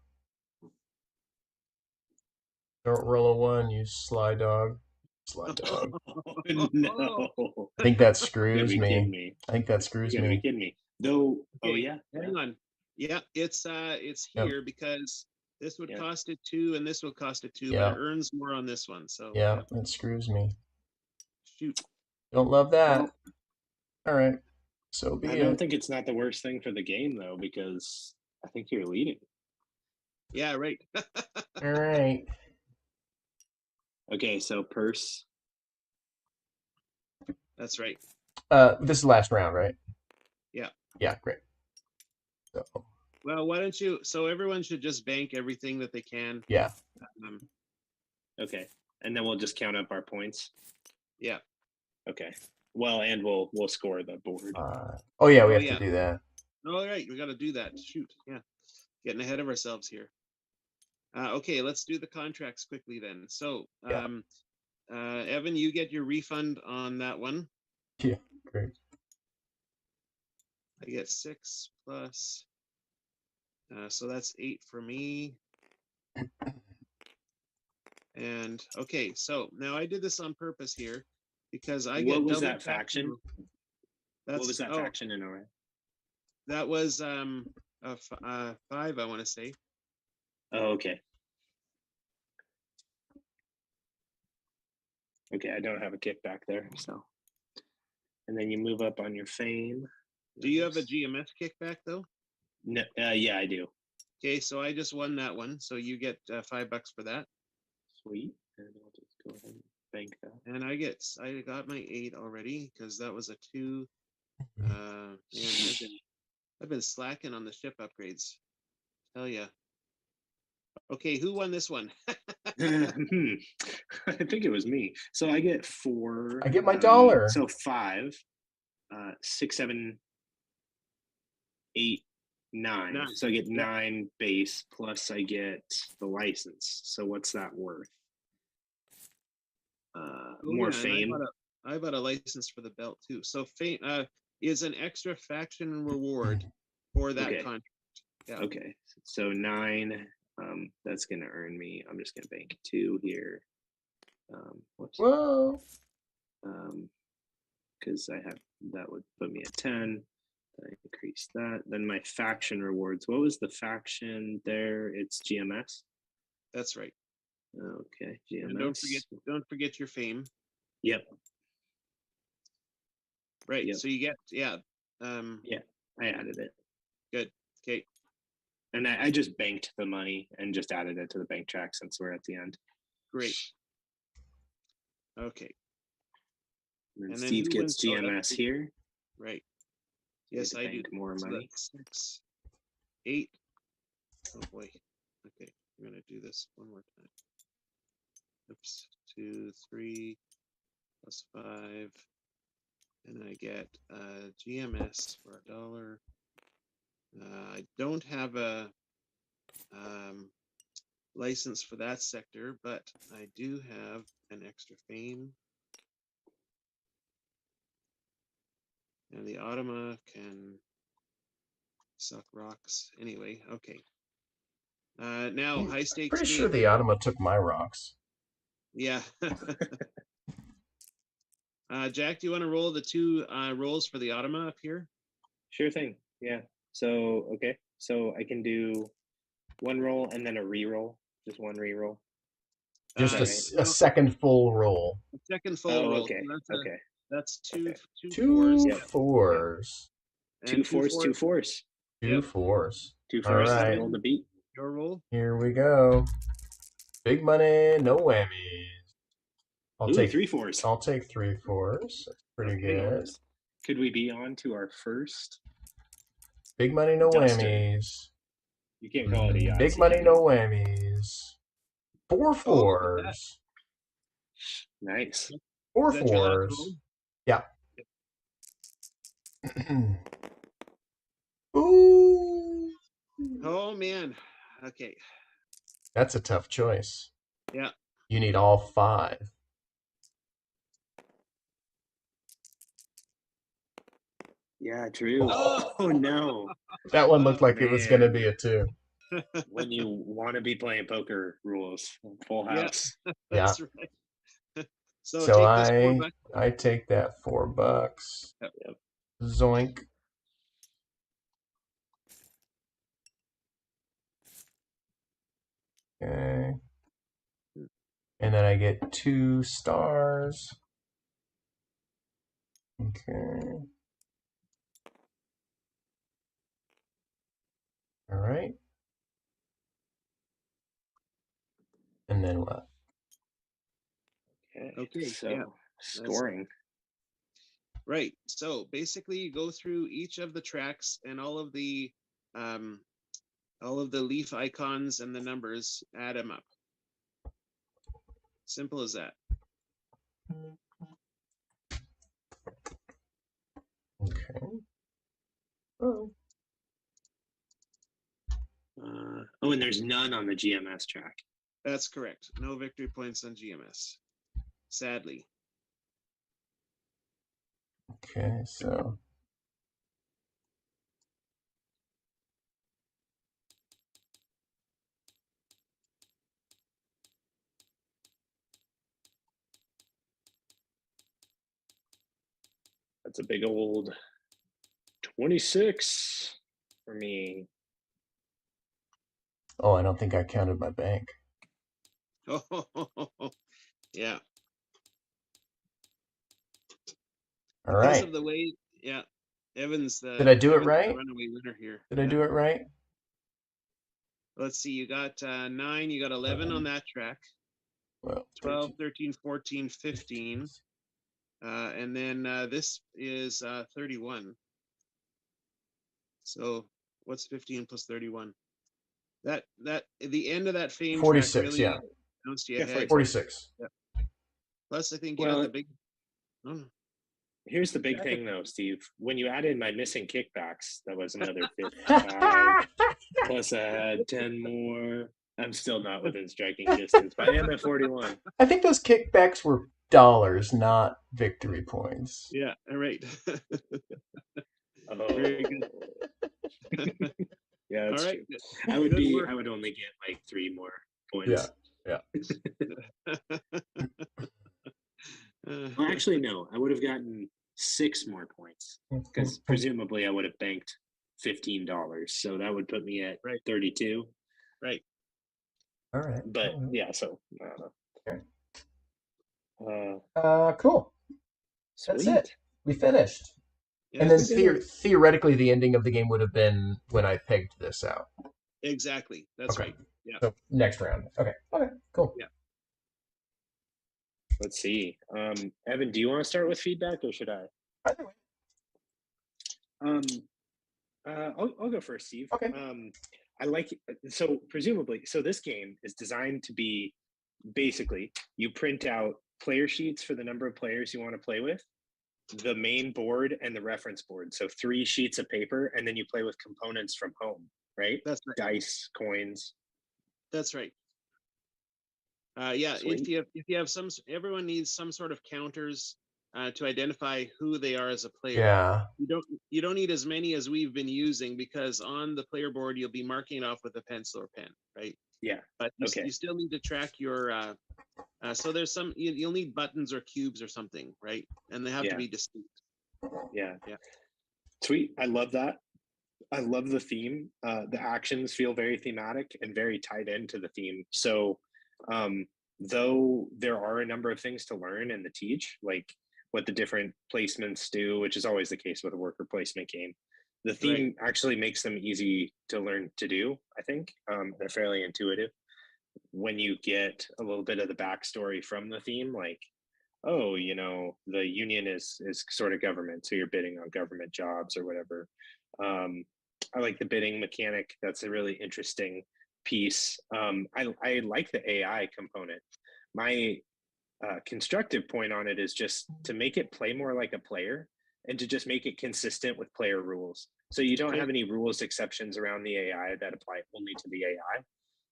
[SPEAKER 1] Don't roll a 1, you sly dog. Sly dog.
[SPEAKER 2] Oh, no.
[SPEAKER 1] I think that
[SPEAKER 2] You
[SPEAKER 1] screws
[SPEAKER 2] gotta be kidding
[SPEAKER 1] me.
[SPEAKER 2] me.
[SPEAKER 1] I think that screws
[SPEAKER 2] You gotta be
[SPEAKER 1] me.
[SPEAKER 2] kidding me. Though, oh
[SPEAKER 3] Okay,
[SPEAKER 2] yeah.
[SPEAKER 3] Hang on. Yeah, it's
[SPEAKER 1] Yep.
[SPEAKER 3] here because this would
[SPEAKER 2] Yeah.
[SPEAKER 3] cost it 2 and this would cost it 2,
[SPEAKER 1] Yeah.
[SPEAKER 3] but it earns more on this one. So
[SPEAKER 1] Yeah, it screws me.
[SPEAKER 3] shoot.
[SPEAKER 1] Don't love that.
[SPEAKER 2] Well,
[SPEAKER 1] All right. So be
[SPEAKER 2] I
[SPEAKER 1] it.
[SPEAKER 2] don't think it's not the worst thing for the game though, because I think you're leading.
[SPEAKER 3] Yeah, right.
[SPEAKER 1] All right.
[SPEAKER 2] Okay, so purse.
[SPEAKER 3] That's right.
[SPEAKER 1] This is the last round, right?
[SPEAKER 3] Yeah.
[SPEAKER 1] Yeah, great. So
[SPEAKER 3] Well, why don't you? So everyone should just bank everything that they can.
[SPEAKER 1] yeah.
[SPEAKER 2] Okay, and then we'll just count up our points.
[SPEAKER 3] Yeah.
[SPEAKER 2] Okay. Well, and we'll score the board.
[SPEAKER 1] Oh yeah, we
[SPEAKER 3] Oh,
[SPEAKER 1] have
[SPEAKER 3] yeah.
[SPEAKER 1] to do that.
[SPEAKER 3] All right, we got to do that. Shoot. Yeah. Getting ahead of ourselves here. Okay, let's do the contracts quickly then. So,
[SPEAKER 1] Yeah.
[SPEAKER 3] Evan, you get your refund on that one.
[SPEAKER 1] Yeah, great.
[SPEAKER 3] I get 6 plus. So that's 8 for me. And okay, so now I did this on purpose here because I get.
[SPEAKER 2] What was
[SPEAKER 3] double
[SPEAKER 2] that faction?
[SPEAKER 3] That's,
[SPEAKER 2] What was that faction in ORA?
[SPEAKER 3] That was 5, I want to say.
[SPEAKER 2] Oh, okay. Okay, I don't have a kickback there, so. And then you move up on your fame.
[SPEAKER 3] Do you have a GMS kickback though?
[SPEAKER 2] No, yeah, I do.
[SPEAKER 3] Okay, so I just won that one, so you get $5 for that.
[SPEAKER 2] Sweet. And I'll just go ahead and bank that.
[SPEAKER 3] And I got my 8 already because that was a 2. Man, I've been slacking on the ship upgrades. Tell ya. Okay, who won this one?
[SPEAKER 2] I think it was me. So I get 4.
[SPEAKER 1] I get my $1.
[SPEAKER 2] So 5, 6, 7, 8, 9. So I get 9 base plus I get the license. So what's that worth? More fame.
[SPEAKER 3] I bought a license for the belt too. So fame is an extra faction reward for that contract. Yeah.
[SPEAKER 2] Okay. So 9. That's gonna earn me. I'm just gonna bank 2 here. Whoops.
[SPEAKER 1] Whoa.
[SPEAKER 2] Because that would put me at 10. I increase that. Then my faction rewards. What was the faction there? It's GMS.
[SPEAKER 3] That's right.
[SPEAKER 2] Okay, GMS.
[SPEAKER 3] And don't forget your fame.
[SPEAKER 2] Yep.
[SPEAKER 3] Right.
[SPEAKER 2] Yep.
[SPEAKER 3] So you get
[SPEAKER 2] Yeah, I added it.
[SPEAKER 3] Good. Okay.
[SPEAKER 2] And I just banked the money and just added it to the bank track since we're at the end.
[SPEAKER 3] Great. Okay.
[SPEAKER 2] And
[SPEAKER 3] And then
[SPEAKER 2] Steve
[SPEAKER 3] who
[SPEAKER 2] gets
[SPEAKER 3] wins? Oh,
[SPEAKER 2] GMS here.
[SPEAKER 3] Right.
[SPEAKER 2] Need
[SPEAKER 3] Yes,
[SPEAKER 2] to
[SPEAKER 3] I do.
[SPEAKER 2] bank more
[SPEAKER 3] So
[SPEAKER 2] money.
[SPEAKER 3] that's 6, 8. Oh boy. Okay, I'm gonna do this one more time. Oops. 2, 3 plus 5, and I get GMS for $1. I don't have a license for that sector, but I do have an extra fame. And the Automa can suck rocks. Anyway, okay. Now, high stakes
[SPEAKER 1] Pretty
[SPEAKER 3] game.
[SPEAKER 1] sure the Automa took my rocks.
[SPEAKER 3] Yeah. Jack, do you want to roll the 2 rolls for the Automa up here?
[SPEAKER 2] Sure thing. Yeah. So, okay. So I can do 1 roll and then a re-roll. Just 1 re-roll.
[SPEAKER 1] Just
[SPEAKER 2] right?
[SPEAKER 1] a second full roll.
[SPEAKER 3] A second full
[SPEAKER 2] Oh,
[SPEAKER 3] roll.
[SPEAKER 2] okay.
[SPEAKER 3] So
[SPEAKER 2] Okay.
[SPEAKER 3] that's two
[SPEAKER 2] Okay.
[SPEAKER 3] fours.
[SPEAKER 1] Two fours.
[SPEAKER 3] And
[SPEAKER 2] 2 fours, 2 fours.
[SPEAKER 1] Two
[SPEAKER 3] Yep.
[SPEAKER 1] fours.
[SPEAKER 2] 2
[SPEAKER 1] All
[SPEAKER 2] fours is the
[SPEAKER 1] right.
[SPEAKER 2] roll to beat.
[SPEAKER 3] Your roll.
[SPEAKER 1] Here we go. Big money, no whammies. I'll
[SPEAKER 2] Ooh,
[SPEAKER 1] take
[SPEAKER 2] 3 fours.
[SPEAKER 1] I'll take 3 fours. That's pretty good.
[SPEAKER 2] Could we be on to our first?
[SPEAKER 1] Big money, no
[SPEAKER 2] Duster.
[SPEAKER 1] whammies.
[SPEAKER 2] You can't call it a Yahtzee.
[SPEAKER 1] Big money, no whammies. 4 fours.
[SPEAKER 2] Nice.
[SPEAKER 1] 4
[SPEAKER 3] Is that your last roll?
[SPEAKER 1] fours. Yeah. Ooh.
[SPEAKER 3] Oh man. Okay.
[SPEAKER 1] That's a tough choice.
[SPEAKER 3] Yeah.
[SPEAKER 1] You need all 5.
[SPEAKER 2] Yeah, true. Oh no.
[SPEAKER 1] That one looked like
[SPEAKER 2] Man.
[SPEAKER 1] it was going to be a 2.
[SPEAKER 2] When you want to be playing poker rules, full house.
[SPEAKER 1] Yeah.
[SPEAKER 3] That's right. So
[SPEAKER 1] So
[SPEAKER 3] take this $4.
[SPEAKER 1] I take that $4.
[SPEAKER 2] Yep.
[SPEAKER 1] Zoink. Okay. And then I get 2 stars. Okay. All right. And then what?
[SPEAKER 2] Okay. So
[SPEAKER 3] yeah.
[SPEAKER 2] scoring.
[SPEAKER 3] Right. So basically, you go through each of the tracks and all of the leaf icons and the numbers, add them up. Simple as that.
[SPEAKER 1] Okay. Oh.
[SPEAKER 2] And there's none on the GMS track.
[SPEAKER 3] That's correct. No victory points on GMS. Sadly.
[SPEAKER 1] Okay, so
[SPEAKER 2] That's a big old 26 for me.
[SPEAKER 1] oh, I don't think I counted my bank.
[SPEAKER 3] Oh, yeah.
[SPEAKER 1] All
[SPEAKER 3] Because
[SPEAKER 1] right.
[SPEAKER 3] of the way, yeah. Evans.
[SPEAKER 1] Did I do it
[SPEAKER 3] Evans
[SPEAKER 1] right?
[SPEAKER 3] the runaway winner here.
[SPEAKER 1] Did I do it right?
[SPEAKER 3] Let's see. You got 9. You got 11 on that track.
[SPEAKER 1] Well,
[SPEAKER 3] 12, 13, 14, 15. And then this is 31. So what's 15 plus 31? That the end of that fame
[SPEAKER 1] 46,
[SPEAKER 3] track really
[SPEAKER 1] yeah.
[SPEAKER 3] announced you
[SPEAKER 2] Yeah,
[SPEAKER 3] ahead.
[SPEAKER 1] 46.
[SPEAKER 3] Yeah. Plus, I think you
[SPEAKER 2] Well,
[SPEAKER 3] got the big. Oh, no.
[SPEAKER 2] Here's the big thing, though, Steve. When you added my missing kickbacks, that was another 55. Plus, I had 10 more. I'm still not within striking distance, but I am at 41.
[SPEAKER 1] I think those kickbacks were dollars, not victory points.
[SPEAKER 3] Yeah, right.
[SPEAKER 2] Oh,
[SPEAKER 3] Very good.
[SPEAKER 2] Yeah, that's
[SPEAKER 3] All right.
[SPEAKER 2] true. I would only get like 3 more points.
[SPEAKER 1] Yeah.
[SPEAKER 2] Well, actually, no. I would have gotten 6 more points because presumably I would have banked $15. So that would put me at 32.
[SPEAKER 3] Right.
[SPEAKER 1] All right.
[SPEAKER 2] But yeah, so I don't know.
[SPEAKER 1] Okay. Cool. That's it.
[SPEAKER 2] Sweet.
[SPEAKER 1] We finished. And
[SPEAKER 3] Yes,
[SPEAKER 1] then
[SPEAKER 2] We did it.
[SPEAKER 1] theoretically, the ending of the game would have been when I pegged this out.
[SPEAKER 3] exactly. That's
[SPEAKER 1] Okay.
[SPEAKER 3] right. Yeah.
[SPEAKER 1] So next round. Okay. Okay. Cool.
[SPEAKER 3] Yeah.
[SPEAKER 2] Let's see. Evan, do you want to start with feedback or should I?
[SPEAKER 1] Either way.
[SPEAKER 2] Um, I'll go first, Steve.
[SPEAKER 1] Okay.
[SPEAKER 2] I like so presumably so this game is designed to be basically you print out player sheets for the number of players you want to play with, the main board and the reference board. So 3 sheets of paper, and then you play with components from home, right?
[SPEAKER 3] That's right.
[SPEAKER 2] Dice, coins.
[SPEAKER 3] That's right. Yeah,
[SPEAKER 2] Sweet.
[SPEAKER 3] if you have everyone needs some sort of counters to identify who they are as a player.
[SPEAKER 1] Yeah.
[SPEAKER 3] You don't need as many as we've been using, because on the player board you'll be marking it off with a pencil or pen, right?
[SPEAKER 2] Yeah.
[SPEAKER 3] But
[SPEAKER 2] Okay.
[SPEAKER 3] you still need to track your. So there's you'll need buttons or cubes or something, right? And they have to be distinct.
[SPEAKER 2] Yeah.
[SPEAKER 3] Yeah.
[SPEAKER 2] Sweet. I love that. I love the theme. The actions feel very thematic and very tied into the theme. So, though there are a number of things to learn and to teach, like what the different placements do, which is always the case with a worker placement game, the theme actually makes them easy to learn to do. I think they're fairly intuitive when you get a little bit of the backstory from the theme, like, oh, the union is sort of government, so you're bidding on government jobs or whatever. I like the bidding mechanic. That's a really interesting piece. I like the AI component. My constructive point on it is just to make it play more like a player and to just make it consistent with player rules. So you don't have any rules exceptions around the AI that apply only to the AI.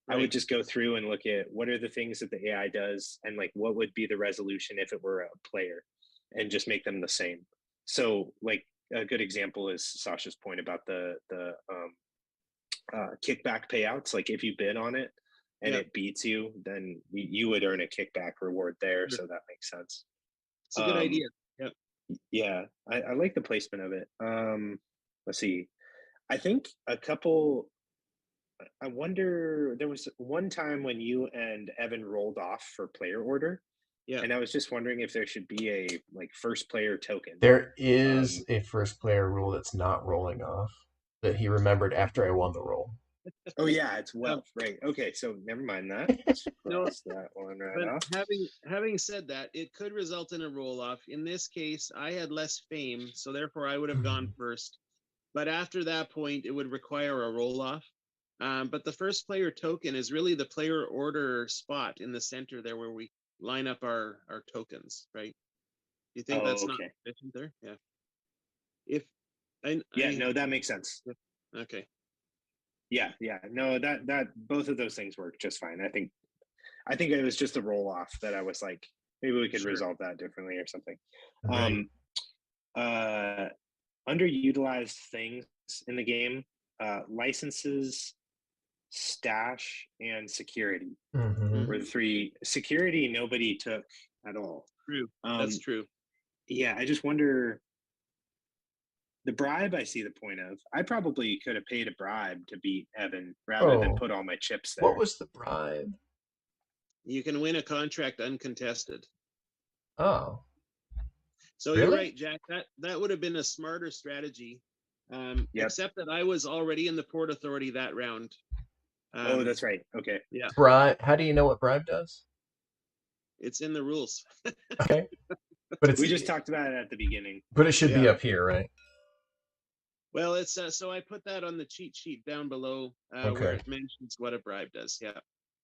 [SPEAKER 2] I would just go through and look at what are the things that the AI does and like what would be the resolution if it were a player, and just make them the same. So like a good example is Sasha's point about the kickback payouts. Like if you bid on it and it beats you, then you would earn a kickback reward there. So that makes sense.
[SPEAKER 3] It's a good idea. Yeah.
[SPEAKER 2] Yeah, I like the placement of it. Let's see. I think a couple. I wonder, there was one time when you and Evan rolled off for player order,
[SPEAKER 3] Yeah.
[SPEAKER 2] and I was just wondering if there should be a like first player token.
[SPEAKER 1] There is a first player rule that's not rolling off that he remembered after I won the roll.
[SPEAKER 2] Oh yeah, it's wealth, right? Okay, so never mind that. Let's
[SPEAKER 3] No,
[SPEAKER 2] cross that one right
[SPEAKER 3] but
[SPEAKER 2] off.
[SPEAKER 3] having said that, it could result in a roll off. In this case, I had less fame, so therefore I would have gone first. But after that point, it would require a roll off. But the first player token is really the player order spot in the center there where we line up our tokens, right? Do you think that's not efficient there? Yeah. If
[SPEAKER 2] No, that makes sense.
[SPEAKER 3] Okay.
[SPEAKER 2] Yeah, no, that both of those things work just fine. I think it was just a roll off that I was like, maybe we could resolve that differently or something.
[SPEAKER 1] Right.
[SPEAKER 2] Underutilized things in the game, licenses, stash, and security were the 3. Security nobody took at all.
[SPEAKER 3] True. That's true.
[SPEAKER 2] Yeah, I just wonder, the bribe I see the point of. I probably could have paid a bribe to beat Evan rather than put all my chips there.
[SPEAKER 1] What was the bribe?
[SPEAKER 3] You can win a contract uncontested.
[SPEAKER 1] Oh.
[SPEAKER 3] So
[SPEAKER 1] really?
[SPEAKER 3] You're right, Jack. That would have been a smarter strategy. Except that I was already in the Port Authority that round.
[SPEAKER 2] That's right. Okay.
[SPEAKER 3] Yeah.
[SPEAKER 1] Bribe. How do you know what bribe does?
[SPEAKER 3] It's in the rules.
[SPEAKER 1] Okay. But
[SPEAKER 2] we just talked about it at the beginning.
[SPEAKER 1] But it should be up here, right?
[SPEAKER 3] Well, it's so I put that on the cheat sheet down below where it mentions what a bribe does. Yeah.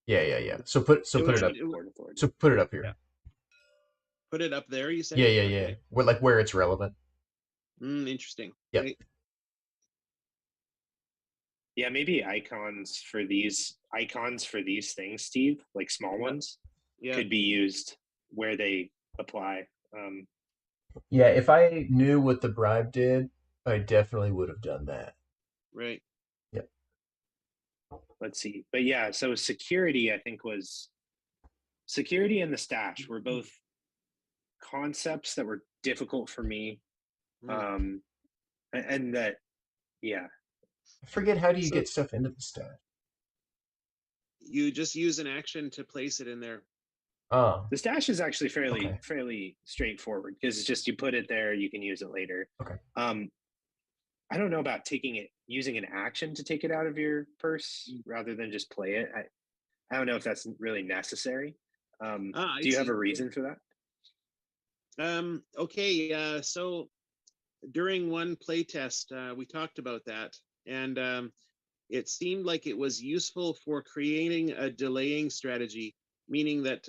[SPEAKER 1] Yeah. So put it up. So put it up here.
[SPEAKER 3] Yeah. Put it up there, you said?
[SPEAKER 1] Yeah. Okay. Where it's relevant.
[SPEAKER 3] Interesting.
[SPEAKER 1] Yeah.
[SPEAKER 3] Right?
[SPEAKER 2] Yeah, maybe icons for these things, Steve, like small ones, could be used where they apply.
[SPEAKER 1] Yeah, if I knew what the bribe did, I definitely would have done that.
[SPEAKER 3] Right.
[SPEAKER 1] Yep.
[SPEAKER 2] Let's see. But yeah, so security, I think, security and the stash were both concepts that were difficult for me. And that, yeah.
[SPEAKER 1] I forget, how do you get stuff into the stash?
[SPEAKER 3] You just use an action to place it in there.
[SPEAKER 1] Oh,
[SPEAKER 2] The stash is actually
[SPEAKER 1] okay.
[SPEAKER 2] fairly straightforward because it's just you put it there, you can use it later.
[SPEAKER 1] Okay.
[SPEAKER 2] I don't know about using an action to take it out of your purse rather than just play it. I don't know if that's really necessary.
[SPEAKER 3] I
[SPEAKER 2] Do you have a
[SPEAKER 3] see.
[SPEAKER 2] reason for that?
[SPEAKER 3] Okay. So during one playtest, we talked about that, and it seemed like it was useful for creating a delaying strategy, meaning that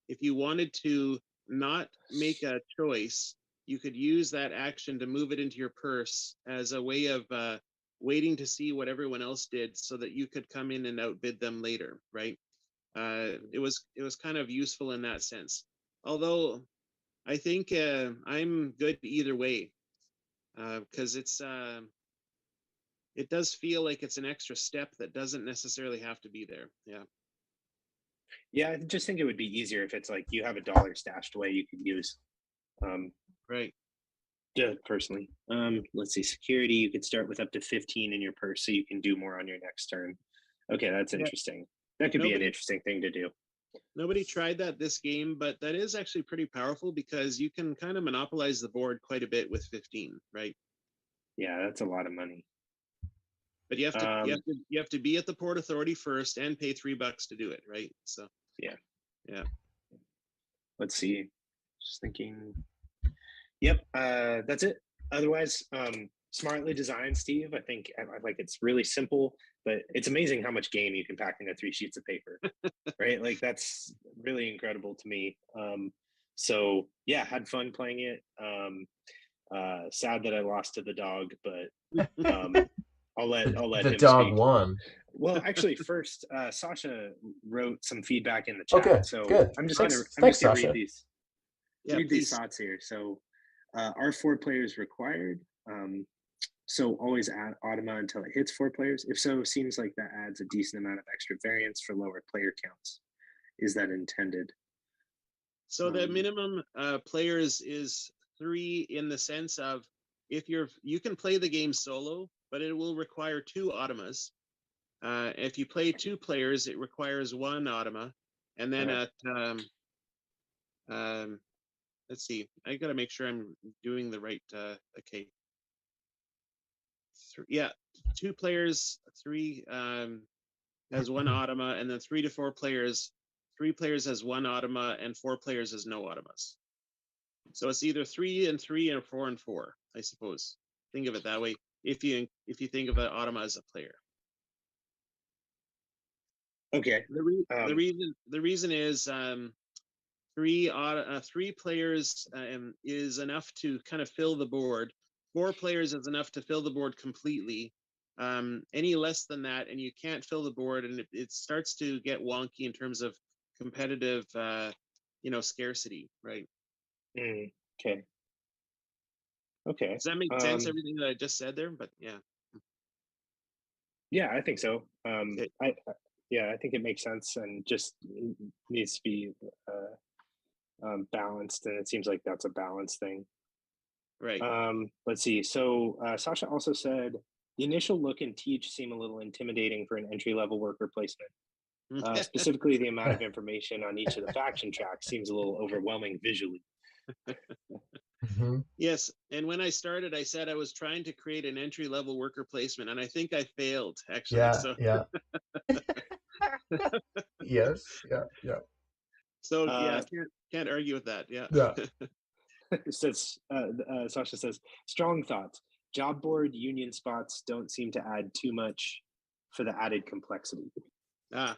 [SPEAKER 3] if you wanted to not make a choice, you could use that action to move it into your purse as a way of waiting to see what everyone else did, so that you could come in and outbid them later, right? It was kind of useful in that sense. Although I think I'm good either way, because it does feel like it's an extra step that doesn't necessarily have to be there. Yeah.
[SPEAKER 2] Yeah, I just think it would be easier if it's like you have a dollar stashed away you could use.
[SPEAKER 3] Right.
[SPEAKER 2] Yeah, personally. Let's see, security. You could start with up to 15 in your purse, so you can do more on your next turn. Okay, that's
[SPEAKER 3] Yeah.
[SPEAKER 2] interesting. That could be an interesting thing to do.
[SPEAKER 3] Nobody tried that this game, but that is actually pretty powerful because you can kind of monopolize the board quite a bit with 15, right?
[SPEAKER 2] Yeah, that's a lot of money.
[SPEAKER 3] But you have to be at the Port Authority first and pay $3 to do it, right? So yeah.
[SPEAKER 2] Let's see. Just thinking. Yep, that's it. Otherwise, smartly designed, Steve. I think I like it's really simple, but it's amazing how much game you can pack into 3 sheets of paper, right? Like that's really incredible to me. So yeah, had fun playing it. Sad that I lost to the dog, but I'll let
[SPEAKER 1] The
[SPEAKER 2] him
[SPEAKER 1] dog
[SPEAKER 2] speak.
[SPEAKER 1] won.
[SPEAKER 2] Well, actually, first, Sasha wrote some feedback in the chat,
[SPEAKER 1] Okay,
[SPEAKER 2] so
[SPEAKER 1] good.
[SPEAKER 2] I'm just
[SPEAKER 1] Thanks,
[SPEAKER 2] gonna read
[SPEAKER 1] Sasha.
[SPEAKER 2] these
[SPEAKER 3] Yeah, please.
[SPEAKER 2] thoughts here. So, are 4 players required? So always add Automa until it hits 4 players. If so, seems like that adds a decent amount of extra variance for lower player counts. Is that intended?
[SPEAKER 3] So the minimum players is 3 in the sense of if you can play the game solo, but it will require 2 Automas. If you play 2 players, it requires 1 Automa, and then at let's see, I got to make sure I'm doing the right. Okay, yeah, 2 players, 3 has 1 Automa, and then 3 to 4 players, 3 players has 1 Automa, and 4 players has no Automas. So it's either 3 and 3 or 4 and 4, I suppose. Think of it that way. If you think of an Automa as a player.
[SPEAKER 2] Okay.
[SPEAKER 3] The reason is 3 players is enough to kind of fill the board. 4 players is enough to fill the board completely. Any less than that, and you can't fill the board, and it starts to get wonky in terms of competitive, scarcity, right?
[SPEAKER 2] Okay. Okay.
[SPEAKER 3] Does that make sense? Everything that I just said there, but yeah.
[SPEAKER 2] Yeah, I think so.
[SPEAKER 3] Okay.
[SPEAKER 2] I think it makes sense, and just needs to be balanced, and it seems like that's a balance thing.
[SPEAKER 3] Right.
[SPEAKER 2] Let's see. So Sasha also said the initial look and teach seem a little intimidating for an entry-level worker placement. Specifically, the amount of information on each of the faction tracks seems a little overwhelming visually.
[SPEAKER 1] Mm-hmm.
[SPEAKER 3] Yes, and when I started, I said I was trying to create an entry-level worker placement, and I think I failed, actually.
[SPEAKER 1] Yeah,
[SPEAKER 3] So
[SPEAKER 1] yeah. Yes, yeah.
[SPEAKER 3] So yeah, can't argue with that. Yeah.
[SPEAKER 1] Yeah.
[SPEAKER 2] Says Sasha says strong thoughts. Job board union spots don't seem to add too much for the added complexity. The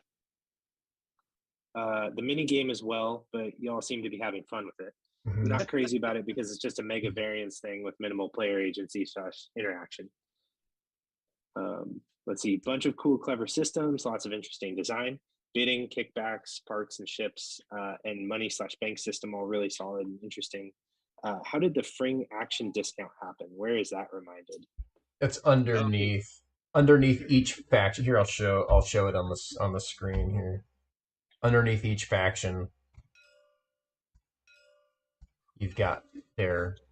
[SPEAKER 2] mini game as well, but y'all seem to be having fun with it.
[SPEAKER 1] Mm-hmm.
[SPEAKER 2] Not crazy about it because it's just a mega variance thing with minimal player agency / interaction. Let's see, bunch of cool, clever systems, lots of interesting design, bidding, kickbacks, parks and ships, and money / bank system, all really solid and interesting. How did the Fring action discount happen? Where is that reminded?
[SPEAKER 1] It's underneath each faction. Here, I'll show it on the screen here. Underneath each faction, you've got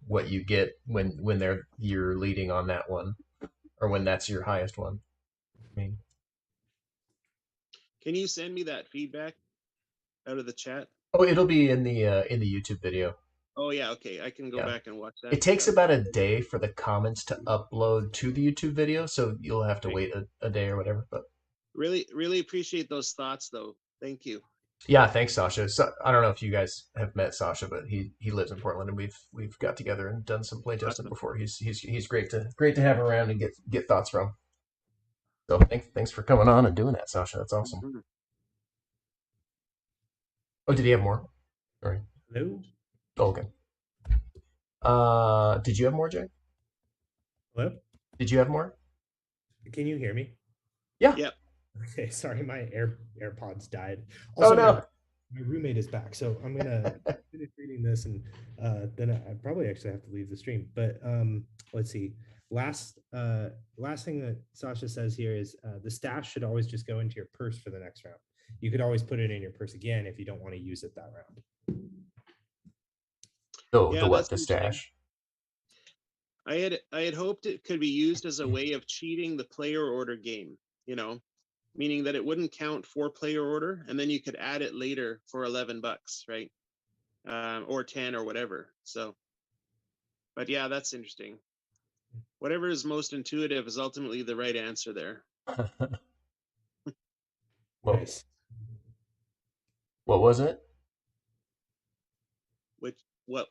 [SPEAKER 1] what you get when you're leading on that one, or when that's your highest one. I mean,
[SPEAKER 3] can you send me that feedback out of the chat?
[SPEAKER 1] Oh, it'll be in the YouTube video.
[SPEAKER 3] Oh yeah, okay. I can go
[SPEAKER 1] Yeah.
[SPEAKER 3] back and watch that.
[SPEAKER 1] It takes about a day for the comments to upload to the YouTube video, so you'll have to wait a day or whatever. But
[SPEAKER 3] Really appreciate those thoughts, though. Thank you.
[SPEAKER 1] yeah, thanks, Sasha. So, I don't know if you guys have met Sasha, but he lives in Portland, and we've got together and done some playtesting
[SPEAKER 3] Awesome.
[SPEAKER 1] before. He's great to have around and get thoughts from. So thanks for coming on and doing that, Sasha. That's awesome.
[SPEAKER 3] Mhm.
[SPEAKER 1] Oh, did he have more? All right.
[SPEAKER 4] Hello?
[SPEAKER 1] Oh, okay. Did you have more, Jay?
[SPEAKER 4] Hello?
[SPEAKER 1] Did you have more?
[SPEAKER 4] Can you hear me?
[SPEAKER 1] Yeah.
[SPEAKER 3] Yep.
[SPEAKER 4] Okay, sorry, my AirPods died.
[SPEAKER 1] Oh
[SPEAKER 4] Also,
[SPEAKER 1] no.
[SPEAKER 4] my roommate is back, so I'm gonna finish reading this, and then I probably actually have to leave the stream. But let's see. Last thing that Sasha says here is the stash should always just go into your purse for the next round. You could always put it in your purse again if you don't want to use it that round.
[SPEAKER 1] Oh,
[SPEAKER 3] Yeah,
[SPEAKER 1] the what?
[SPEAKER 3] that's
[SPEAKER 1] The
[SPEAKER 3] interesting.
[SPEAKER 1] stash.
[SPEAKER 3] I had hoped it could be used as a way of cheating the player order game, meaning that it wouldn't count for player order, and then you could add it later for $11, right? Or 10 or whatever. So, but yeah, that's interesting. Whatever is most intuitive is ultimately the right answer there.
[SPEAKER 1] Well,
[SPEAKER 4] Nice.
[SPEAKER 1] what was it?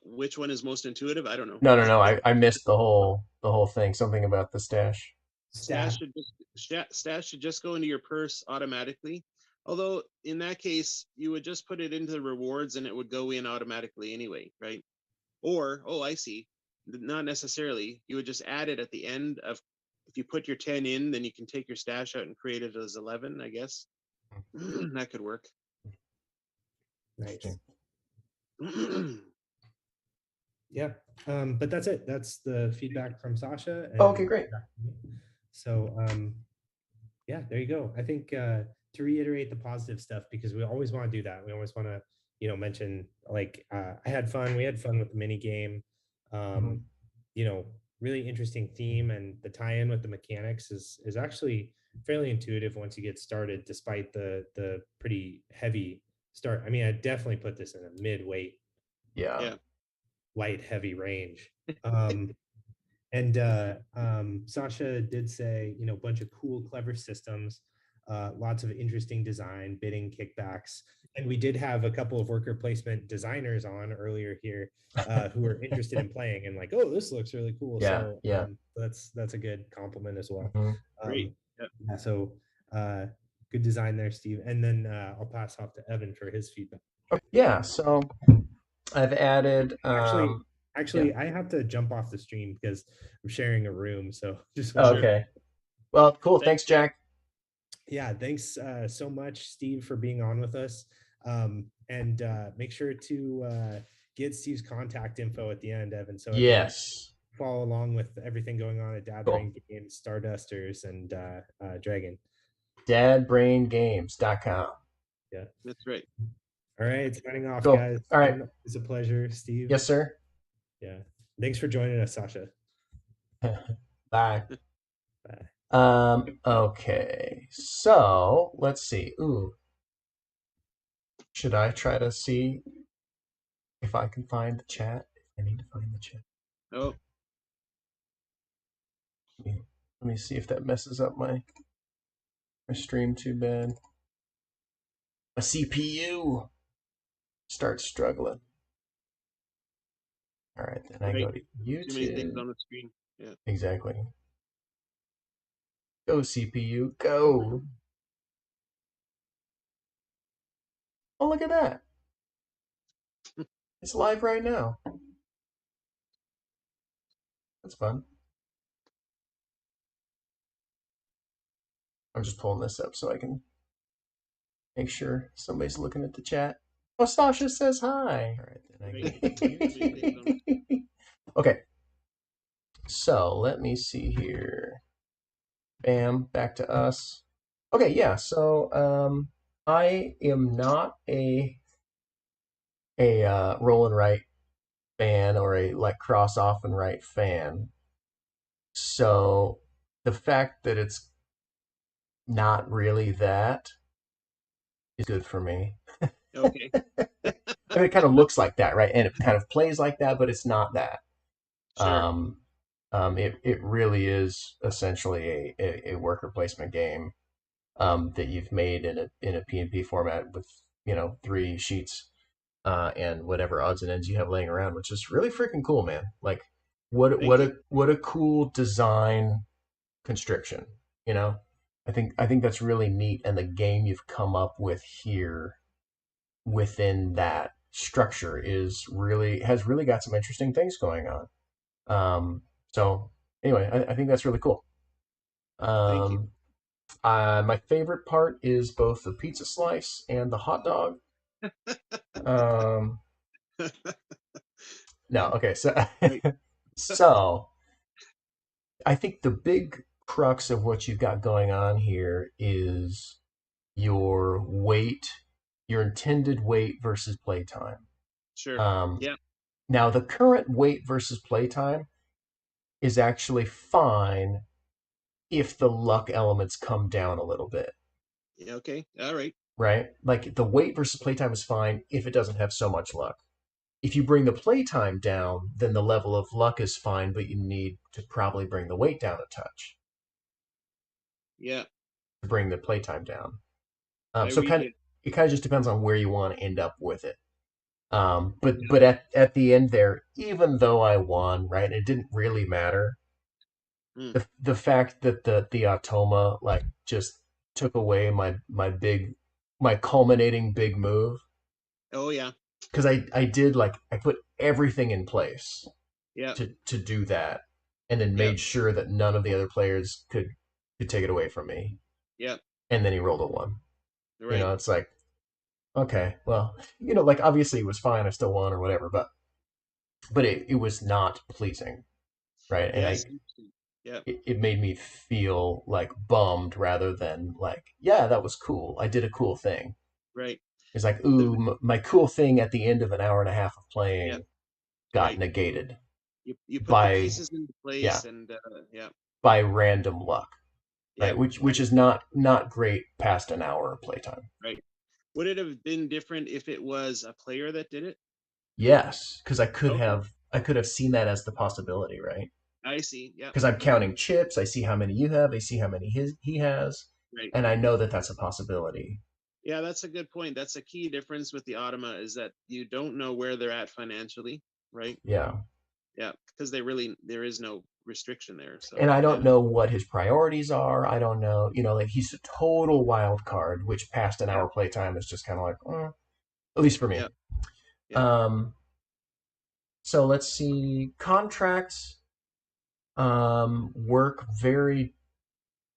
[SPEAKER 3] Which one is most intuitive? I don't know.
[SPEAKER 1] No. I missed the whole thing. Something about the stash.
[SPEAKER 3] Stash should just go into your purse automatically. Although in that case, you would just put it into the rewards and it would go in automatically anyway, right? Or, oh, I see. Not necessarily. You would just add it at the end of, if you put your 10 in, then you can take your stash out and create it as 11, I guess. That could work.
[SPEAKER 4] Nice. Yeah, but that's it. That's the feedback from Sasha. And
[SPEAKER 1] Okay, great.
[SPEAKER 4] So, yeah, there you go. I think to reiterate the positive stuff, because we always want to do that. We always want to, mention like I had fun. We had fun with the mini game. Really interesting theme, and the tie-in with the mechanics is actually fairly intuitive once you get started, despite the pretty heavy start. I mean, I definitely put this in a mid-weight,
[SPEAKER 1] Yeah.
[SPEAKER 4] light heavy range. And Sasha did say, a bunch of cool, clever systems, lots of interesting design, bidding, kickbacks. And we did have a couple of worker placement designers on earlier here who were interested in playing and like, oh, this looks really cool.
[SPEAKER 1] Yeah,
[SPEAKER 4] So
[SPEAKER 1] yeah.
[SPEAKER 4] That's a good compliment as well.
[SPEAKER 3] Great. Yep.
[SPEAKER 4] Yeah, so good design there, Steve. And then I'll pass off to Evan for his feedback.
[SPEAKER 1] Yeah, so I've added
[SPEAKER 4] Actually, I have to jump off the stream because I'm sharing a room. So just
[SPEAKER 1] okay. Well, cool. Thanks, Jack.
[SPEAKER 4] Yeah, thanks so much, Steve, for being on with us. And make sure to get Steve's contact info at the end, Evan. So
[SPEAKER 1] yes,
[SPEAKER 4] follow along with everything going on at Dad Brain Games, Stardusters, and Dragon.
[SPEAKER 1] dadbraingames.com.
[SPEAKER 4] Yeah,
[SPEAKER 3] that's right.
[SPEAKER 4] All right, signing off,
[SPEAKER 1] Cool.
[SPEAKER 4] guys.
[SPEAKER 1] All right,
[SPEAKER 4] it's a pleasure, Steve.
[SPEAKER 1] Yes, sir.
[SPEAKER 4] Yeah, thanks for joining us, Sasha.
[SPEAKER 1] Bye.
[SPEAKER 4] Bye.
[SPEAKER 1] Okay, so let's see. Ooh, should I try to see if I can find the chat? I need to find the chat.
[SPEAKER 3] Oh,
[SPEAKER 1] Let me see if that messes up my stream too bad. My CPU starts struggling. All right, then I go to YouTube.
[SPEAKER 3] Too many things on the screen. Yeah.
[SPEAKER 1] Exactly. Go CPU, go. Oh, look at that. It's live right now. That's fun. I'm just pulling this up so I can make sure somebody's looking at the chat. Oh, Sasha says hi. All right, then okay. So let me see here. Bam, back to us. Okay, yeah. So I am not a roll and write fan or a like cross off and write fan. So the fact that it's not really that is good for me.
[SPEAKER 3] Okay.
[SPEAKER 1] And it kind of looks like that, right? And it kind of plays like that, but it's not that.
[SPEAKER 3] Sure.
[SPEAKER 1] It really is essentially a worker placement game that you've made in a PnP format with 3 sheets and whatever odds and ends you have laying around, which is really freaking cool, man. Like
[SPEAKER 3] Thank you.
[SPEAKER 1] what a cool design constriction, you know? I think that's really neat, and the game you've come up with here within that structure has really got some interesting things going on. So anyway, I think that's really cool.
[SPEAKER 3] Thank you.
[SPEAKER 1] Um, my favorite part is both the pizza slice and the hot dog. Um, no, okay, so
[SPEAKER 3] Right.
[SPEAKER 1] so I think the big crux of what you've got going on here is your weight, your intended weight versus playtime.
[SPEAKER 3] Sure.
[SPEAKER 1] Um,
[SPEAKER 3] Yeah.
[SPEAKER 1] Now, the current weight versus playtime is actually fine if the luck elements come down a little bit,
[SPEAKER 3] Yeah. Okay. All right.
[SPEAKER 1] right? Like the weight versus playtime is fine if it doesn't have so much luck. If you bring the playtime down, then the level of luck is fine, but you need to probably bring the weight down a touch
[SPEAKER 3] Yeah.
[SPEAKER 1] to bring the playtime down.
[SPEAKER 3] I
[SPEAKER 1] So
[SPEAKER 3] read it.
[SPEAKER 1] it kind of just depends on where you want to end up with it.
[SPEAKER 3] Yeah.
[SPEAKER 1] But at the end there, even though I won, right, it didn't really matter.
[SPEAKER 3] Mm.
[SPEAKER 1] The fact that the automa like just took away my culminating big move,
[SPEAKER 3] Oh yeah.
[SPEAKER 1] because I did like I put everything in place
[SPEAKER 3] Yeah.
[SPEAKER 1] to do that, and then
[SPEAKER 3] Yeah.
[SPEAKER 1] made sure that none of the other players could take it away from me.
[SPEAKER 3] Yeah.
[SPEAKER 1] And then he rolled a 1.
[SPEAKER 3] Right.
[SPEAKER 1] It's like, okay, well, like obviously it was fine, I still won or whatever, but it was not pleasing, right? And
[SPEAKER 3] Yes. Yeah.
[SPEAKER 1] it made me feel like bummed rather than like, yeah, that was cool. I did a cool thing.
[SPEAKER 3] Right.
[SPEAKER 1] It's like,
[SPEAKER 3] The,
[SPEAKER 1] ooh, my cool thing at the end of an hour and a half of
[SPEAKER 3] yeah.
[SPEAKER 1] playing got
[SPEAKER 3] Right.
[SPEAKER 1] negated
[SPEAKER 3] You put the
[SPEAKER 1] by,
[SPEAKER 3] pieces into
[SPEAKER 1] yeah,
[SPEAKER 3] place and yeah.
[SPEAKER 1] by random luck,
[SPEAKER 3] Yeah.
[SPEAKER 1] right? Which is not great past an hour of playtime.
[SPEAKER 3] Right. Would it have been different if it was a player that did it?
[SPEAKER 1] Yes, because
[SPEAKER 3] Okay.
[SPEAKER 1] I could have seen that as the possibility, right?
[SPEAKER 3] I see. Yeah.
[SPEAKER 1] Because I'm counting chips. I see how many you have. I see how many he has,
[SPEAKER 3] Right.
[SPEAKER 1] and I know that that's a possibility.
[SPEAKER 3] Yeah, that's a good point. That's a key difference with the Automa is that you don't know where they're at financially, right?
[SPEAKER 1] Yeah.
[SPEAKER 3] Yeah, because there is no restriction there.
[SPEAKER 1] And
[SPEAKER 3] So
[SPEAKER 1] I
[SPEAKER 3] yeah.
[SPEAKER 1] don't know what his priorities are. I don't know, like he's a total wild card, which past an
[SPEAKER 3] Yeah.
[SPEAKER 1] hour playtime is just kind of like, at least for me.
[SPEAKER 3] Yeah. Yeah.
[SPEAKER 1] Um, so let's see. Contracts work very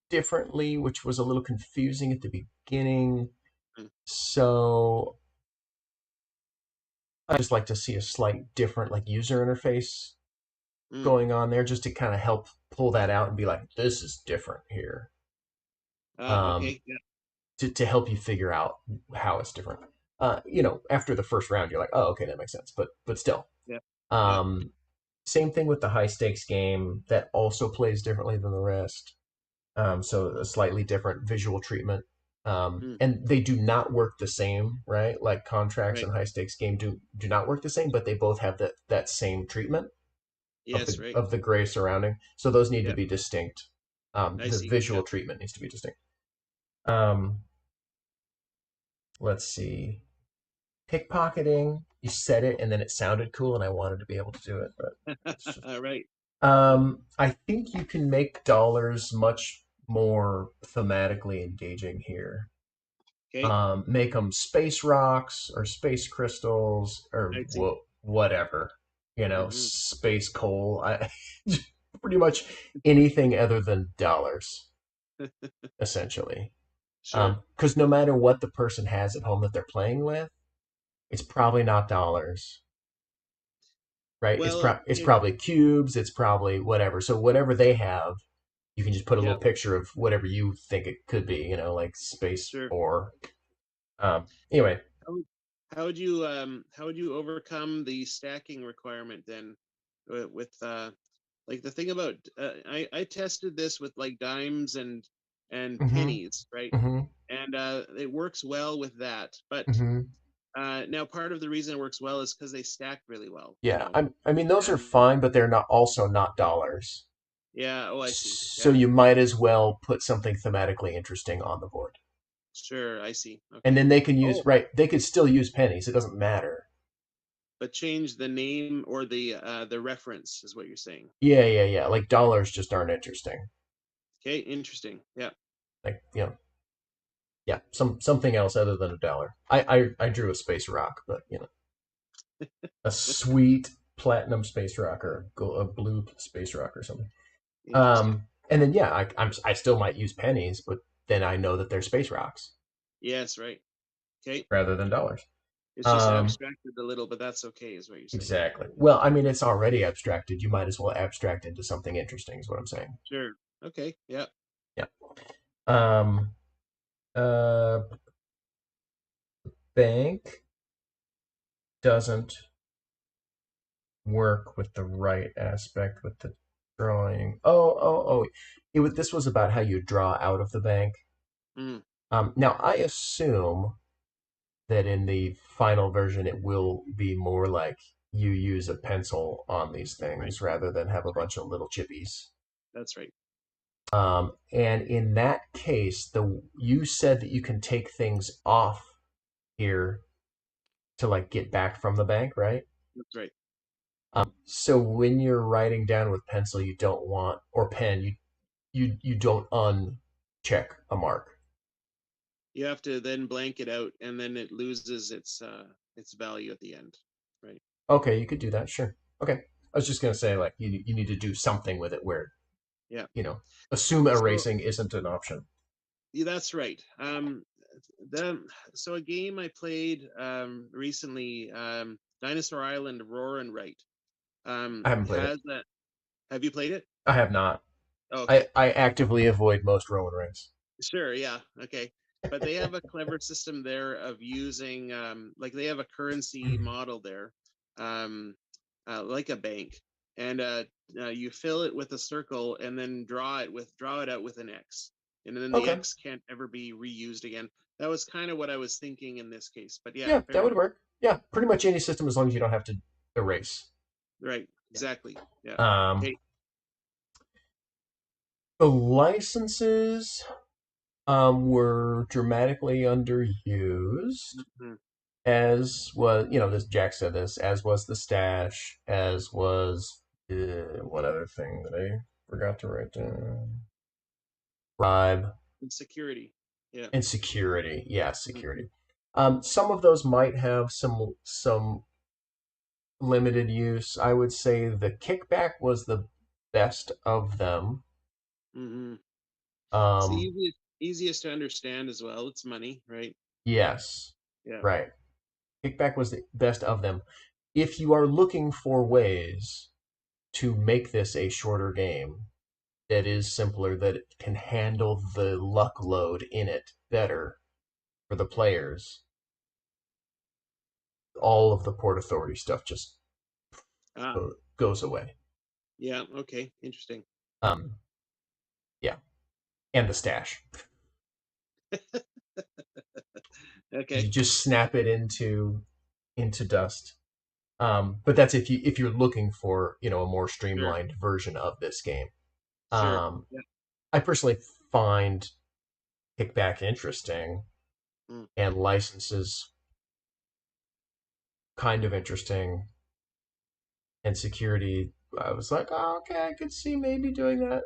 [SPEAKER 1] differently, which was a little confusing at the beginning.
[SPEAKER 3] Mm.
[SPEAKER 1] So I just like to see a slight different like user interface
[SPEAKER 3] Mm.
[SPEAKER 1] going on there, just to kind of help pull that out and be like, this is different here. Um,
[SPEAKER 3] Okay. Yeah.
[SPEAKER 1] to help you figure out how it's different. After the first round, you're like, oh, okay, that makes sense. But still,
[SPEAKER 3] Yeah. Yeah.
[SPEAKER 1] um, same thing with the high stakes game that also plays differently than the rest. So a slightly different visual treatment.
[SPEAKER 3] Mm.
[SPEAKER 1] And they do not work the same, right? Like contracts
[SPEAKER 3] Right.
[SPEAKER 1] and high stakes game do not work the same, but they both have that same treatment of
[SPEAKER 3] Yes.
[SPEAKER 1] the
[SPEAKER 3] Right.
[SPEAKER 1] of the gray surrounding. So those need to
[SPEAKER 3] Yeah.
[SPEAKER 1] be distinct.
[SPEAKER 3] I
[SPEAKER 1] The
[SPEAKER 3] see. Yeah.
[SPEAKER 1] visual treatment needs to be distinct. Um, let's see. Pickpocketing. You said it, and then it sounded cool, and I wanted to be able to do it, but it's just.
[SPEAKER 3] Right.
[SPEAKER 1] I think you can make dollars much more thematically engaging here.
[SPEAKER 3] Okay.
[SPEAKER 1] Make them space rocks or space crystals or
[SPEAKER 3] I see.
[SPEAKER 1] whatever.
[SPEAKER 3] Hmm.
[SPEAKER 1] Space coal. Pretty much anything other than dollars, essentially.
[SPEAKER 3] Sure.
[SPEAKER 1] Because no matter what the person has at home that they're playing with, it's probably not dollars, right?
[SPEAKER 3] Well,
[SPEAKER 1] It's probably cubes. It's probably whatever. So whatever they have, you can just put a
[SPEAKER 3] yeah.
[SPEAKER 1] little picture of whatever you think it could be. Like space
[SPEAKER 3] Sure.
[SPEAKER 1] ore. Anyway.
[SPEAKER 3] How would you overcome the stacking requirement then with like the thing about I tested this with like dimes and
[SPEAKER 1] Mm-hmm.
[SPEAKER 3] pennies, right?
[SPEAKER 1] Mm-hmm.
[SPEAKER 3] And it works well with that, but
[SPEAKER 1] Mm-hmm.
[SPEAKER 3] Now, part of the reason it works well is because they stack really well.
[SPEAKER 1] Yeah, I mean those are
[SPEAKER 3] And
[SPEAKER 1] fine, but they're not also not dollars.
[SPEAKER 3] yeah, oh, I see.
[SPEAKER 1] So
[SPEAKER 3] Yeah,
[SPEAKER 1] you might as well put something thematically interesting on the board.
[SPEAKER 3] sure, I see.
[SPEAKER 1] And
[SPEAKER 3] Okay.
[SPEAKER 1] then they can use,
[SPEAKER 3] Oh,
[SPEAKER 1] right, they could still use pennies. It doesn't matter.
[SPEAKER 3] but change the name or the reference is what you're saying.
[SPEAKER 1] Yeah. Like dollars just aren't interesting.
[SPEAKER 3] Okay, interesting. Yeah.
[SPEAKER 1] Like, yeah, something else other than a dollar. I drew a space rock, but a sweet platinum space rock or a blue space rock or something.
[SPEAKER 3] Interesting.
[SPEAKER 1] And then I still might use pennies, but then I know that they're space rocks
[SPEAKER 3] Yes, right. Okay.
[SPEAKER 1] rather than dollars.
[SPEAKER 3] It's just
[SPEAKER 1] Um,
[SPEAKER 3] abstracted a little, but that's okay, is what you're saying.
[SPEAKER 1] exactly. Well, I mean, it's already abstracted. You might as well abstract into something interesting, is what I'm saying.
[SPEAKER 3] Sure. Okay. Yeah.
[SPEAKER 1] Yeah. Um, uh, bank doesn't work with the right aspect with the drawing. Oh. This was about how you draw out of the bank.
[SPEAKER 3] Mm,
[SPEAKER 1] Now I assume that in the final version it will be more like you use a pencil on these
[SPEAKER 3] right.
[SPEAKER 1] things rather than have a
[SPEAKER 3] That's right.
[SPEAKER 1] bunch of little chippies.
[SPEAKER 3] That's right.
[SPEAKER 1] And in that case, you said that you can take things off here to like get back from the bank, right?
[SPEAKER 3] That's right.
[SPEAKER 1] So when you're writing down with pencil, you don't want or pen, you don't uncheck a mark.
[SPEAKER 3] You have to then blank it out, and then it loses its value at the end. Right.
[SPEAKER 1] Okay, you could do that, sure. Okay, I was just gonna say like you need to do something with it where
[SPEAKER 3] Yeah.
[SPEAKER 1] assume
[SPEAKER 3] So
[SPEAKER 1] erasing isn't an option.
[SPEAKER 3] yeah, that's right. So a game I played recently, Dinosaur Island Roar and Write,
[SPEAKER 1] I haven't played it.
[SPEAKER 3] has that. Have you played it?
[SPEAKER 1] I have not.
[SPEAKER 3] Oh,
[SPEAKER 1] I
[SPEAKER 3] okay.
[SPEAKER 1] I actively avoid most Roman rings.
[SPEAKER 3] Sure, yeah, okay. But they have a clever system there of using, like they have a currency model there, um, like a bank, and you fill it with a circle and then draw it out with an X, and then the
[SPEAKER 1] Okay,
[SPEAKER 3] X can't ever be reused again. That was kind of what I was thinking in this case, but yeah,
[SPEAKER 1] yeah,
[SPEAKER 3] fair
[SPEAKER 1] that would
[SPEAKER 3] enough.
[SPEAKER 1] work. Yeah, pretty much any system as long as you don't have to erase.
[SPEAKER 3] Right, exactly. Yeah.
[SPEAKER 1] Um,
[SPEAKER 3] Okay.
[SPEAKER 1] the licenses were dramatically underused,
[SPEAKER 3] Mhm.
[SPEAKER 1] as was, this Jack said this, as was the stash, as was one other thing that I forgot to write down. Bribe
[SPEAKER 3] And security. Yeah.
[SPEAKER 1] and security. Yeah,
[SPEAKER 3] Mhm.
[SPEAKER 1] security. Some of those might have some limited use. I would say the kickback was the best of them.
[SPEAKER 3] Mhm. It's the
[SPEAKER 1] Um,
[SPEAKER 3] easiest to understand as well. It's money, right?
[SPEAKER 1] yes,
[SPEAKER 3] Yeah.
[SPEAKER 1] right. Kickback was the best of them. If you are looking for ways to make this a shorter game that is simpler, that it can handle the luck load in it better for the players, all of the Port Authority stuff just
[SPEAKER 3] Ah,
[SPEAKER 1] goes away.
[SPEAKER 3] yeah. Okay. Interesting.
[SPEAKER 1] Um, yeah, and the stash. You
[SPEAKER 3] Okay.
[SPEAKER 1] just snap it into dust. But that's if you're looking for a more
[SPEAKER 3] Sure.
[SPEAKER 1] streamlined version of this game.
[SPEAKER 3] Sure.
[SPEAKER 1] Um,
[SPEAKER 3] Yeah.
[SPEAKER 1] I personally find kickback interesting
[SPEAKER 3] Mm.
[SPEAKER 1] and licenses kind of interesting and security. I was like, oh, okay, I could see maybe doing that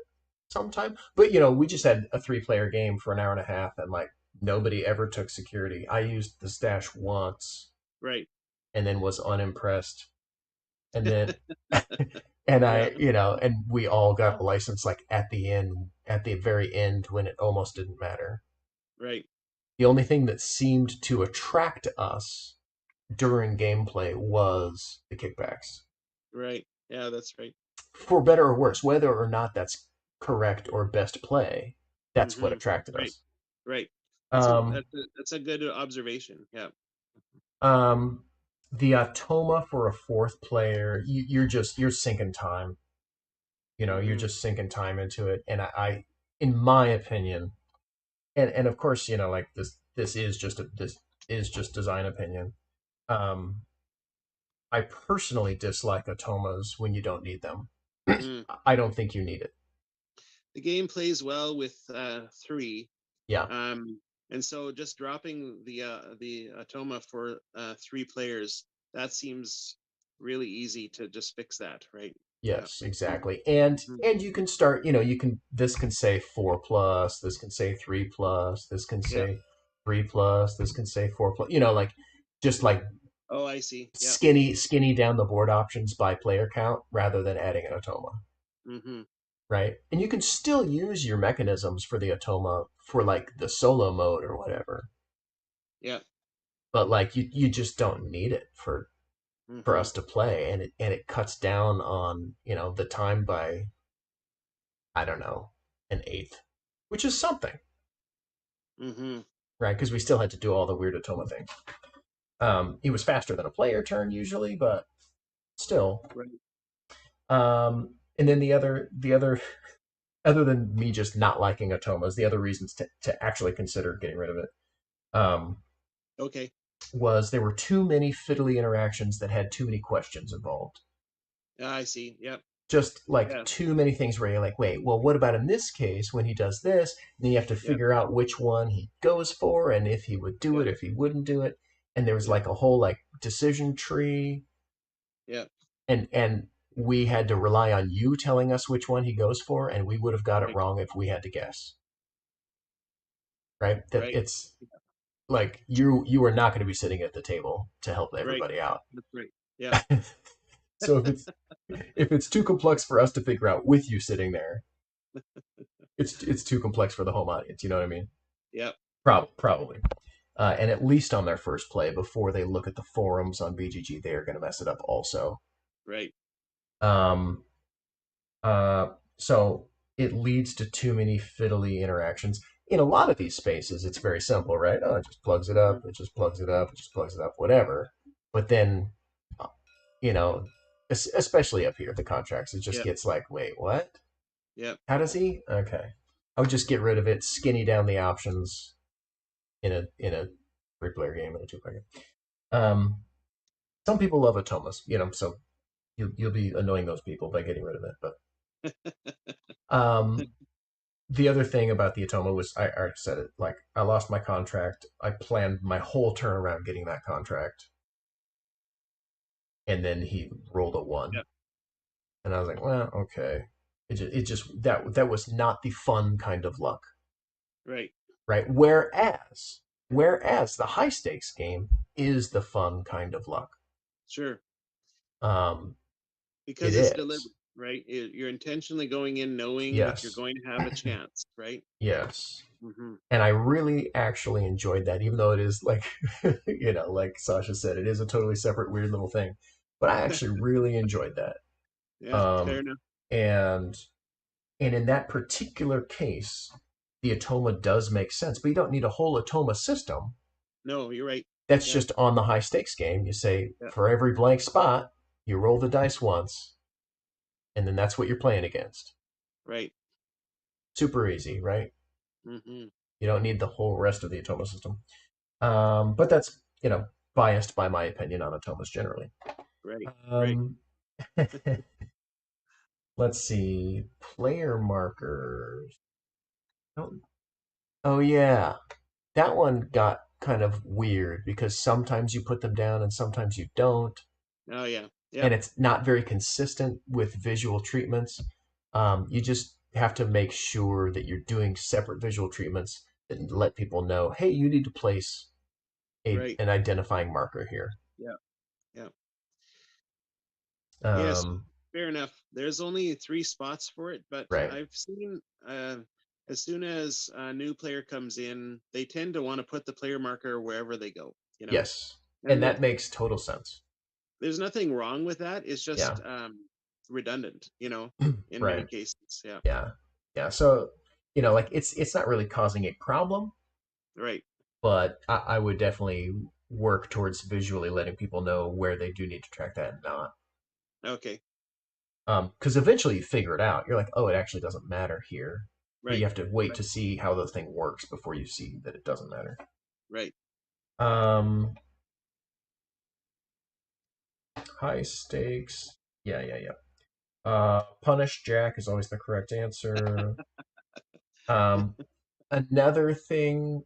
[SPEAKER 1] sometime. But we just had a 3-player game for an hour and a half, and like nobody ever took security. I used the stash once
[SPEAKER 3] Right.
[SPEAKER 1] and then was unimpressed. And then and
[SPEAKER 3] Yeah.
[SPEAKER 1] and we all got a license like at the very end when it almost didn't matter.
[SPEAKER 3] Right.
[SPEAKER 1] The only thing that seemed to attract us during gameplay was the kickbacks.
[SPEAKER 3] Right. Yeah. That's right.
[SPEAKER 1] For better or worse, whether or not that's correct or best play, that's what
[SPEAKER 3] Hmm.
[SPEAKER 1] attracted
[SPEAKER 3] Right.
[SPEAKER 1] us.
[SPEAKER 3] Right.
[SPEAKER 1] Um,
[SPEAKER 3] That's a good observation. Yeah.
[SPEAKER 1] um, the Automa for a fourth player, you're sinking time. You're
[SPEAKER 3] Hmm.
[SPEAKER 1] just sinking time into it, and in my opinion, and of course, like this is just design opinion. Um, I personally dislike automas when you don't need them.
[SPEAKER 3] Mm.
[SPEAKER 1] I don't think you need it.
[SPEAKER 3] The game plays well with 3,
[SPEAKER 1] Yeah.
[SPEAKER 3] and so just dropping the automa for 3 players, that seems really easy to just fix that, right? Yeah.
[SPEAKER 1] Yes, exactly. And you can start, you can this can say 4 plus, this can say 3 plus, this can
[SPEAKER 3] Yeah.
[SPEAKER 1] say 3 plus, this can say 4 plus, like just like
[SPEAKER 3] Oh, I see. Yeah.
[SPEAKER 1] skinny down the board options by player count rather than adding an automa,
[SPEAKER 3] Mm-hmm.
[SPEAKER 1] right? And you can still use your mechanisms for the automa for like the solo mode or whatever,
[SPEAKER 3] Yeah.
[SPEAKER 1] but like you just don't need it for
[SPEAKER 3] Mm-hmm.
[SPEAKER 1] us to play, and it cuts down on the time by, I don't know, an eighth, which is something,
[SPEAKER 3] Mm-hmm.
[SPEAKER 1] right? Because we still had to do all the weird Atoma things. It was faster than a player turn usually, but still.
[SPEAKER 3] Right.
[SPEAKER 1] And then the other, other than me just not liking Atomas, the other reasons to actually consider getting rid of it,
[SPEAKER 3] Okay.
[SPEAKER 1] was there were too many fiddly interactions that had too many questions involved.
[SPEAKER 3] I see. Yep.
[SPEAKER 1] Just like
[SPEAKER 3] Yeah.
[SPEAKER 1] too many things where you're like, wait, well, what about in this case when he does this? And then you have to
[SPEAKER 3] Yep.
[SPEAKER 1] figure out which one he goes for and if he would do
[SPEAKER 3] Yep.
[SPEAKER 1] it, if he wouldn't do it. And there was
[SPEAKER 3] Yep.
[SPEAKER 1] like a whole like decision tree,
[SPEAKER 3] Yep.
[SPEAKER 1] and we had to rely on you telling us which one he goes for, and we would have got it
[SPEAKER 3] Right.
[SPEAKER 1] wrong if we had to guess. Right? That
[SPEAKER 3] Right.
[SPEAKER 1] it's like you are not going to be sitting at the table to help
[SPEAKER 3] Right.
[SPEAKER 1] everybody out.
[SPEAKER 3] That's right. Yeah.
[SPEAKER 1] So if it's too complex for us to figure out with you sitting there, it's too complex for the home audience. You know what I mean?
[SPEAKER 3] Yep.
[SPEAKER 1] Probably. And at least on their first play, before they look at the forums on BGG, they are going to mess it up also.
[SPEAKER 3] Right.
[SPEAKER 1] Um, so it leads to too many fiddly interactions. In a lot of these spaces, it's very simple, right? Oh, it just plugs it
[SPEAKER 3] Mm-hmm.
[SPEAKER 1] up, it just plugs it up, it just plugs it up, whatever. But then, uh, you know, especially up here at the contracts, it just
[SPEAKER 3] Yep.
[SPEAKER 1] gets like, wait, what?
[SPEAKER 3] Yep.
[SPEAKER 1] How does he? Okay. I would just get rid of it, skinny down the options in a 3-player game and a 2-player game. Some people love Atomas, so you'll be annoying those people by getting rid of it. But the other thing about the Atoma was I already said it. Like I lost my contract. I planned my whole turn around getting that contract, and then he rolled a 1,
[SPEAKER 3] Yep.
[SPEAKER 1] and I was like, well, okay. It just that was not the fun kind of luck,
[SPEAKER 3] Right.
[SPEAKER 1] right? Whereas the high stakes game is the fun kind of luck.
[SPEAKER 3] Sure.
[SPEAKER 1] Um, it
[SPEAKER 3] Because it's
[SPEAKER 1] is.
[SPEAKER 3] deliberate, right? You're intentionally going in knowing that you're
[SPEAKER 1] Yes.
[SPEAKER 3] going to have a chance, right?
[SPEAKER 1] Yes.
[SPEAKER 3] Mm-hmm.
[SPEAKER 1] And I really actually enjoyed that, even though it is like, like Sasha said, it is a totally separate, weird little thing. But I actually really enjoyed that.
[SPEAKER 3] Yeah. Fair
[SPEAKER 1] Um,
[SPEAKER 3] enough.
[SPEAKER 1] and in that particular case, the Atoma does make sense, but you don't need a whole Atoma system.
[SPEAKER 3] No, you're right.
[SPEAKER 1] That's
[SPEAKER 3] Yeah.
[SPEAKER 1] just on the high stakes game. You say
[SPEAKER 3] Yeah.
[SPEAKER 1] for every blank spot, you roll the dice once, and then that's what you're playing against.
[SPEAKER 3] Right.
[SPEAKER 1] Super easy, right?
[SPEAKER 3] Mm-hmm.
[SPEAKER 1] You don't need the whole rest of the Atoma system. But that's, biased by my opinion on Atomas generally.
[SPEAKER 3] Right. Right.
[SPEAKER 1] Um, let's see. Player markers. Oh, yeah. That one got kind of weird because sometimes you put them down and sometimes you don't.
[SPEAKER 3] Oh yeah. Yeah.
[SPEAKER 1] And it's not very consistent with visual treatments. You just have to make sure that you're doing separate visual treatments and let people know, hey, you need to place
[SPEAKER 3] Right.
[SPEAKER 1] an identifying marker here.
[SPEAKER 3] Yeah. Yeah. Yes.
[SPEAKER 1] Um,
[SPEAKER 3] Fair enough. There's only 3 spots for it, but
[SPEAKER 1] right.
[SPEAKER 3] I've seen as soon as a new player comes in, they tend to want to put the player marker wherever they go.
[SPEAKER 1] Yes. And
[SPEAKER 3] And
[SPEAKER 1] that makes total sense.
[SPEAKER 3] there's nothing wrong with that. It's
[SPEAKER 1] Yeah.
[SPEAKER 3] just redundant, in many
[SPEAKER 1] Right.
[SPEAKER 3] cases. Yeah.
[SPEAKER 1] Yeah. Yeah. So, like it's not really causing a problem,
[SPEAKER 3] Right.
[SPEAKER 1] but I would definitely work towards visually letting people know where they do need to track that and not.
[SPEAKER 3] Okay.
[SPEAKER 1] Because eventually you figure it out. You're like, oh, it actually doesn't matter here. But you
[SPEAKER 3] Right.
[SPEAKER 1] have to wait to see how the thing works before you see that it doesn't matter.
[SPEAKER 3] Right.
[SPEAKER 1] Um, high stakes. Yeah. Punish Jack is always the correct answer. Um, Another thing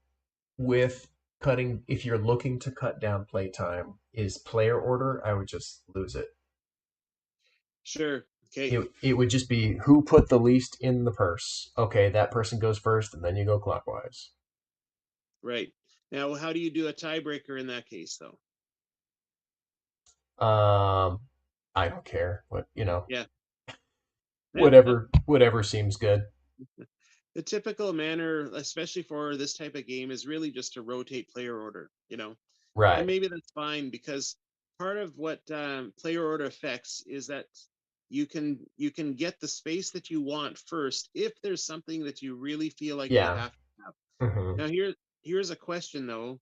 [SPEAKER 1] with cutting, if you're looking to cut down playtime, is player order. I would just lose it.
[SPEAKER 3] Sure. Okay.
[SPEAKER 1] It would just be who put the least in the purse. Okay, that person goes first, and then you go clockwise.
[SPEAKER 3] Right. Now, how do you do a tiebreaker in that case, though?
[SPEAKER 1] Um, I don't care what
[SPEAKER 3] Yeah.
[SPEAKER 1] whatever seems good.
[SPEAKER 3] The typical manner, especially for this type of game, is really just to rotate player order, and
[SPEAKER 1] Right.
[SPEAKER 3] maybe that's fine because part of what player order affects is that you can get the space that you want first if there's something that you really feel like you
[SPEAKER 1] Yeah.
[SPEAKER 3] have to have.
[SPEAKER 1] Hmm.
[SPEAKER 3] Now here's a question though: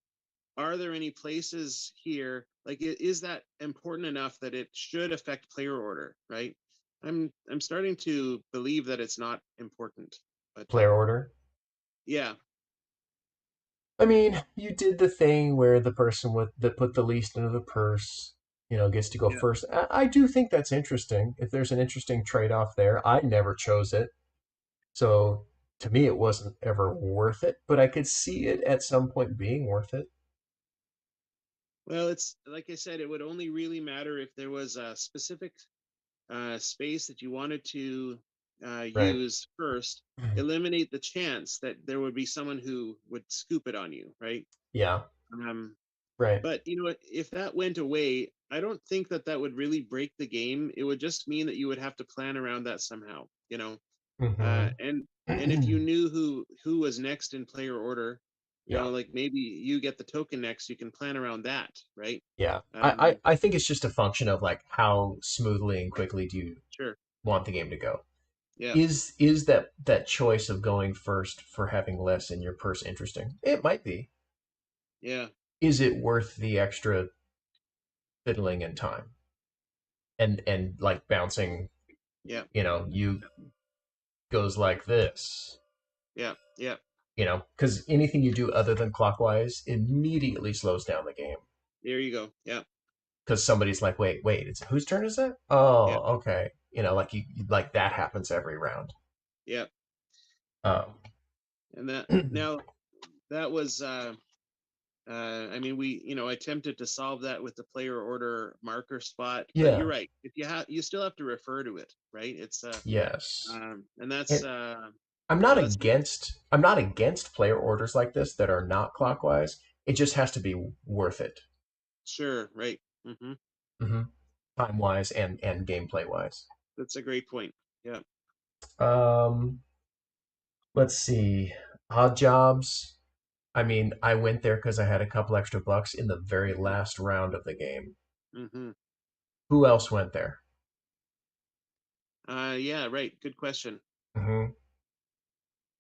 [SPEAKER 3] are there any places here like is that important enough that it should affect player order? Right? I'm starting to believe that it's not important, but
[SPEAKER 1] Player order.
[SPEAKER 3] yeah,
[SPEAKER 1] I mean, you did the thing where the person that put the least into the purse, gets to go
[SPEAKER 3] yeah.
[SPEAKER 1] first. I do think that's interesting. If there's an interesting trade-off there, I never chose it, so to me, it wasn't ever worth it. But I could see it at some point being worth it.
[SPEAKER 3] Well, it's like I said, it would only really matter if there was a specific space that you wanted to
[SPEAKER 1] Right.
[SPEAKER 3] use first, eliminate the chance that there would be someone who would scoop it on you, right?
[SPEAKER 1] Yeah.
[SPEAKER 3] Um,
[SPEAKER 1] Right.
[SPEAKER 3] but you know what? If that went away, I don't think that that would really break the game. It would just mean that you would have to plan around that somehow,
[SPEAKER 1] Hmm.
[SPEAKER 3] and if you knew who was next in player order,
[SPEAKER 1] Yeah.
[SPEAKER 3] like maybe you get the token next, you can plan around that, right?
[SPEAKER 1] Yeah.
[SPEAKER 3] Um,
[SPEAKER 1] I think it's just a function of like how smoothly and quickly do you
[SPEAKER 3] sure.
[SPEAKER 1] want the game to go.
[SPEAKER 3] Yeah.
[SPEAKER 1] Is that choice of going first for having less in your purse interesting? It might be.
[SPEAKER 3] Yeah.
[SPEAKER 1] Is it worth the extra fiddling and time and like bouncing?
[SPEAKER 3] Yeah.
[SPEAKER 1] You goes like this.
[SPEAKER 3] Yeah. Yeah.
[SPEAKER 1] Because anything you do other than clockwise immediately slows down the game.
[SPEAKER 3] There you go. Yeah.
[SPEAKER 1] Because somebody's like, wait, it's whose turn is that?
[SPEAKER 3] Yeah.
[SPEAKER 1] Oh, okay. Like like that happens every round.
[SPEAKER 3] Yeah.
[SPEAKER 1] Um,
[SPEAKER 3] And that now that was I mean we attempted to solve that with the player order marker spot, but you're
[SPEAKER 1] yeah.
[SPEAKER 3] right. If you still have to refer to it, right? It's
[SPEAKER 1] Yes.
[SPEAKER 3] and that's
[SPEAKER 1] And
[SPEAKER 3] you know that's
[SPEAKER 1] I'm not against player orders like this that are not clockwise. It just has to be worth it,
[SPEAKER 3] sure, right.
[SPEAKER 1] hmm time wise and gameplay wise.
[SPEAKER 3] That's a great point. Yeah.
[SPEAKER 1] Um, let's see. Odd jobs. I mean, I went there because I had a couple extra bucks in the very last round of the game.
[SPEAKER 3] Mm-hmm.
[SPEAKER 1] Who else went there?
[SPEAKER 3] Yeah, right. Good question.
[SPEAKER 1] Hmm.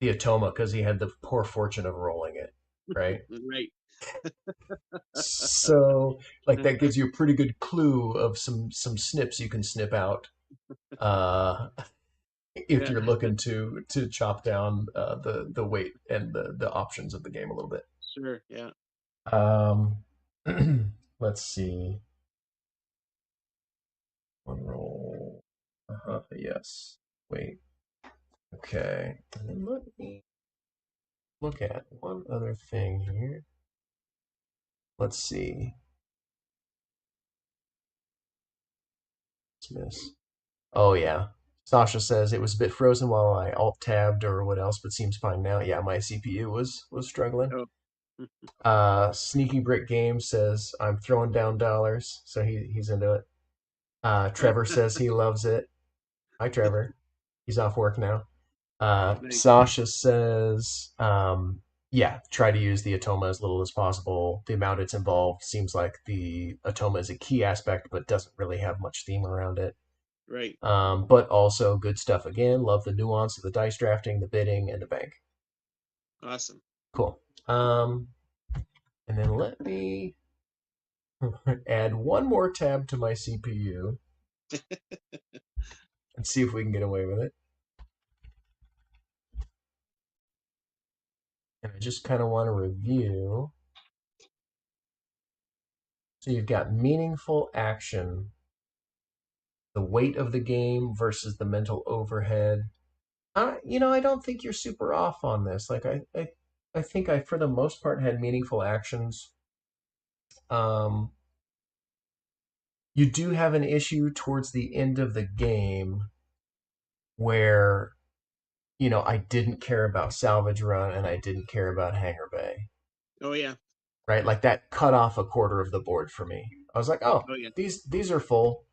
[SPEAKER 1] The Atoma, because he had the poor fortune of rolling it, right?
[SPEAKER 3] Right.
[SPEAKER 1] So, like, that gives you a pretty good clue of some snips you can snip out uh, if
[SPEAKER 3] Yeah.
[SPEAKER 1] you're looking to chop down the weight and the options of the game a little bit.
[SPEAKER 3] Sure. Yeah.
[SPEAKER 1] Um, let's see. One roll. Yes. Wait. Okay. And then let me look at one other thing here. Let's see. Dismiss. Oh yeah. Sasha says it was a bit frozen while I alt tabbed or what else, but seems fine now. Yeah, my CPU was struggling.
[SPEAKER 3] Oh.
[SPEAKER 1] Sneaky Brick Games says I'm throwing down dollars, so he's into it. Trevor says he loves it. Hi Trevor. He's off work now.
[SPEAKER 3] Nice.
[SPEAKER 1] Sasha says, yeah, try to use the Atoma as little as possible. The amount it's involved seems like the Atoma is a key aspect, but doesn't really have much theme around it.
[SPEAKER 3] Right.
[SPEAKER 1] But also good stuff again. Love the nuance of the dice drafting, the bidding, and the bank.
[SPEAKER 3] Awesome.
[SPEAKER 1] Cool. And then let me add one more tab to my CPU and see if we can get away with it. And I just kind of want to review. So you've got meaningful action the weight of the game versus the mental overhead. I don't think you're super off on this. Like I think I, for the most part, had meaningful actions. Um, you do have an issue towards the end of the game where, I didn't care about salvage run and I didn't care about hangar bay,
[SPEAKER 3] Oh yeah.
[SPEAKER 1] right? Like that cut off a quarter of the board for me. I was like, oh,
[SPEAKER 3] Oh yeah.
[SPEAKER 1] these are full.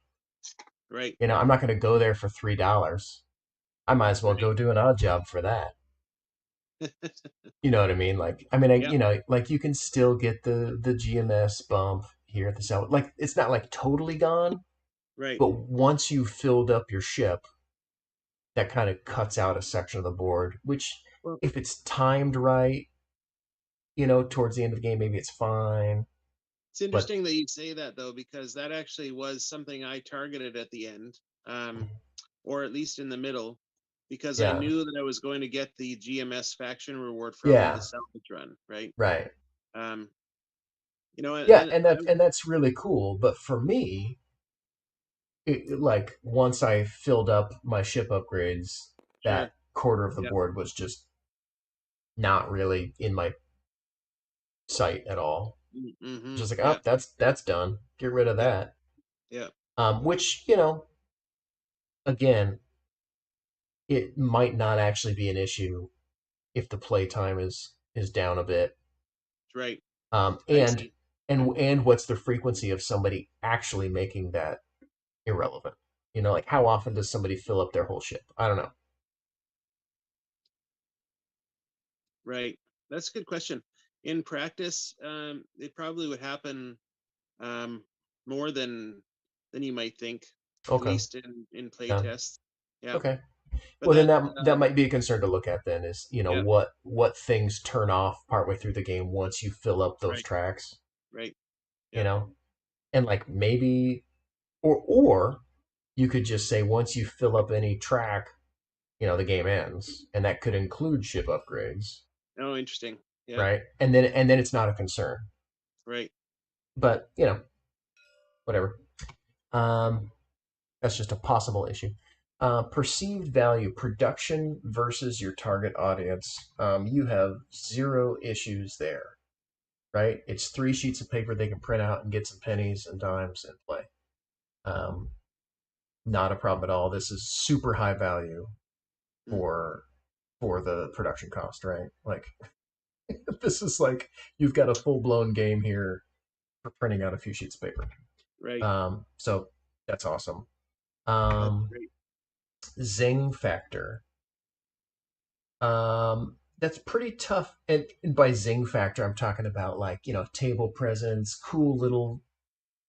[SPEAKER 3] Right.
[SPEAKER 1] I'm not going to go there for $3. I might as well
[SPEAKER 3] Right.
[SPEAKER 1] go do an odd job for that. You know what I mean? Like, I mean,
[SPEAKER 3] Yeah.
[SPEAKER 1] like you can still get the GMS bump here at the cell. Like, it's not like totally gone,
[SPEAKER 3] Right.
[SPEAKER 1] but once you've filled up your ship, that kind of cuts out a section of the board. Which,
[SPEAKER 3] Well,
[SPEAKER 1] if it's timed right, towards the end of the game, maybe it's fine.
[SPEAKER 3] it's
[SPEAKER 1] But
[SPEAKER 3] interesting that you say that though, because that actually was something I targeted at the end, or at least in the middle, because I
[SPEAKER 1] yeah,
[SPEAKER 3] knew that I was going to get the GMS faction reward from the
[SPEAKER 1] yeah,
[SPEAKER 3] salvage run, right?
[SPEAKER 1] right,
[SPEAKER 3] Um, you know,
[SPEAKER 1] yeah,
[SPEAKER 3] and
[SPEAKER 1] and
[SPEAKER 3] I,
[SPEAKER 1] that's really cool. But for me, like once I filled up my ship upgrades,
[SPEAKER 3] sure,
[SPEAKER 1] that quarter of the
[SPEAKER 3] yeah,
[SPEAKER 1] board was just not really in my sight at all.
[SPEAKER 3] mm-hmm,
[SPEAKER 1] Just like,
[SPEAKER 3] yeah,
[SPEAKER 1] oh, that's done. Get rid of
[SPEAKER 3] yeah,
[SPEAKER 1] that.
[SPEAKER 3] yeah,
[SPEAKER 1] Which, again, it might not actually be an issue if the playtime is down a bit.
[SPEAKER 3] right.
[SPEAKER 1] Um,
[SPEAKER 3] I
[SPEAKER 1] and
[SPEAKER 3] see.
[SPEAKER 1] and what's the frequency of somebody actually making that irrelevant? Like how often does somebody fill up their whole ship? I don't know.
[SPEAKER 3] Right. That's a good question. In practice, it probably would happen um, more than you might think, at
[SPEAKER 1] Okay.
[SPEAKER 3] least in play
[SPEAKER 1] Yeah.
[SPEAKER 3] tests. Yeah.
[SPEAKER 1] Okay.
[SPEAKER 3] But
[SPEAKER 1] Well, then
[SPEAKER 3] that,
[SPEAKER 1] that might be a concern to look at. Then is
[SPEAKER 3] yeah,
[SPEAKER 1] what things turn off partway through the game once you fill up those
[SPEAKER 3] right,
[SPEAKER 1] tracks.
[SPEAKER 3] right.
[SPEAKER 1] You
[SPEAKER 3] Yeah,
[SPEAKER 1] know, and like maybe or you could just say once you fill up any track, the game ends, and that could include ship upgrades,
[SPEAKER 3] oh, interesting. Yeah,
[SPEAKER 1] right? And then it's not a concern.
[SPEAKER 3] right.
[SPEAKER 1] But whatever. Um, that's just a possible issue. Perceived value, production versus your target audience. You have zero issues there, right? It's 3 sheets of paper they can print out and get some pennies and dimes and play. Um, Not a problem at all. This is super high value
[SPEAKER 3] Mm,
[SPEAKER 1] for the production cost, right? Like this is like you've got a full blown game here for printing out a few sheets of paper.
[SPEAKER 3] right.
[SPEAKER 1] So that's awesome.
[SPEAKER 3] That's
[SPEAKER 1] Um,
[SPEAKER 3] great.
[SPEAKER 1] Zing factor. That's pretty tough. And by zing factor, I'm talking about like table presence, cool little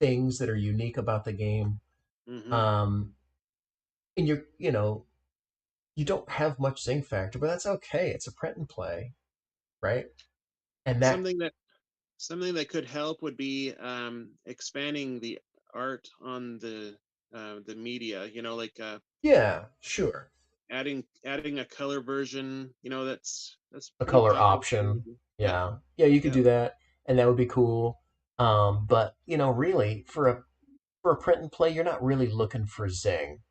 [SPEAKER 1] things that are unique about the game.
[SPEAKER 3] Mm-hmm.
[SPEAKER 1] Um, and you don't have much zing factor, but that's okay. It's a print and play, right? And that,
[SPEAKER 3] Something that something that could help would be expanding the art on the media. You know, like
[SPEAKER 1] yeah, sure.
[SPEAKER 3] adding a color version. You know, that's
[SPEAKER 1] A
[SPEAKER 3] pretty
[SPEAKER 1] color
[SPEAKER 3] popular.
[SPEAKER 1] option.
[SPEAKER 3] Yeah,
[SPEAKER 1] Yeah. Yeah, you could
[SPEAKER 3] yeah,
[SPEAKER 1] do that, and that would be cool. But really for a print and play, you're not really looking for zing.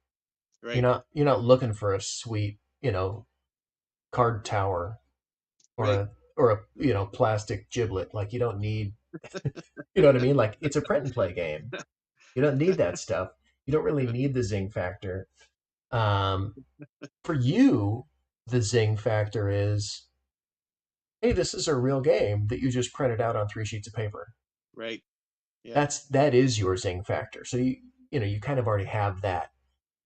[SPEAKER 3] right,
[SPEAKER 1] You're not looking for a sweet, card tower or
[SPEAKER 3] right,
[SPEAKER 1] a plastic giblet. Like you don't need, you know what I mean? Like it's a print and play game. You don't need that stuff. You don't really need the zing factor. Um, for you, the zing factor is, hey, this is a real game that you just printed out on 3 sheets of paper.
[SPEAKER 3] right. Yeah,
[SPEAKER 1] That is your zing factor. So you kind of already have that.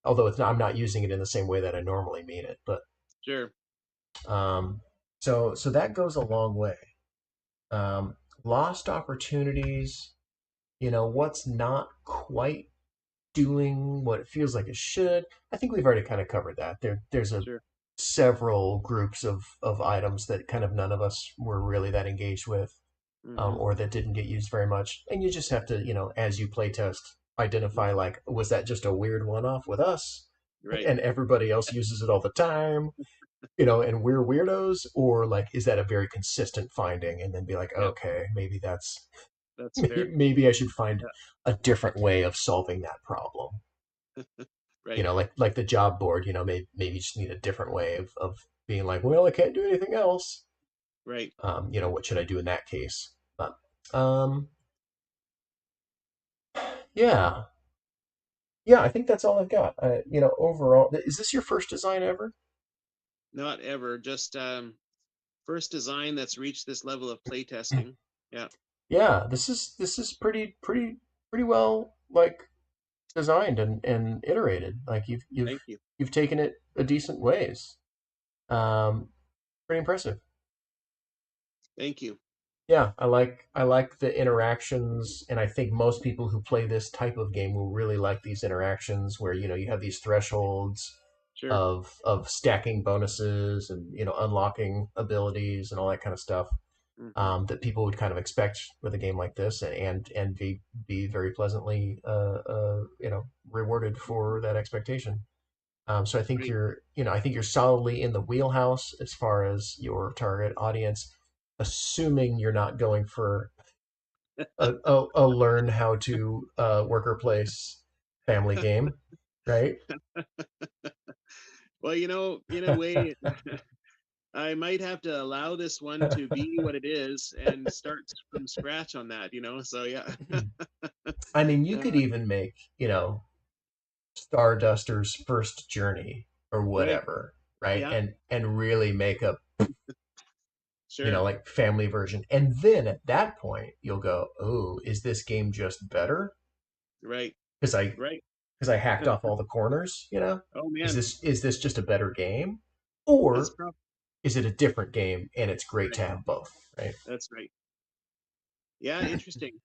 [SPEAKER 1] Although it's not, I'm not using it in the same way that I normally mean it, but
[SPEAKER 3] sure.
[SPEAKER 1] um, so that goes a long way. Lost opportunities. What's not quite doing what it feels like it should. I think we've already kind of covered that. There's a
[SPEAKER 3] Sure.
[SPEAKER 1] several groups of items that kind of none of us were really that engaged with,
[SPEAKER 3] Mm-hmm.
[SPEAKER 1] or that didn't get used very much. And you just have to, as you play test, identify like, was that just a weird one off with us?
[SPEAKER 3] Right.
[SPEAKER 1] And everybody else uses it all the time, and we're weirdos, or like, is that a very consistent finding? And then be like,
[SPEAKER 3] Yeah,
[SPEAKER 1] okay, maybe that's
[SPEAKER 3] that's
[SPEAKER 1] maybe,
[SPEAKER 3] fair.
[SPEAKER 1] maybe I should find
[SPEAKER 3] Yeah,
[SPEAKER 1] a different way of solving that problem.
[SPEAKER 3] Right.
[SPEAKER 1] Like the job board, maybe you just need a different way of being like, well, I can't do anything else.
[SPEAKER 3] Right.
[SPEAKER 1] What should I do in that case? But um, yeah, yeah, I think that's all I've got. Overall, is this your first design ever?
[SPEAKER 3] Not ever. Just first design that's reached this level of playtesting. Yeah.
[SPEAKER 1] Yeah, this is pretty well like designed and iterated. Like
[SPEAKER 3] Thank you.
[SPEAKER 1] you've taken it a decent ways. Um, Pretty impressive.
[SPEAKER 3] Thank you.
[SPEAKER 1] Yeah, I like the interactions, and I think most people who play this type of game will really like these interactions where you have these thresholds
[SPEAKER 3] Sure.
[SPEAKER 1] of stacking bonuses and unlocking abilities and all that kind of stuff
[SPEAKER 3] Hmm.
[SPEAKER 1] that people would kind of expect with a game like this, and be very pleasantly rewarded for that expectation. So I think
[SPEAKER 3] Right.
[SPEAKER 1] you're solidly in the wheelhouse as far as your target audience, assuming you're not going for a learn how to worker place family game, right?
[SPEAKER 3] Well, in a way, I might have to allow this one to be what it is and start from scratch on that. So yeah.
[SPEAKER 1] I mean, you could
[SPEAKER 3] Uh,
[SPEAKER 1] even make Starduster's first journey or
[SPEAKER 3] right.
[SPEAKER 1] whatever, right?
[SPEAKER 3] Yeah.
[SPEAKER 1] And really make a
[SPEAKER 3] Sure.
[SPEAKER 1] like family version, and then at that point you'll go, oh, is this game just better
[SPEAKER 3] Right.
[SPEAKER 1] because I
[SPEAKER 3] Right.
[SPEAKER 1] because I hacked off all the corners,
[SPEAKER 3] Oh
[SPEAKER 1] is
[SPEAKER 3] man,
[SPEAKER 1] this just a better game,
[SPEAKER 3] that's
[SPEAKER 1] or
[SPEAKER 3] probably
[SPEAKER 1] is it a different game and it's great
[SPEAKER 3] right.
[SPEAKER 1] to have both, right?
[SPEAKER 3] That's right. Yeah, interesting.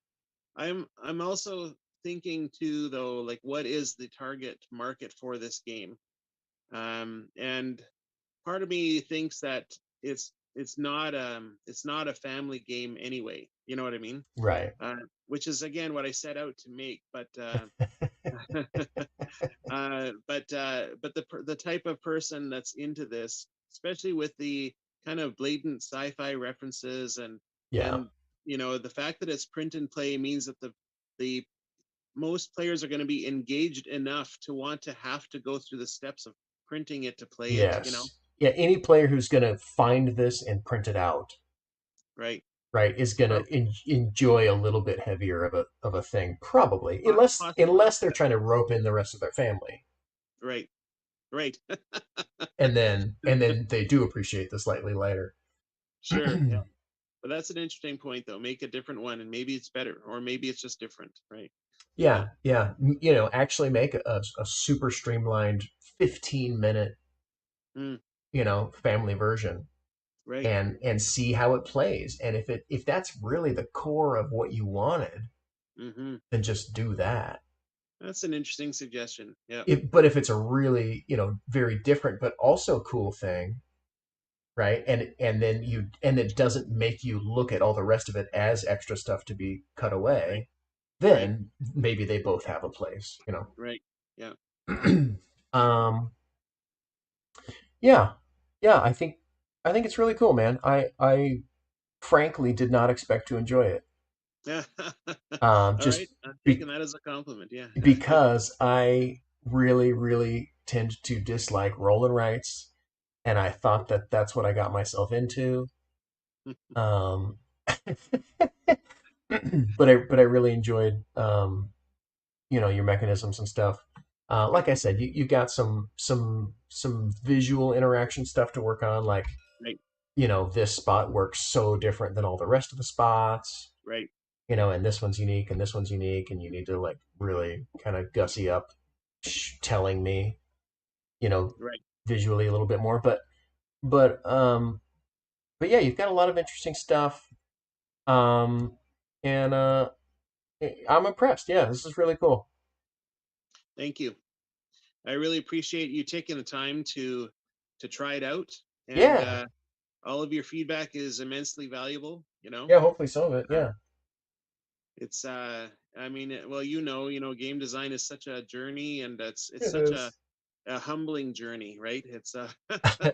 [SPEAKER 3] I'm also thinking too, though, like what is the target market for this game? And part of me thinks that it's not a family game anyway. You know what I mean?
[SPEAKER 1] Right.
[SPEAKER 3] Which is again what I set out to make, but the type of person that's into this, especially with the kind of blatant sci-fi references
[SPEAKER 1] Yeah.
[SPEAKER 3] and the fact that it's print and play means that the most players are going to be engaged enough to want to have to go through the steps of printing it to play it.
[SPEAKER 1] Yes. Yeah. Any player who's gonna find this and print it out,
[SPEAKER 3] Right.
[SPEAKER 1] right, is gonna
[SPEAKER 3] Well,
[SPEAKER 1] enjoy a little bit heavier of a thing, probably,
[SPEAKER 3] possibly.
[SPEAKER 1] unless they're trying to rope in the rest of their family,
[SPEAKER 3] Right. Right.
[SPEAKER 1] and then they do appreciate the slightly lighter.
[SPEAKER 3] Sure. Yeah. But that's an interesting point, though. Make a different one, and maybe it's better, or maybe it's just different. Right. Yeah.
[SPEAKER 1] Yeah, yeah. Actually make a super streamlined 15-minute,
[SPEAKER 3] Mm,
[SPEAKER 1] family version,
[SPEAKER 3] right.
[SPEAKER 1] and see how it plays. And if that's really the core of what you wanted,
[SPEAKER 3] Hmm.
[SPEAKER 1] then just do that.
[SPEAKER 3] That's an interesting suggestion. Yeah.
[SPEAKER 1] But if it's a really, very different but also cool thing, right? And it doesn't make you look at all the rest of it as extra stuff to be cut
[SPEAKER 3] Right.
[SPEAKER 1] away,
[SPEAKER 3] Right.
[SPEAKER 1] then maybe they both have a place.
[SPEAKER 3] Right. Yeah.
[SPEAKER 1] um Yeah, yeah. I think it's really cool, man. I frankly did not expect to enjoy it.
[SPEAKER 3] Yeah. All right.
[SPEAKER 1] Just
[SPEAKER 3] I'm taking
[SPEAKER 1] be,
[SPEAKER 3] that as a compliment. Yeah.
[SPEAKER 1] because I really, really tend to dislike roll and writes, and I thought that that's what I got myself into. Um, but I really enjoyed your mechanisms and stuff. Like I said, you got some visual interaction stuff to work on, like
[SPEAKER 3] Right.
[SPEAKER 1] this spot works so different than all the rest of the spots,
[SPEAKER 3] Right.
[SPEAKER 1] and this one's unique and this one's unique, and you need to like really kind of gussy up telling me, you know,
[SPEAKER 3] Right.
[SPEAKER 1] visually a little bit more. But but yeah, you've got a lot of interesting stuff. Um, and I'm impressed. Yeah, this is really cool.
[SPEAKER 3] Thank you. I really appreciate you taking the time to try it out, and
[SPEAKER 1] Yeah,
[SPEAKER 3] all of your feedback is immensely valuable.
[SPEAKER 1] yeah. Hopefully some of it.
[SPEAKER 3] Uh,
[SPEAKER 1] Yeah,
[SPEAKER 3] it's I mean, well, game design is such a journey, and it's
[SPEAKER 1] it
[SPEAKER 3] such a
[SPEAKER 1] is.
[SPEAKER 3] a humbling journey, right? It's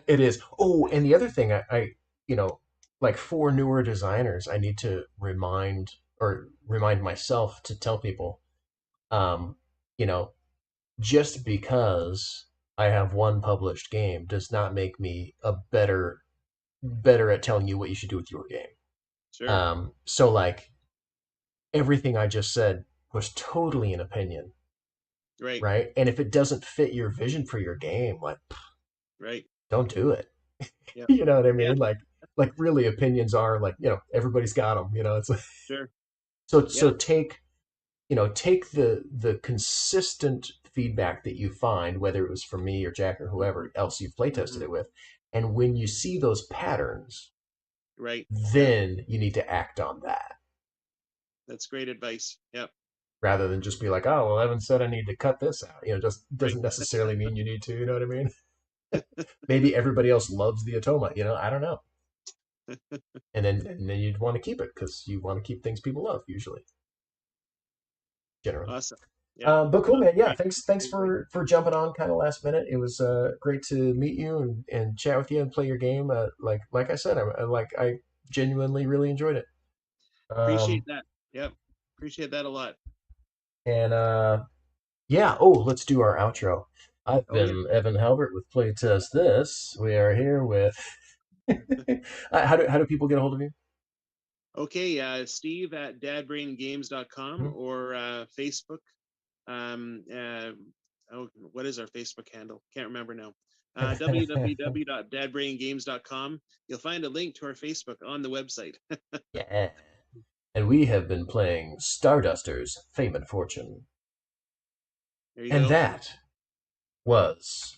[SPEAKER 1] It is. Oh, and the other thing, you know, like for newer designers, I need to remind myself to tell people, um, you know, just because I have one published game does not make me a better at telling you what you should do with your game.
[SPEAKER 3] Sure.
[SPEAKER 1] So like everything I just said was totally an opinion,
[SPEAKER 3] Right.
[SPEAKER 1] right? And if it doesn't fit your vision for your game, like
[SPEAKER 3] Right.
[SPEAKER 1] don't do it.
[SPEAKER 3] Yeah.
[SPEAKER 1] You know what I
[SPEAKER 3] Yeah.
[SPEAKER 1] mean? Like really opinions are like, everybody's got them, it's like,
[SPEAKER 3] Sure.
[SPEAKER 1] so
[SPEAKER 3] Yeah.
[SPEAKER 1] take take the consistent feedback that you find, whether it was from me or Jack or whoever else you've playtested it with, and when you see those patterns,
[SPEAKER 3] Right.
[SPEAKER 1] then you need to act on that
[SPEAKER 3] That's great advice. Yep.
[SPEAKER 1] rather than just be like, oh, well, Evan said I need to cut this out. Just
[SPEAKER 3] Right.
[SPEAKER 1] doesn't necessarily mean you need to. You know what I mean? Maybe everybody else loves the Atoma. I don't know. And then you'd want to keep it because you want to keep things people love usually, generally.
[SPEAKER 3] Awesome. Yeah.
[SPEAKER 1] But cool, man. Yeah,
[SPEAKER 3] Great.
[SPEAKER 1] thanks for jumping on kind of last minute. It was great to meet you and chat with you and play your game. Like I said, I genuinely really enjoyed it.
[SPEAKER 3] Appreciate that. Yep. Appreciate that a lot.
[SPEAKER 1] And yeah. Oh, let's do our outro. I've
[SPEAKER 3] Oh, yeah.
[SPEAKER 1] been Evan Halbert with Playtest This. We are here with. How do people get a hold of you?
[SPEAKER 3] Okay. Steve at dadbraingames.com
[SPEAKER 1] Mhm.
[SPEAKER 3] or Facebook. What is our Facebook handle? Can't remember now. www.dadbraingames.com. You'll find a link to our Facebook on the website.
[SPEAKER 1] Yeah. And we have been playing Stardusters, Fame and Fortune.
[SPEAKER 3] There you
[SPEAKER 1] And
[SPEAKER 3] go.
[SPEAKER 1] that was